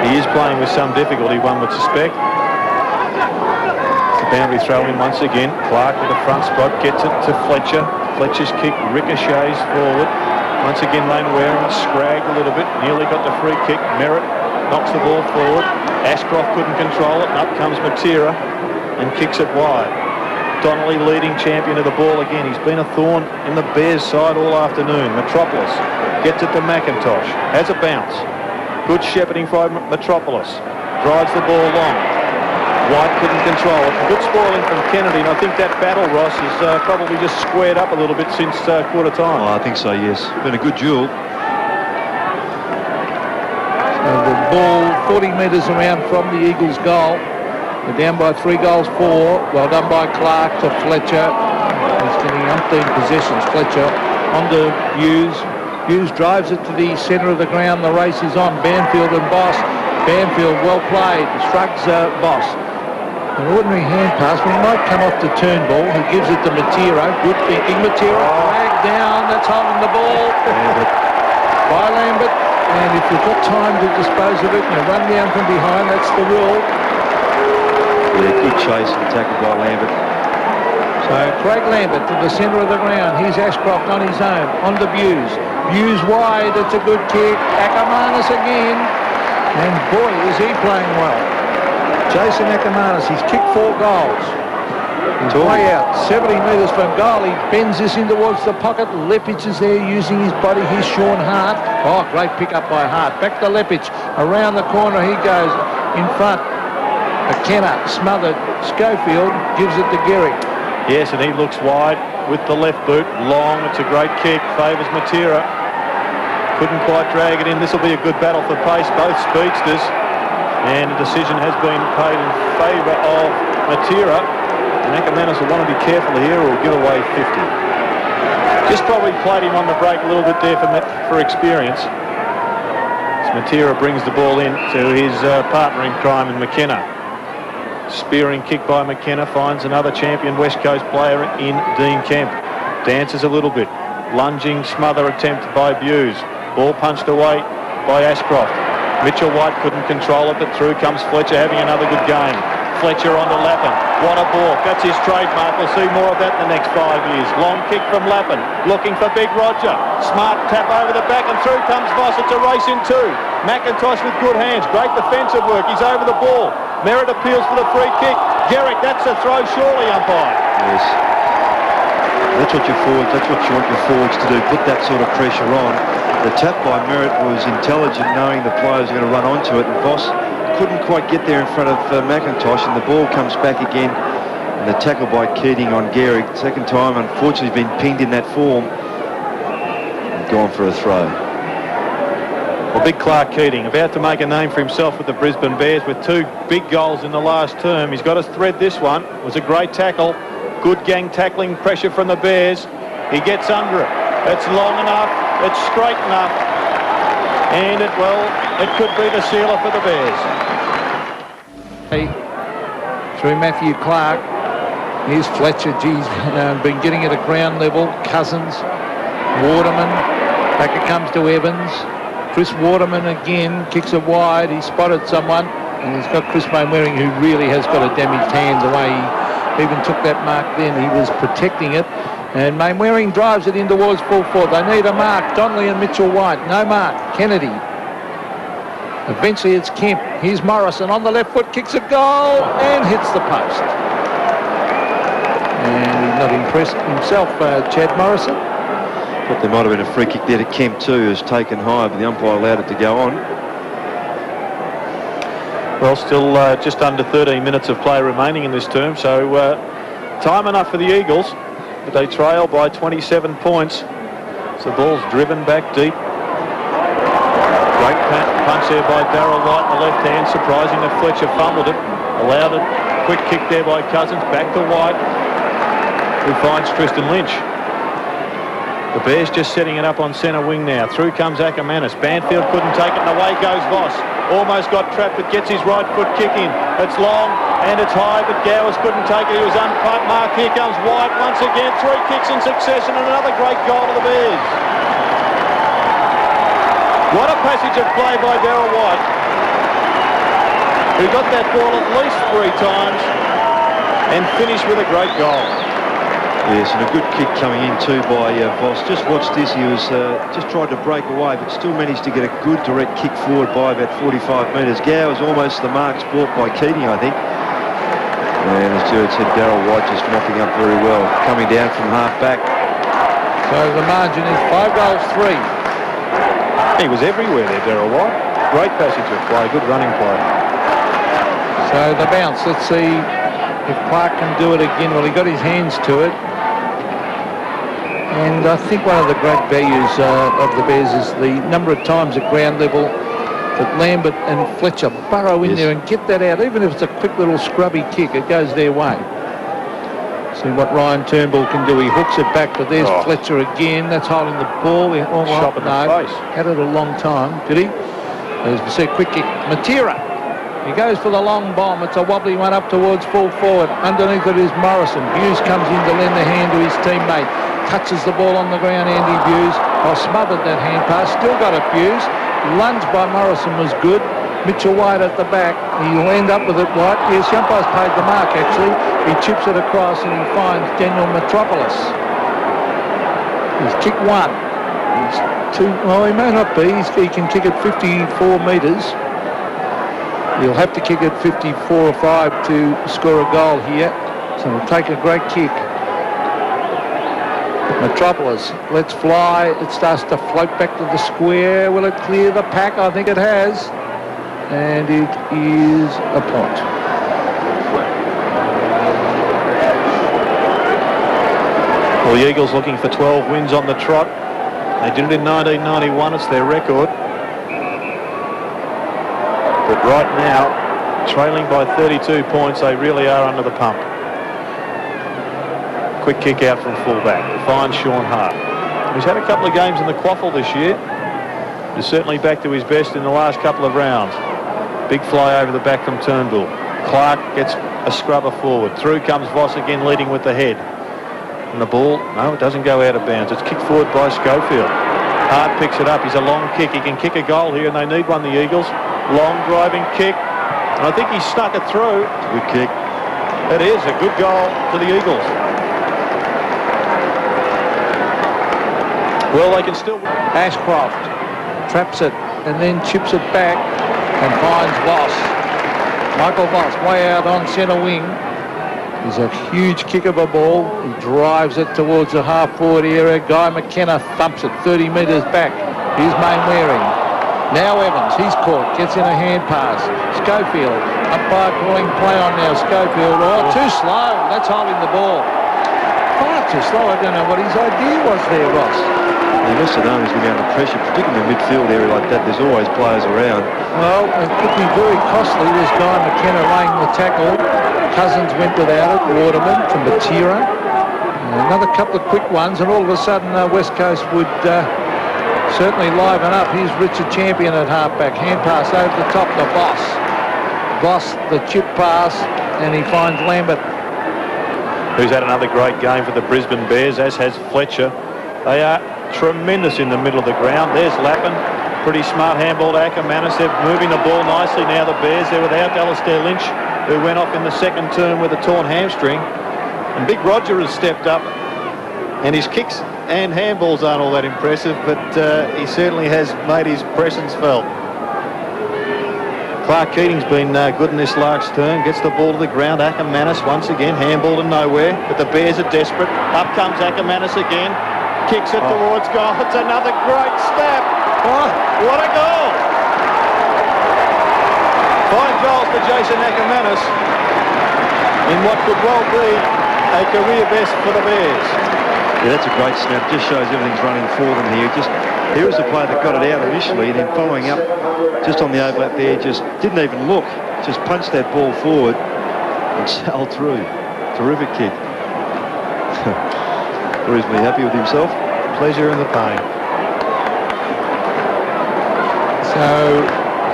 he is playing with some difficulty, one would suspect. The boundary throw in once again. Clark with the front spot, gets it to Fletcher. Fletcher's kick ricochets forward. Once again, Mainwaring scragged a little bit, nearly got the free kick. Merritt knocks the ball forward. Ashcroft couldn't control it, and up comes Matera and kicks it wide. Donnelly leading champion of the ball again. He's been a thorn in the Bears side all afternoon. Metropolis gets it to McIntosh. Has a bounce. Good shepherding from Metropolis. Drives the ball long. White couldn't control it. Good spoiling from Kennedy, and I think that battle, Ross, is probably just squared up a little bit since quarter time. Oh, I think so, yes. Been a good duel. So the ball 40 metres around from the Eagles' goal. They're down by 3 goals 4. Well done by Clark to Fletcher. He's getting umpteen possessions. Fletcher onto Hughes. Hughes drives it to the centre of the ground. The race is on. Banfield and Boss. Banfield well played. Shrugs Boss. An ordinary hand pass. We might come off to Turnbull. He gives it to Matera. Good thinking. Matera dragged down. That's holding the ball. By Lambert. And if you've got time to dispose of it, you run down from behind. That's the rule. Yeah, good chase and tackle by Lambert. So Craig Lambert to the centre of the ground. Here's Ashcroft on his own. On to Buse. Buse wide. It's a good kick. Akermanis again. And boy, is he playing well. Jason Akermanis, he's kicked 4 goals. He's way out, 70 metres from goal. He bends this in towards the pocket. Leppich is there using his body. He's Sean Hart. Oh, great pick up by Hart. Back to Leppich. Around the corner he goes. In front. McKenna smothered. Schofield gives it to Gehrig. Yes, and he looks wide with the left boot. Long, it's a great kick. Favours Matera. Couldn't quite drag it in. This will be a good battle for pace. Both speedsters. And a decision has been paid in favour of Matera. And Akermanis will want to be careful here or give away 50. Just probably played him on the break a little bit there for experience. As Matera brings the ball in to his partner in crime in McKenna. Spearing kick by McKenna finds another champion West Coast player in Dean Kemp. Dances a little bit. Lunging smother attempt by Buse. Ball punched away by Ashcroft. Mitchell White couldn't control it, but through comes Fletcher having another good game. Fletcher on to Lappin. What a ball. That's his trademark. We'll see more of that in the next 5 years. Long kick from Lappin. Looking for Big Roger. Smart tap over the back and through comes Voss. It's a race in 2. McIntosh with good hands. Great defensive work. He's over the ball. Merritt appeals for the free kick. Gehrig, that's a throw surely, umpire. Yes. That's what you want your forwards to do. Put that sort of pressure on. The tap by Merritt was intelligent, knowing the players are going to run onto it, and Voss couldn't quite get there in front of McIntosh, and the ball comes back again, and the tackle by Keating on Gehrig. Second time, unfortunately, been pinged in that form. Gone for a throw. Well, big Clark Keating, about to make a name for himself with the Brisbane Bears with 2 big goals in the last term. He's got to thread this one. It was a great tackle. Good gang tackling pressure from the Bears. He gets under it. It's long enough. It's straight enough. And it could be the sealer for the Bears. Through Matthew Clark. Here's Fletcher. Geez, been getting it at ground level. Cousins. Waterman. Back it comes to Evans. Chris Waterman again kicks it wide. He spotted someone. And he's got Chris Mainwaring, who really has got a damaged hand. The way he even took that mark then, he was protecting it. And Mainwaring drives it in towards full forward. They need a mark. Donnelly and Mitchell White. No mark. Kennedy. Eventually it's Kemp. Here's Morrison on the left foot. Kicks a goal and hits the post. And he's not impressed himself, Chad Morrison. Thought there might have been a free kick there to Kemp too, who's taken high, but the umpire allowed it to go on. Well, still just under 13 minutes of play remaining in this term, so time enough for the Eagles. But they trail by 27 points. So the ball's driven back deep. Great punch there by Darryl White on the left hand. Surprising that Fletcher fumbled it. Allowed it. Quick kick there by Cousins. Back to White, who finds Tristan Lynch. The Bears just setting it up on centre wing now. Through comes Akermanis. Banfield couldn't take it, and away goes Voss. Almost got trapped, but gets his right foot kick in. It's long and it's high, but Gowers couldn't take it. He was unmarked. Here comes White once again. 3 kicks in succession and another great goal to the Bears. What a passage of play by Darryl White, who got that ball at least 3 times and finished with a great goal. Yes, and a good kick coming in too by Voss. Just watch this. He was just tried to break away, but still managed to get a good direct kick forward by about 45 metres. Gow was almost the marks brought by Keating, I think. And as Jared said, Darryl White just mopping up very well, coming down from half-back. So the margin is 5 goals, 3. He was everywhere there, Darryl White. Great passage of play, good running play. So the bounce, let's see if Clark can do it again. Well, he got his hands to it. And I think one of the great values of the Bears is the number of times at ground level that Lambert and Fletcher burrow in there and get that out. Even if it's a quick little scrubby kick, it goes their way. See what Ryan Turnbull can do. He hooks it back, but there's Fletcher again. That's holding the ball. Shot in the face. Had it a long time, did he? As we see, quick kick. Matera. He goes for the long bomb. It's a wobbly one up towards full forward. Underneath it is Morrison. Hughes comes in to lend the hand to his teammate. Touches the ball on the ground, Andy Hughes. Smothered that hand pass. Still got it, Hughes. Lunge by Morrison was good. Mitchell White at the back. He'll end up with it, White. Yes, the umpire's paid the mark, actually. He chips it across and he finds Daniel Metropolis. He's kicked 1. He's 2. Well, he may not be. He can kick it 54 metres. He'll have to kick it 54 or 5 to score a goal here. So he'll take a great kick. Metropolis, let's fly. It starts to float back to the square. Will it clear the pack? I think it has. And it is a point. Well, the Eagles looking for 12 wins on the trot. They did it in 1991. It's their record. But right now, trailing by 32 points, they really are under the pump. Quick kick out from fullback. Finds Sean Hart. He's had a couple of games in the quaffle this year. He's certainly back to his best in the last couple of rounds. Big fly over the back from Turnbull. Clark gets a scrubber forward. Through comes Voss again, leading with the head. And the ball, no, it doesn't go out of bounds. It's kicked forward by Schofield. Hart picks it up. He's a long kick. He can kick a goal here, and they need one, the Eagles. Long driving kick. And I think he snuck it through. Good kick. It is a good goal to the Eagles. Well, they can still... Ashcroft traps it and then chips it back and finds Voss. Michael Voss way out on centre wing. He's a huge kick of a ball. He drives it towards the half-forward area. Guy McKenna thumps it 30 metres back. Here's Mainwaring. Now Evans, he's caught, gets in a hand pass. Schofield, umpire calling play on now. Schofield, too slow. That's holding the ball. Far too slow. I don't know what his idea was there, Ross. He must have known he's going to be under pressure, particularly in the midfield area like that. There's always players around. Well, it could be very costly. There's Guy McKenna laying the tackle. Cousins went without it. Waterman to Matera. Another couple of quick ones, and all of a sudden West Coast would certainly liven up. Here's Richard Champion at halfback. Hand pass over the top to Voss. Voss, the chip pass, and he finds Lambert. Who's had another great game for the Brisbane Bears, as has Fletcher. They are tremendous in the middle of the ground. There's Lappin. Pretty smart handball to Akermanis. They're moving the ball nicely now, the Bears. They're without Alistair Lynch, who went off in the second term with a torn hamstring. And Big Roger has stepped up, and his kicks and handballs aren't all that impressive, but he certainly has made his presence felt. Clark Keating's been good in this last term. Gets the ball to the ground. Akermanis once again, handball to nowhere, but the Bears are desperate. Up comes Akermanis again. Kicks it towards goal. It's another great snap. Oh, what a goal! Fine goals for Jason Akermanis in what could well be a career best for the Bears. Yeah, that's a great snap. Just shows everything's running for them here. Here was the player that got it out initially, and then following up just on the overlap there, just didn't even look. Just punched that ball forward and sailed through. Terrific kick. Reasonably happy with himself. Pleasure in the pain. So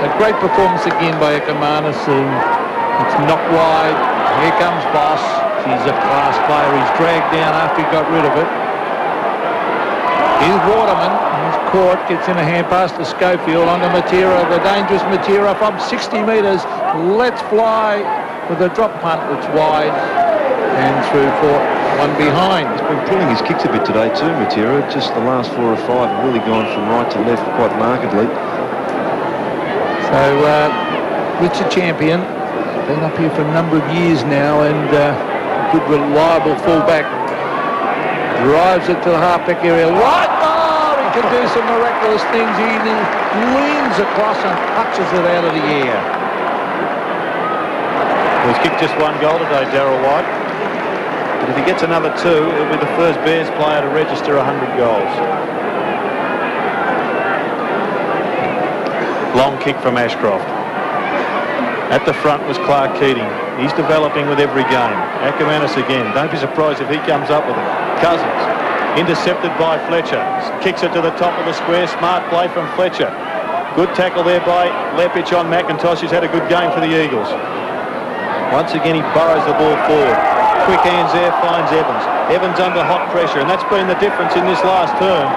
a great performance again by Akermanis. It's knocked wide. Here comes Voss. He's a class player. He's dragged down after he got rid of it. Here's Waterman. He's caught. Gets in a hand pass to Schofield onto Matera. The dangerous Matera from 60 metres. Let's fly with a drop punt. It's wide and through for one behind. He's been pulling his kicks a bit today too, Matera. Just the last 4 or 5 have really gone from right to left quite markedly. So Richard Champion Been up here for a number of years now, and good reliable fullback. Drives it to the halfback area. Right! Oh, he can do some miraculous things. He leans across and punches it out of the air. He's kicked just one goal today, Darryl White. But if he gets another two, he'll be the first Bears player to register 100 goals. Long kick from Ashcroft. At the front was Clark Keating. He's developing with every game. Akermanis again. Don't be surprised if he comes up with it. Cousins. Intercepted by Fletcher. Kicks it to the top of the square. Smart play from Fletcher. Good tackle there by Lepic on McIntosh, who's had a good game for the Eagles. Once again, he burrows the ball forward. Quick hands there, finds Evans. Evans under hot pressure, and that's been the difference in this last term.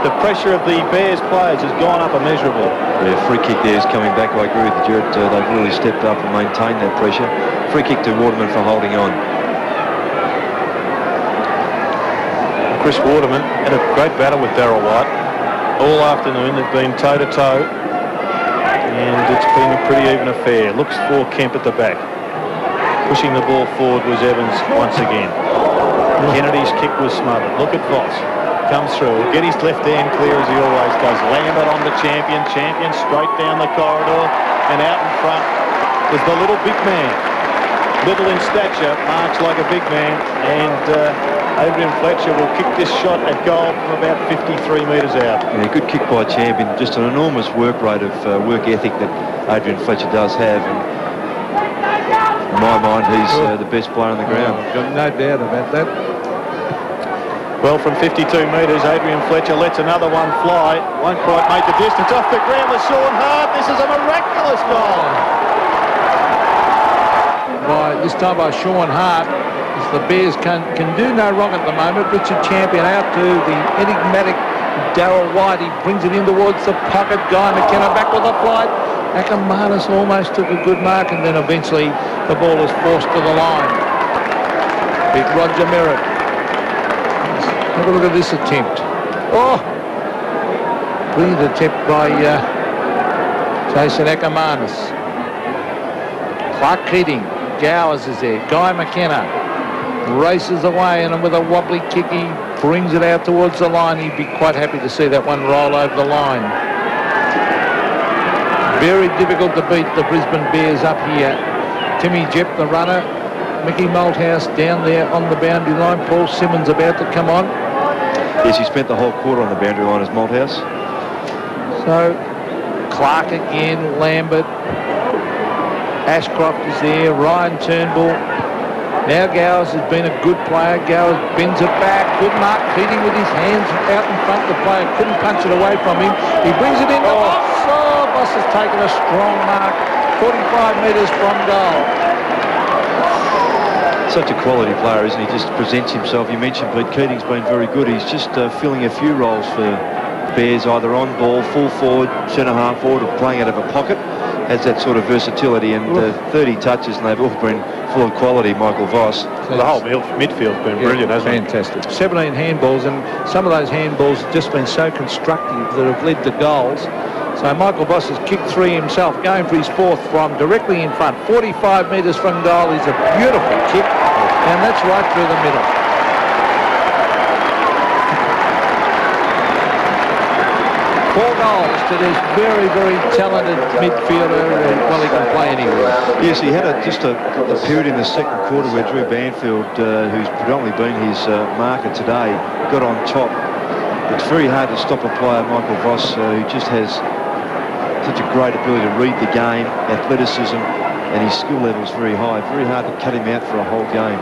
The pressure of the Bears players has gone up immeasurably. Yeah, free kick there is coming back. I agree with you, Jared. They've really stepped up and maintained that pressure. Free kick to Waterman for holding on. Chris Waterman had a great battle with Darryl White. All afternoon they've been toe-to-toe, and it's been a pretty even affair. Looks for Kemp at the back. Pushing the ball forward was Evans once again. Kennedy's kick was smothered. Look at Voss. Comes through. He'll get his left hand clear as he always does. Lambert on the champion. Champion straight down the corridor, and out in front is the little big man. Little in stature, marks like a big man, and Adrian Fletcher will kick this shot at goal from about 53 metres out. Yeah, good kick by Champion. Just an enormous work rate of work ethic that Adrian Fletcher does have. And in my mind, he's the best player on the ground. Got no doubt about that. Well, from 52 metres, Adrian Fletcher lets another one fly. Won't quite make the distance. Off the ground with Sean Hart. This is a miraculous goal. This time by Sean Hart. The Bears can do no wrong at the moment. Richard Champion out to the enigmatic Darryl White. He brings it in towards the pocket. Guy McKenna back with a flight. Akermanis almost took a good mark, and then eventually the ball is forced to the line. Big Roger Merritt. Have a look at this attempt. Oh! Brilliant attempt by Jason Akermanis. Clark Keating. Gowers is there. Guy McKenna races away, and with a wobbly kick he brings it out towards the line. He'd be quite happy to see that one roll over the line. Very difficult to beat the Brisbane Bears up here. Timmy Jepp, the runner. Mickey Malthouse down there on the boundary line. Paul Simmons about to come on. Yes, he spent the whole quarter on the boundary line as Malthouse. So Clark again, Lambert. Ashcroft is there. Ryan Turnbull. Now Gowers has been a good player. Gowers bends it back. Good mark. Keating with his hands out in front. The player couldn't punch it away from him. He brings it in. Boss has taken a strong mark. 45 metres from goal. Such a quality player, isn't he? Just presents himself. You mentioned Pete Keating's been very good. He's just filling a few roles for Bears, either on ball, full forward, centre half forward, or playing out of a pocket. Has that sort of versatility, and 30 touches, and they've all been full of quality. Michael Voss. Well, the whole midfield's been brilliant, hasn't it? Fantastic. 17 handballs, and some of those handballs have just been so constructive that have led to goals. So Michael Voss has kicked three himself, going for his fourth from directly in front. 45 metres from goal is a beautiful kick, and that's right through the middle. Four goals to this very, very talented midfielder. Well, he can play anywhere. Yes, he had just a period in the second quarter where Drew Banfield, who's predominantly been his marker today, got on top. It's very hard to stop a player, Michael Voss, who just has such a great ability to read the game, athleticism, and his skill level is very high. Very hard to cut him out for a whole game.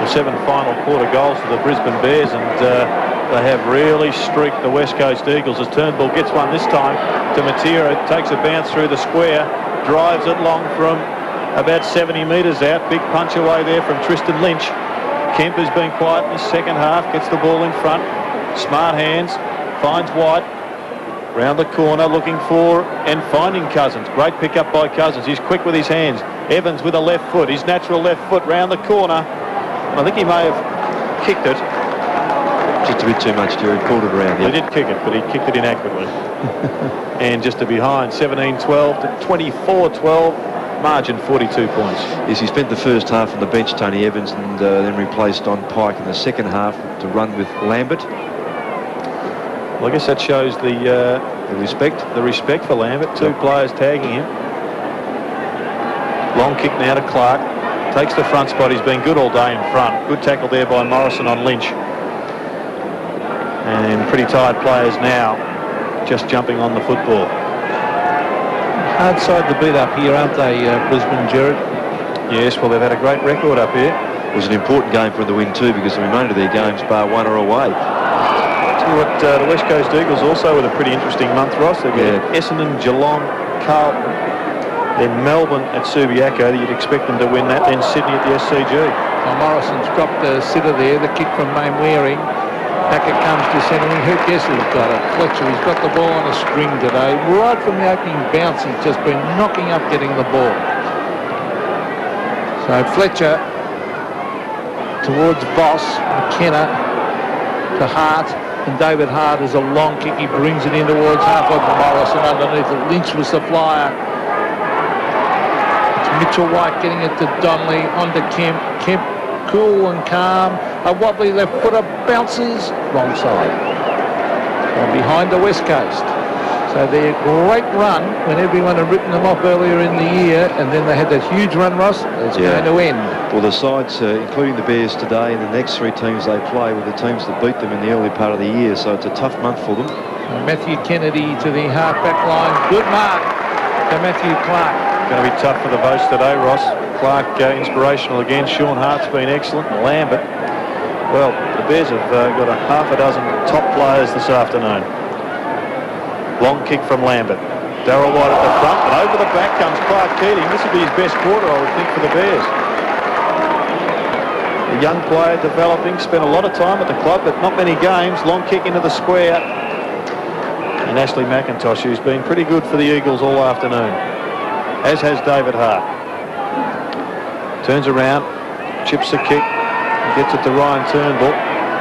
The 7 final quarter goals for the Brisbane Bears, and they have really streaked the West Coast Eagles as Turnbull gets one this time to Matera. Takes a bounce through the square, drives it long from about 70 metres out. Big punch away there from Tristan Lynch. Kemp has been quiet in the second half, gets the ball in front. Smart hands, finds White. Round the corner looking for and finding Cousins. Great pick up by Cousins. He's quick with his hands. Evans with a left foot, his natural left foot round the corner. I think he may have kicked it. Just a bit too much, Jerry. Pulled it around. He did kick it, but he kicked it inaccurately. And just to behind, 17-12 to 24-12. margin 42 points. Yes, he spent the first half on the bench, Tony Evans, and then replaced on Pike in the second half to run with Lambert. Well, I guess that shows the respect for Lambert. Two players tagging him. Long kick now to Clark. Takes the front spot. He's been good all day in front. Good tackle there by Morrison on Lynch. And pretty tired players now, just jumping on the football. Hard side to beat up here, aren't they, Brisbane, Jared? Yes, well, they've had a great record up here. It was an important game for them to win too, because the remainder of their games, bar one, are away. Tell you what, the West Coast Eagles also with a pretty interesting month, Ross. They've got Essendon, Geelong, Carlton, then Melbourne at Subiaco. You'd expect them to win that. Then Sydney at the SCG. Well, Morrison's dropped a sitter there. The kick from Mainwaring. Packer comes to centre. Guess who's got it? Fletcher. He's got the ball on a string today. Right from the opening bounce, he's just been knocking up getting the ball. So Fletcher towards Boss, McKenna to Hart, and David Hart is a long kick. He brings it in towards half-court for Morrison underneath it. Lynch was the flyer. It's Mitchell White getting it to Donnelly, onto Kemp. Kemp cool and calm. A wobbly left footer, bounces wrong side. And behind the West Coast. So their great run when everyone had written them off earlier in the year, and then they had that huge run, Ross, it's going to end. Well, the sides, including the Bears today, and the next three teams they play were the teams that beat them in the early part of the year, so it's a tough month for them. Matthew Kennedy to the half-back line. Good mark to Matthew Clark. Going to be tough for the votes today, Ross. Clark inspirational again. Sean Hart's been excellent. Lambert. Well, the Bears have got a half a dozen top players this afternoon. Long kick from Lambert. Darryl White at the front, but over the back comes Clark Keating. This would be his best quarter, I would think, for the Bears. A young player developing, spent a lot of time at the club, but not many games. Long kick into the square. And Ashley McIntosh, who's been pretty good for the Eagles all afternoon, as has David Hart. Turns around, chips the kick, gets it to Ryan Turnbull.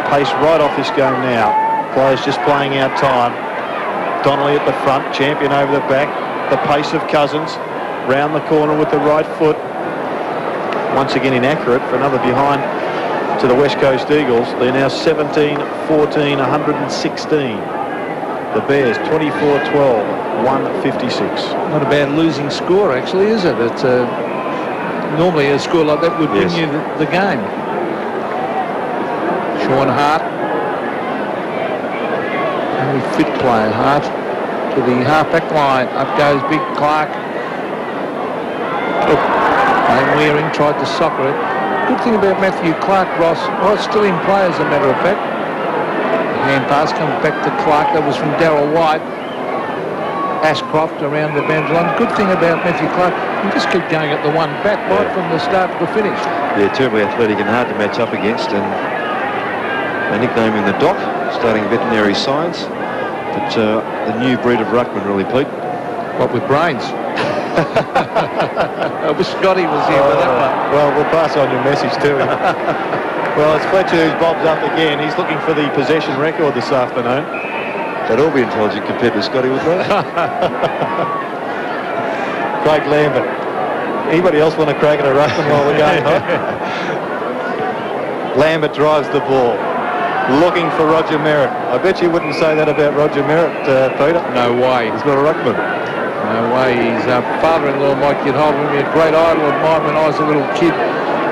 Pace right off this game now. Players just playing out time. Donnelly at the front, Champion over the back. The pace of Cousins, round the corner with the right foot. Once again inaccurate for another behind to the West Coast Eagles. They're now 17-14, 116. The Bears 24-12, 156. Not a bad losing score, actually, is it? It's normally a score like that would win you the game. Sean Hart, very fit player, Hart, to the half-back line. Up goes Big Clark. Wearing tried to soccer it. Good thing about Matthew Clark, Ross, well, still in play as a matter of fact. The hand pass comes back to Clark. That was from Darryl White. Ashcroft around the boundary line. Good thing about Matthew Clark, he just kept going at the one back right from the start to the finish. Yeah, terribly athletic and hard to match up against, and they nickname him the Doc, studying veterinary science. But the new breed of ruckman, really, Pete. What, with brains? I wish Scotty was here for that one. Well, we'll pass on your message to him. Well, it's Fletcher who's bobs up again. He's looking for the possession record this afternoon. They'd all be intelligent compared to Scotty, would they? Craig Lambert. Anybody else want to crack at a ruckman while we're going on? Lambert drives the ball, looking for Roger Merritt. I bet you wouldn't say that about Roger Merritt, Peter. No way. He's not a ruckman. No way. His father-in-law might get hold of him. A great idol of mine when I was a little kid.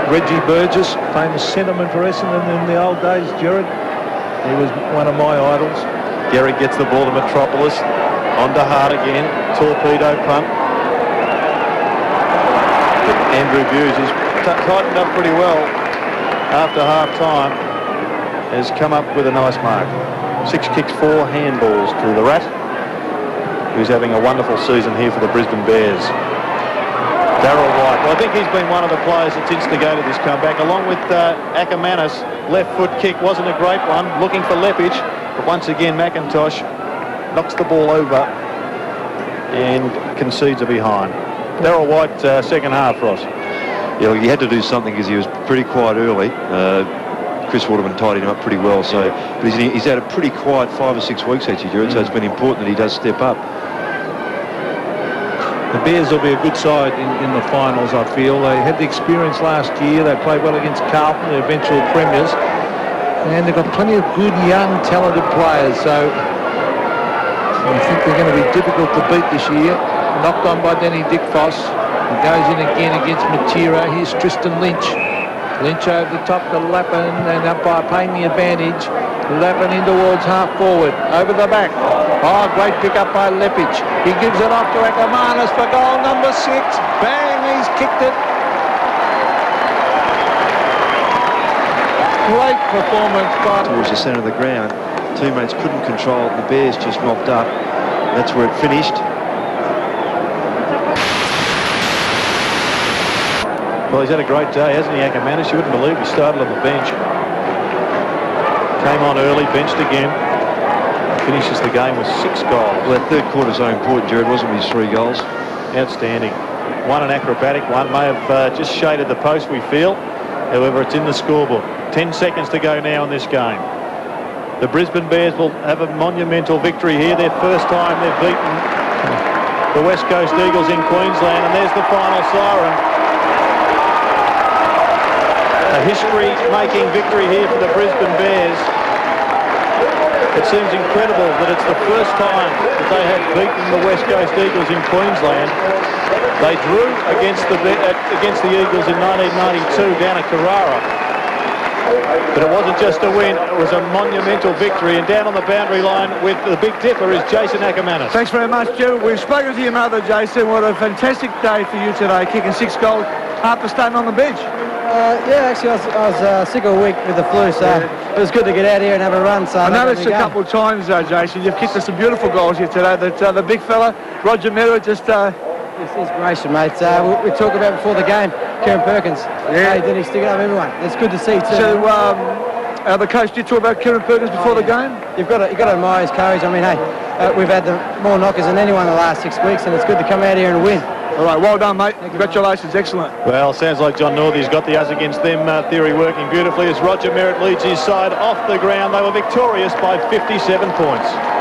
Reggie Burgess, famous centreman for Essendon in the old days, Jared. He was one of my idols. Gary gets the ball to Metropolis. On to Hart again. Torpedo punt. Andrew Hughes has tightened up pretty well after half-time. Has come up with a nice mark. 6 kicks, 4 handballs to the Rat, who's having a wonderful season here for the Brisbane Bears. Darryl White. Well, I think he's been one of the players that's instigated this comeback, along with Akermanis. Left foot kick wasn't a great one. Looking for Lepage. But once again, McIntosh knocks the ball over and concedes a behind. Darryl White, second half, Ross. Yeah, well, he had to do something because he was pretty quiet early. Chris Waterman tidied him up pretty well. So, but he's had a pretty quiet 5 or 6 weeks actually, Jared. So it's been important that he does step up. The Bears will be a good side in the finals, I feel. They had the experience last year. They played well against Carlton, the eventual premiers. And they've got plenty of good, young, talented players. So I think they're going to be difficult to beat this year. Knocked on by Danny Dickfoss. He goes in again against Matera. Here's Tristan Lynch. Lynch over the top to Lappin, and umpire paying the advantage. Lappin in towards half forward. Over the back. Oh, great pick up by Lepic. He gives it off to Akermanis for goal number 6. Bang, he's kicked it. Great performance by... Towards the centre of the ground. Teammates couldn't control it. The Bears just mopped up. That's where it finished. Well, he's had a great day, hasn't he, Akermanis? You wouldn't believe he started on the bench. Came on early, benched again. Finishes the game with 6 goals. Well, that third quarter is so important, Jared, wasn't it, with his 3 goals? Outstanding. One an acrobatic one, may have just shaded the post, we feel. However, it's in the scorebook. 10 seconds to go now in this game. The Brisbane Bears will have a monumental victory here. Their first time they've beaten the West Coast Eagles in Queensland, and there's the final siren. A history-making victory here for the Brisbane Bears. It seems incredible that it's the first time that they have beaten the West Coast Eagles in Queensland. They drew against the Eagles in 1992 down at Carrara. But it wasn't just a win, it was a monumental victory. And down on the boundary line with the Big Dipper is Jason Akermanis. Thanks very much, Gerald. We've spoken to your mother, Jason. What a fantastic day for you today, kicking 6 goals after starting on the bench. Yeah, actually, I was sick of a week with the flu, so it was good to get out here and have a run. So I noticed a couple of times, Jason, you've kicked us some beautiful goals here today. That the big fella, Roger Miller, just... It's inspiration, mate. We talked about before the game, Kieran Perkins. Yeah. Hey, did he stick it up everyone? It's good to see, too. So, the coach did talk about Kieran Perkins before the game? You've got to admire his courage. I mean, hey, we've had more knockers than anyone the last 6 weeks, and it's good to come out here and win. All right, well done, mate. Congratulations, excellent. Well, sounds like John Northey's got the us against them theory working beautifully as Roger Merritt leads his side off the ground. They were victorious by 57 points.